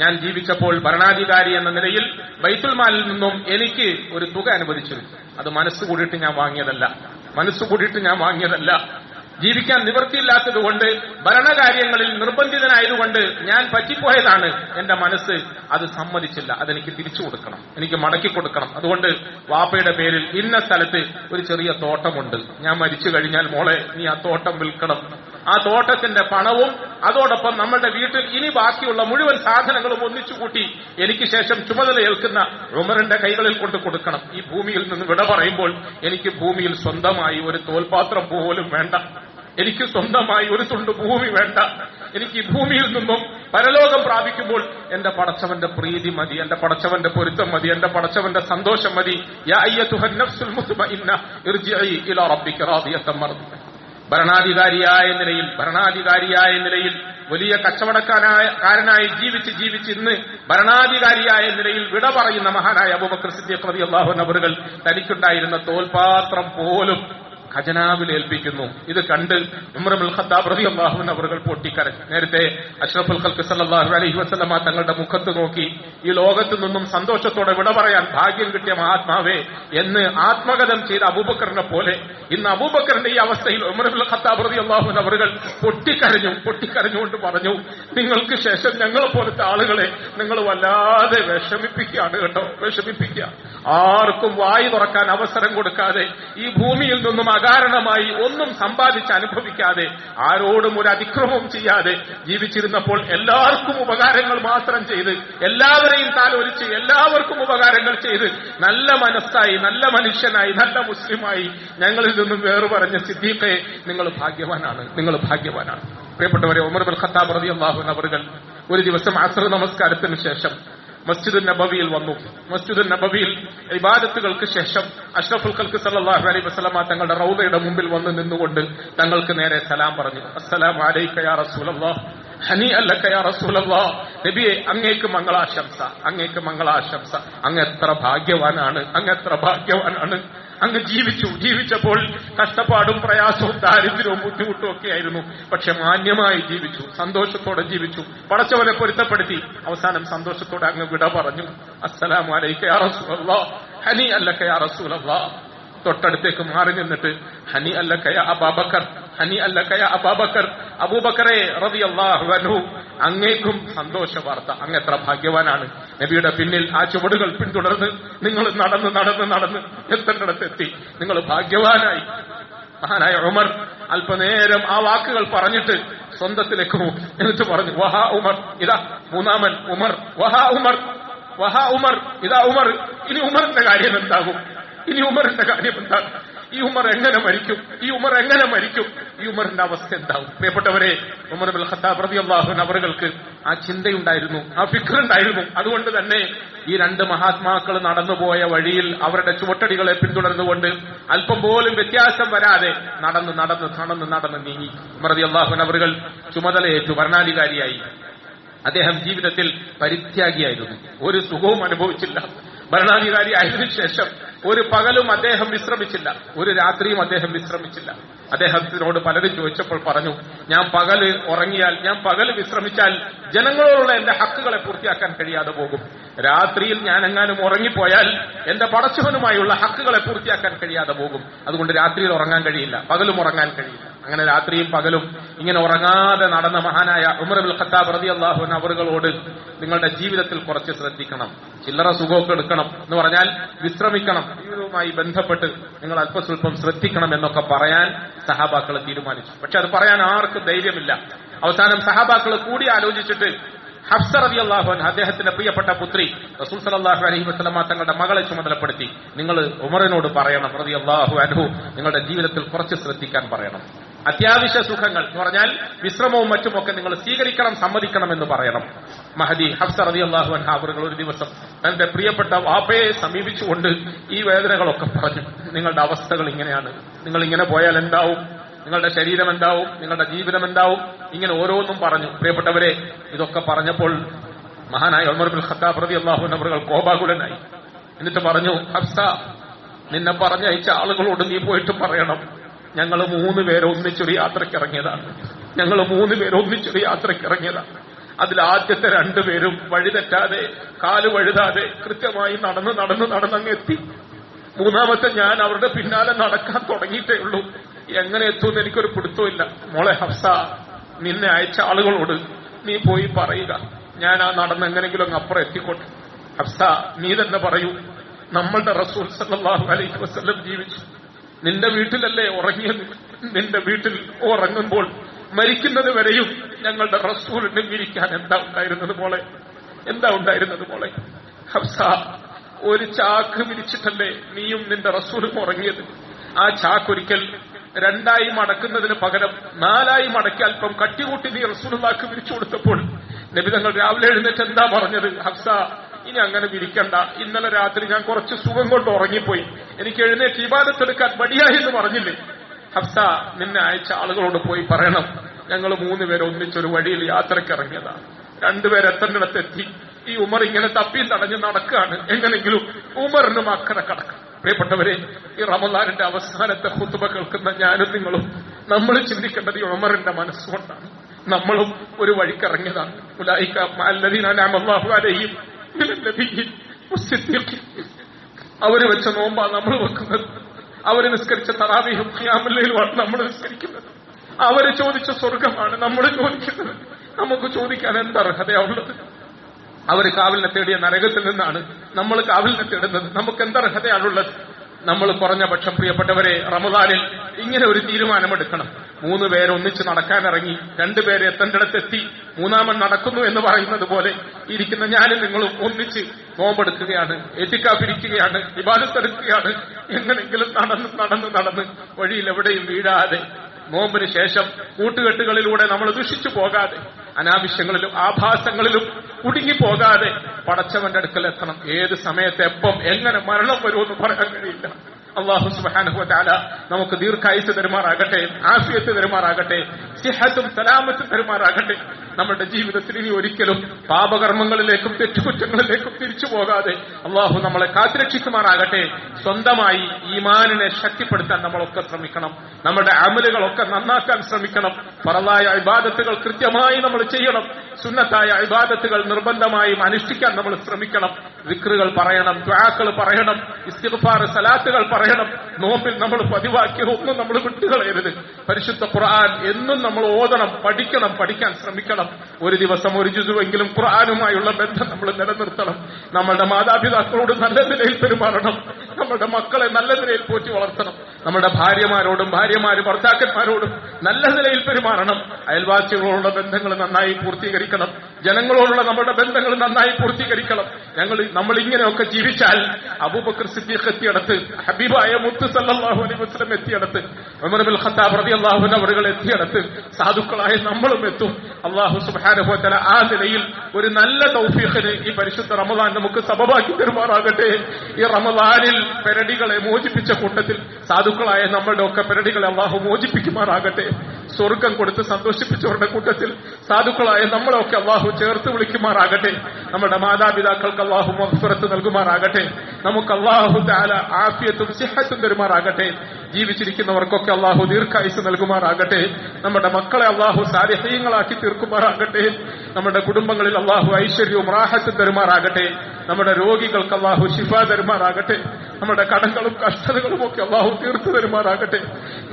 ഞാൻ ജീവിച്ചപ്പോൾ ഭരണാധികാരി എന്ന നിലയിൽ ബൈത്തുൽ മാലിൽ നിന്നും എനിക്ക് ഒരു തുക അനുവദിച്ചിരുന്നു. അത് മനസ്സുകൂടിയിട്ട് ഞാൻ വാങ്ങിയതല്ല. ജീവിക്കാൻ നിവൃത്തിയില്ലാത്തതുകൊണ്ട്, ഭരണകാര്യങ്ങളിൽ നിർബന്ധിതനായതുകൊണ്ട് ഞാൻ പറ്റിപ്പോയതാണ്. എന്റെ മനസ്സ് അത് സമ്മതിച്ചില്ല. അതെനിക്ക് തിരിച്ചു കൊടുക്കണം, എനിക്ക് മടക്കി കൊടുക്കണം. അതുകൊണ്ട് വാപ്പയുടെ പേരിൽ ഇന്ന സ്ഥലത്ത് ഒരു ചെറിയ തോട്ടമുണ്ട്, ഞാൻ മരിച്ചു കഴിഞ്ഞാൽ മോളെ നീ ആ തോട്ടം വിൽക്കണം. ആ തോട്ടത്തിന്റെ പണവും അതോടൊപ്പം നമ്മുടെ വീട്ടിൽ ഇനി ബാക്കിയുള്ള മുഴുവൻ സാധനങ്ങളും ഒന്നിച്ചുകൂട്ടി എനിക്ക് ശേഷം ചുമതലയേൽക്കുന്ന ഉമറിന്റെ കൈകളിൽ കൊണ്ട് കൊടുക്കണം. ഈ ഭൂമിയിൽ നിന്ന് വിട പറയുമ്പോൾ എനിക്ക് ഭൂമിയിൽ സ്വന്തമായി ഒരു തോൽപാത്രം പോലും വേണ്ട, എനിക്ക് സ്വന്തമായി ഒരു തുണ്ട് ഭൂമി വേണ്ട. എനിക്ക് ഈ ഭൂമിയിൽ നിന്നും പരലോകം പ്രാപിക്കുമ്പോൾ എന്റെ പടച്ചവന്റെ പ്രീതി മതി, എന്റെ പടച്ചവന്റെ പൊരുത്തം മതി, എന്റെ പടച്ചവന്റെ സന്തോഷം മതി. യാ അയ്യതുഹൻ നഫ്സുൽ മുത്മഇന്ന ഇർജിഇ ഇലാ റബ്ബിക റാദിയതൻ മർദിയ. ഭരണാധികാരിയായ നിലയിൽ വലിയ കച്ചവടക്കാരനായി ജീവിച്ച് ഇന്ന് ഭരണാധികാരിയായ നിലയിൽ വിട പറയുന്ന മഹാനായ അബൂബക്കർ സിദ്ദീഖ് റളിയല്ലാഹു അൻഹു അവர்கள் തനിക്കുണ്ടായിരുന്ന തോൽപാത്രം പോലും ഖജനാവിൽ ഏൽപ്പിക്കുന്നു. ഇത് കണ്ട് ഉമർ ഇബ്നുൽ ഖത്താബ് റളിയല്ലാഹു അൻഹു അവர்கள் പൊട്ടിക്കരഞ്ഞു. നേരത്തെ അഷ്റഫുൽ ഖൽഖ് സല്ലല്ലാഹു അലൈഹി വസല്ലമ തങ്ങളുടെ മുഖത്ത് നോക്കി ഈ ലോകത്തു നിന്നും സന്തോഷത്തോടെ വിട പറയാൻ ഭാഗ്യം കിട്ടിയ മഹാത്മാവേ എന്ന് ആത്മഗതം ചെയ്ത അബൂബക്കറിനെ പോലെ ഇന്ന് അബൂബക്കറിന്റെ ഈ അവസ്ഥയിൽ ഉമർ ഇബ്നുൽ ഖത്താബ് റളിയല്ലാഹു അൻഹു അവர்கள் പൊട്ടിക്കരഞ്ഞുകൊണ്ട് പറഞ്ഞു, നിങ്ങൾക്ക് ശേഷം ഞങ്ങളെ പോലത്തെ ആളുകളെ നിങ്ങൾ വല്ലാതെ വിഷമിപ്പിക്കുകയാണ് കേട്ടോ, വിഷമിപ്പിക്കുക. ആർക്കും വായി തുറക്കാൻ അവസരം കൊടുക്കാതെ, ഈ ഭൂമിയിൽ നിന്നും അകാരണമായി ഒന്നും സമ്പാദിച്ച് അനുഭവിക്കാതെ, ആരോടും ഒരു അതിക്രമവും ചെയ്യാതെ ജീവിച്ചിരുന്നപ്പോൾ എല്ലാവർക്കും ഉപകാരങ്ങൾ മാത്രം ചെയ്ത്, എല്ലാവരെയും താലോലിച്ച് എല്ലാവർക്കും ഉപകാരങ്ങൾ ചെയ്ത് നല്ല മനസ്സായി, നല്ല മനുഷ്യനായി, നല്ല മുസ്ലിമായി ഞങ്ങളിൽ നിന്നും വേറെ പറഞ്ഞ സിദ്ദീഖേ, നിങ്ങൾ ഭാഗ്യവാനാണ്. പ്രിയപ്പെട്ടവരെ, ഉമർ ഇബ്നുൽ ഖത്താബ് റളിയല്ലാഹു അൻഹു അവர்கள் ഒരു ദിവസം അസ്ർ നമസ്കാരത്തിന് ശേഷം മസ്ജിദുൻ നബവിയിൽ വന്നു. മസ്ജിദുൻ നബവിയിൽ ഇബാദത്തുകൾക്ക് ശേഷം അഷ്റഫുൽ ഖൽഖ് സല്ലല്ലാഹു അലൈഹി വസല്ലമ തങ്ങളുടെ റൗളയുടെ മുമ്പിൽ വന്ന് നിന്നുകൊണ്ട് തങ്ങൾക്ക് നേരെ സലാം പറഞ്ഞു. അസ്സലാമു അലൈക യാ റസൂലല്ലാഹ്, ഹനീഅൻ ലക യാ റസൂലല്ലാഹ്. നബിയെ, അങ്ങേക്ക് മംഗളാശംസ. അങ്ങ് എത്ര ഭാഗ്യവാനാണ്. അങ്ങ് ജീവിച്ചപ്പോൾ കഷ്ടപ്പാടും പ്രയാസവും ദാരിദ്ര്യവും ബുദ്ധിമുട്ടും ഒക്കെ ആയിരുന്നു. പക്ഷെ മാന്യമായി ജീവിച്ചു, സന്തോഷത്തോടെ ജീവിച്ചു, പടച്ചവനെ പൊരുത്തപ്പെടുത്തി. അവസാനം സന്തോഷത്തോടെ അങ്ങ് വിട പറഞ്ഞു. അസ്സലാമു അലൈക യാ റസൂലല്ലാഹ്, ഹനീഅൻ ലക യാ റസൂലല്ലാഹ്. തൊട്ടടുത്തേക്ക് മാറി നിന്നിട്ട് ഹനീഅൻ ലക യാ അബൂബക്കർ, അബൂബക്കറെ റളിയല്ലാഹു അൻഹു, അങ്ങേക്കും സന്തോഷ വാർത്ത. അങ്ങ് എത്ര ഭാഗ്യവാനാണ്. നബിയുടെ പിന്നിൽ ആ ചുവടുകൾ പിന്തുടർന്ന് നിങ്ങൾ നടന്ന് എത്തേണ്ടിടത്തെത്തി. നിങ്ങൾ ഭാഗ്യവാനായി. മഹാനായ ഉമർ അല്പനേരം ആ വാക്കുകൾ പറഞ്ഞിട്ട് സ്വന്തത്തിലേക്ക് നോക്കി. എന്നിട്ട് പറഞ്ഞു, വഹാ ഉമർ, ഇതാ മൂന്നാമൻ ഉമർ. വഹാ ഉമർ, ഇതാ ഉമർ. ഇനി ഉമറിന്റെ കാര്യം എന്താകും? ഈ ഉമർ എങ്ങനെ മരിക്കും? ഈ ഉമറിന്റെ അവസ്ഥ എന്താവും? പ്രിയപ്പെട്ടവരെ, ഉമർ ഇബ്നുൽ ഖത്താബ് റളിയല്ലാഹു അൻഹു അവർക്ക് ആ ചിന്തയുണ്ടായിരുന്നു, ആ ഫിക്റുണ്ടായിരുന്നു. അതുകൊണ്ട് തന്നെ ഈ രണ്ട് മഹാത്മാക്കൾ നടന്നുപോയ വഴിയിൽ അവരുടെ ചുവട്ടടികളെ പിന്തുടർന്നുകൊണ്ട് അല്പം പോലും വ്യത്യാസം വരാതെ നടന്ന് നീങ്ങി. ഉമർ റളിയല്ലാഹു അൻഹു അവർ ചുമതലയേറ്റു, ഭരണാധികാരിയായി. അദ്ദേഹം ജീവിതത്തിൽ പരിത്യാഗിയായിരുന്നു, ഒരു സുഖവും അനുഭവിച്ചില്ല. ഭരണാധികാരി ആയതിനു ശേഷം ഒരു പകലും അദ്ദേഹം വിശ്രമിച്ചില്ല, ഒരു രാത്രിയും അദ്ദേഹം വിശ്രമിച്ചില്ല. അദ്ദേഹത്തിനോട് പലരും ചോദിച്ചപ്പോൾ പറഞ്ഞു, ഞാൻ പകല് ഉറങ്ങിയാൽ, ഞാൻ പകല് വിശ്രമിച്ചാൽ ജനങ്ങളോടുള്ള എന്റെ ഹക്കുകളെ പൂർത്തിയാക്കാൻ കഴിയാതെ പോകും. രാത്രിയിൽ ഞാൻ എങ്ങാനും ഉറങ്ങിപ്പോയാൽ എന്റെ പടച്ചവനുമായുള്ള ഹക്കുകളെ പൂർത്തിയാക്കാൻ കഴിയാതെ പോകും. അതുകൊണ്ട് രാത്രിയിൽ ഉറങ്ങാൻ കഴിയില്ല, പകലും ഉറങ്ങാൻ കഴിയില്ല. അങ്ങനെ രാത്രിയും പകലും ഇങ്ങനെ ഉറങ്ങാതെ നടന്ന മഹാനായ ഉമർ ഇബ്നുൽ ഖത്താബ് റളിയല്ലാഹു അൻഹു അവர்களോട് നിങ്ങളുടെ ജീവിതത്തിൽ കുറച്ച് ശ്രദ്ധിക്കണം, ചില്ലറ സുഖമൊക്കെ എടുക്കണം എന്ന് പറഞ്ഞാൽ വിശ്രമിക്കണം, ജീവിതവുമായി ബന്ധപ്പെട്ട് നിങ്ങൾ അല്പസ്വല്പം ശ്രദ്ധിക്കണം എന്നൊക്കെ പറയാൻ സഹാബാക്കൾ തീരുമാനിച്ചു. പക്ഷെ അത് പറയാൻ ആർക്കും ധൈര്യമില്ല. അവസാനം സഹാബാക്കൾ കൂടി ആലോചിച്ചിട്ട് ഹഫ്സ റളിയല്ലാഹു അൻഹ, അദ്ദേഹത്തിന്റെ പ്രിയപ്പെട്ട പുത്രി, റസൂൽ സല്ലല്ലാഹു അലൈഹി വസല്ലമ തങ്ങളുടെ മകളെ ചുമതലപ്പെടുത്തി, നിങ്ങൾ ഉമറിനോട് പറയണം റളിയല്ലാഹു അൻഹു, നിങ്ങളുടെ ജീവിതത്തിൽ കുറച്ച് ശ്രദ്ധിക്കാൻ പറയണം. അത്യാവശ്യ സുഖങ്ങൾ എന്ന് പറഞ്ഞാൽ വിശ്രമവും മറ്റുമൊക്കെ നിങ്ങൾ സ്വീകരിക്കണം, സമ്മതിക്കണം എന്ന് പറയണം. മഹദി ഹഫ്സ റളിയല്ലാഹു അൻഹ അവர்கள் ഒരു ദിവസം തന്റെ പ്രിയപ്പെട്ട വാപ്പയെ സമീപിച്ചുകൊണ്ട് ഈ വേദനകളൊക്കെ പറഞ്ഞു. നിങ്ങളുടെ അവസ്ഥകൾ ഇങ്ങനെയാണ്, നിങ്ങൾ ഇങ്ങനെ പോയാൽ എന്താവും, നിങ്ങളുടെ ശരീരം എന്താവും, നിങ്ങളുടെ ജീവിതം എന്താവും, ഇങ്ങനെ ഓരോന്നും പറഞ്ഞു. പ്രിയപ്പെട്ടവരെ, ഇതൊക്കെ പറഞ്ഞപ്പോൾ മഹാനായ ഉമർ ഇബ്നുൽ ഖത്താബ് റളിയല്ലാഹു അൻഹു അവர்கள் കോപാകുലനായി. എന്നിട്ട് പറഞ്ഞു, ഹഫ്സ, നിന്നെ പറഞ്ഞയച്ച ആളുകളോട് നീ പോയിട്ട് പറയണം, ഞങ്ങൾ 3 പേര് ഒന്നിച്ചൊരു യാത്രയ്ക്ക് ഇറങ്ങിയതാണ്. അതിൽ ആദ്യത്തെ 2 പേരും വഴിതെറ്റാതെ, കാല് വഴുതാതെ കൃത്യമായി നടന്നങ്ങ് എത്തി. 3-ാമത്തെ ഞാൻ അവരുടെ പിന്നാലെ നടക്കാൻ തുടങ്ങിയിട്ടേ ഉള്ളൂ. എങ്ങനെ എത്തുമെന്ന് എനിക്കൊരു പിടുത്തമില്ല. മോളെ ഹഫ്സ, നിന്നെ അയച്ച ആളുകളോട് നീ പോയി പറയുക, ഞാൻ ആ നടന്ന് എങ്ങനെങ്കിലും അങ്ങ് അപ്പുറം എത്തിക്കോട്ടെ. ഹഫ്സ, നീ തന്നെ പറയൂ, നമ്മളുടെ റസൂൽ സല്ലല്ലാഹു അലൈഹി വസല്ലം ജീവിച്ചു. നിന്റെ വീട്ടിലല്ലേ ഉറങ്ങിയത്? നിന്റെ വീട്ടിൽ ഉറങ്ങുമ്പോൾ മരിക്കുന്നത് വരെയും ഞങ്ങളുടെ റസൂലിന് വിരിക്കാൻ എന്താ ഉണ്ടായിരുന്നത് മോളെ? ഹഫ്സ, ഒരു ചാക്ക് വിരിച്ചിട്ടല്ലേ നീയും നിന്റെ റസൂലും ഉറങ്ങിയത്? ആ ചാക്കൊരിക്കൽ 2ആയി മടക്കുന്നതിന് പകരം 4ആയി മടക്കി അല്പം കട്ടികൂട്ടി നീ റസൂലുള്ളാഹിക്ക് വിരിച്ചു കൊടുത്തപ്പോൾ നബി തങ്ങൾ രാവിലെ എഴുന്നേറ്റ് എന്താ പറഞ്ഞത്? ഹഫ്സ, ഇനി അങ്ങനെ വിരിക്കണ്ട, ഇന്നലെ രാത്രി ഞാൻ കുറച്ച് സുഖം കൊണ്ട് ഉറങ്ങിപ്പോയി, എനിക്ക് എഴുന്നേറ്റ് ഇബാദത്തെടുക്കാൻ മടിയായി എന്ന് പറഞ്ഞില്ലേ? ഹഫ്സ, നിന്നെ അയച്ച ആളുകളോട് പോയി പറയണം, ഞങ്ങൾ 3 പേര് ഒന്നിച്ചൊരു വഴിയിൽ യാത്രയ്ക്ക് ഇറങ്ങിയതാണ്. 2 പേര് എത്തേണ്ടിടത്തെത്തി. ഈ ഉമർ ഇങ്ങനെ തപ്പിയും തടഞ്ഞ് നടക്കുകയാണ്. എങ്ങനെങ്കിലും ഉമറിനും അക്കരെ കടക്കാം. പ്രിയപ്പെട്ടവരെ, ഈ റമദാനിന്റെ അവസാനത്തെ ഖുതുബ കേൾക്കുന്ന ഞാനും നിങ്ങളും നമ്മൾ ചിന്തിക്കേണ്ടത് ഈ ഉമറിന്റെ മനസ്സുകൊണ്ടാണ്. നമ്മളും ഒരു വഴിക്കിറങ്ങിയതാണ്. ഉലൈക മഅല്ലദീന അൻഅമ അല്ലാഹു അലൈഹിം മിനൻ നബിയ്യിൻ വസ്സിദ്ദീഖീൻ. അവര് വെച്ച നോമ്പാ നമ്മൾ വെക്കുന്നത്. അവര് നിസ്കരിച്ച തറാവീഹും ഖിയാമുൽ ലൈലുമാണ് നമ്മൾ നിസ്കരിക്കുന്നത്. അവര് ചോദിച്ച സ്വർഗമാണ് നമ്മൾ ചോദിക്കുന്നത്. നമുക്ക് ചോദിക്കാൻ എന്ത് അർഹതയാണുള്ളത്? അവര് കാവലിനെ തേടിയ നരകത്തിൽ നിന്നാണ് നമ്മൾ കാവലിനെ തേടുന്നത്. നമുക്ക് എന്ത് അർഹതയാണുള്ളത്? നമ്മൾ കുറഞ്ഞ പക്ഷം പ്രിയപ്പെട്ടവരെ റമദാനിൽ ഇങ്ങനെ ഒരു തീരുമാനമെടുക്കണം. 3 പേര് ഒന്നിച്ച് നടക്കാനിറങ്ങി, 2 പേര് എത്തേണ്ടിടത്തെത്തി, 3-ാമൻ നടക്കുന്നു എന്ന് പറയുന്നത് പോലെ ഇരിക്കുന്ന ഞാനും നിങ്ങളും ഒന്നിച്ച് നോമ്പെടുക്കുകയാണ്, എത്തിക്കാപ്പിരിക്കുകയാണ്, ഇബാദത്തെടുക്കുകയാണ്. എങ്ങനെങ്കിലും നടന്ന് വഴിയിൽ എവിടെയും വീഴാതെ, നോമ്പിന് ശേഷം കൂട്ടുകെട്ടുകളിലൂടെ നമ്മൾ ദുഷിച്ചു പോകാതെ, അനാവശ്യങ്ങളിലും ആഭാസങ്ങളിലും കുടുങ്ങിപ്പോകാതെ പടച്ചവന്റെ അടുക്കൽ എത്തണം. ഏത് സമയത്ത് എപ്പം എങ്ങനെ മരണം വരുമെന്ന് പറയാൻ കഴിയില്ല. അല്ലാഹു സുബ്ഹാനഹു വ തആല നമുക്ക് ദീർഘായുസ്സ് തരുമാറാകട്ടെ, ആഫിയത്ത് തരുമാറാകട്ടെ, സിഹത്തും സലാമത്തും തരുമാറാകട്ടെ. നമ്മുടെ ജീവിതത്തിൽ ഇനി ഒരിക്കലും പാപകർമ്മങ്ങളിലേക്കും തെറ്റുകുറ്റങ്ങളിലേക്കും തിരിച്ചു പോകാതെ അല്ലാഹു നമ്മളെ കാത്തുരക്ഷിക്കുമാറാകട്ടെ. സ്വന്തമായി ഈമാനിനെ ശക്തിപ്പെടുത്താൻ നമ്മളൊക്കെ ശ്രമിക്കണം. നമ്മുടെ അമലുകളൊക്കെ നന്നാക്കാൻ ശ്രമിക്കണം. ഫറളായ ഇബാദത്തുകൾ കൃത്യമായി നമ്മൾ ചെയ്യണം. സുന്നത്തായ ഇബാദത്തുകൾ നിർബന്ധമായും അനുഷ്ഠിക്കാൻ നമ്മൾ ശ്രമിക്കണം. ദിക്റുകൾ പറയണം, ദുആകൾ പറയണം, ഇസ്തിഗ്ഫാർ സലാത്തുകൾ പറയണം. നോമ്പിൽ നമ്മൾ പതിവാക്കിയ ഒന്നും നമ്മൾ വിട്ടുകളയരുത്. പരിശുദ്ധ ഖുർആൻ എന്നും നമ്മൾ ഓതണം, പഠിക്കാൻ ശ്രമിക്കണം. ഒരു ദിവസം ഒരു ജുസുവെങ്കിലും ഖുർആനുമായുള്ള ബന്ധം നമ്മൾ നിലനിർത്തണം. നമ്മളുടെ മാതാപിതാക്കളോട് നല്ല നിലയിൽ പെരുമാറണം. നമ്മുടെ മക്കളെ നല്ല നിലയിൽ പോറ്റി വളർത്തണം. നമ്മുടെ ഭാര്യമാരോടും ഭർത്താക്കന്മാരോടും നല്ല നിലയിൽ പെരുമാറണം. അയൽവാസികളോടുള്ള ബന്ധങ്ങൾ നന്നായി പൂർത്തീകരിക്കണം. ജനങ്ങളോടുള്ള നമ്മുടെ ബന്ധങ്ങൾ നന്നായി പൂർത്തീകരിക്കണം. നമ്മൾ ഇങ്ങനെയൊക്കെ ജീവിച്ചാൽ അബൂബക്കർ സിദ്ദീഖ് എത്തിയടത്ത്, ഹബീബായ മുത്ത് സല്ലല്ലാഹു അലൈഹി വസല്ലം എത്തിയടത്ത്, ഉമർ ഇബ്നുൽ ഖത്താബ് റളിയല്ലാഹു അൻഹു അവர்கள் എത്തിയടത്ത് സാധുക്കളായ നമ്മളും എത്തും. അല്ലാഹു സുബ്ഹാനഹു വ തആല ആ നിലയിൽ ഒരു നല്ല തൗഫീഖിന് ഈ പരിശുദ്ധ റമദാൻ നമുക്ക് സബബാക്കി തരുമാറാകട്ടെ. ഈ റമദാനിൽ പെരടികളെ മോചിപ്പിച്ച കൂട്ടത്തിൽ സാധുക്കളായ നമ്മളുടെ ഒക്കെ പെരടികളെ അല്ലാഹു മോചിപ്പിക്കുമാറാകട്ടെ. സ്വർഗം കൊടുത്ത് സന്തോഷിപ്പിച്ചവരുടെ കൂട്ടത്തിൽ സാധുക്കളായ നമ്മളൊക്കെ അല്ലാഹു ചേർത്ത് വിളിക്കുമാറാകട്ടെ. നമ്മുടെ മാതാപിതാക്കൾക്ക് അല്ലാഹു മഗ്ഫിറത്ത് നൽകുമാറാകട്ടെ. നമുക്ക് അല്ലാഹു തആല ആഫിയത്തും സിഹത്തും തരുമാറാകട്ടെ. ജീവിച്ചിരിക്കുന്നവർക്കൊക്കെ അല്ലാഹു ദീർഘായുസ്സ് നൽകുമാറാകട്ടെ. നമ്മുടെ മക്കളെ അല്ലാഹു സാലിഹീങ്ങളാക്കി തീർക്കുമാറാകട്ടെ. നമ്മുടെ കുടുംബങ്ങളിൽ അല്ലാഹു ഐശ്വര്യവും റാഹത്തും തരുമാറാകട്ടെ. നമ്മുടെ രോഗികൾക്ക് അല്ലാഹു ശിഫ തരുമാറാകട്ടെ. നമ്മുടെ കടങ്ങളും കഷ്ടതകളും ഒക്കെ അല്ലാഹു തീർത്തു തരുമാറാകട്ടെ.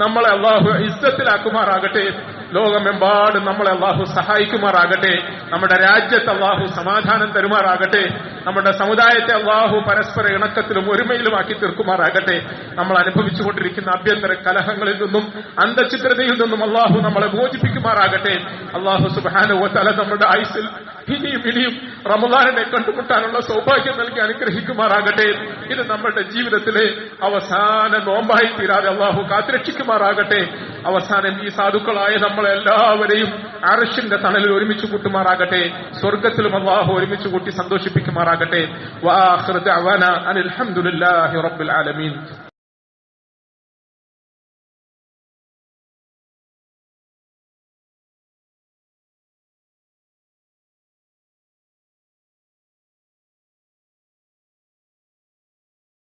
നമ്മളെ അല്ലാഹു ഇസ്സത്തിലാക്കുമാറാകട്ടെ. ലോകമെമ്പാടും നമ്മളെ അല്ലാഹു സഹായിക്കുമാറാകട്ടെ. നമ്മുടെ രാജ്യത്ത് അല്ലാഹു സമാധാനം തരുമാറാകട്ടെ. നമ്മുടെ സമുദായത്തെ അല്ലാഹു പരസ്പര ഇണക്കത്തിലും ഒരുമയിലുമാക്കി തീർക്കുമാറാകട്ടെ. നമ്മൾ അനുഭവിച്ചുകൊണ്ടിരിക്കുന്ന ആഭ്യന്തര കലഹങ്ങളിൽ നിന്നും അന്തഛിദ്രതയിൽ നിന്നും അല്ലാഹു നമ്മളെ മോചിപ്പിക്കുമാറാകട്ടെ. അല്ലാഹു സുബ്ഹാനഹു വ തആല നമ്മുടെ ആയുസ്സിൽ ഇനിയും റമദാനിനെ കണ്ടുമുട്ടാനുള്ള സൗഭാഗ്യം നൽകി അനുഗ്രഹിക്കുമാറാകട്ടെ. ഇത് നമ്മുടെ ജീവിതത്തിലെ അവസാന നോമ്പായി തീരാതെ അള്ളാഹു കാത്തുരക്ഷിക്കുമാറാകട്ടെ. അവസാനം ഈ സാധുക്കളായ നമ്മളെല്ലാവരെയും അർശിന്റെ തണലിൽ ഒരുമിച്ച് കൂട്ടുമാറാകട്ടെ. സ്വർഗത്തിലും അള്ളാഹു ഒരുമിച്ച് കൂട്ടി സന്തോഷിപ്പിക്കുമാറാകട്ടെ. വആഖിറു ദഅവാനാ അനിൽ ഹംദുലില്ലാഹി റബ്ബിൽ ആലമീൻ.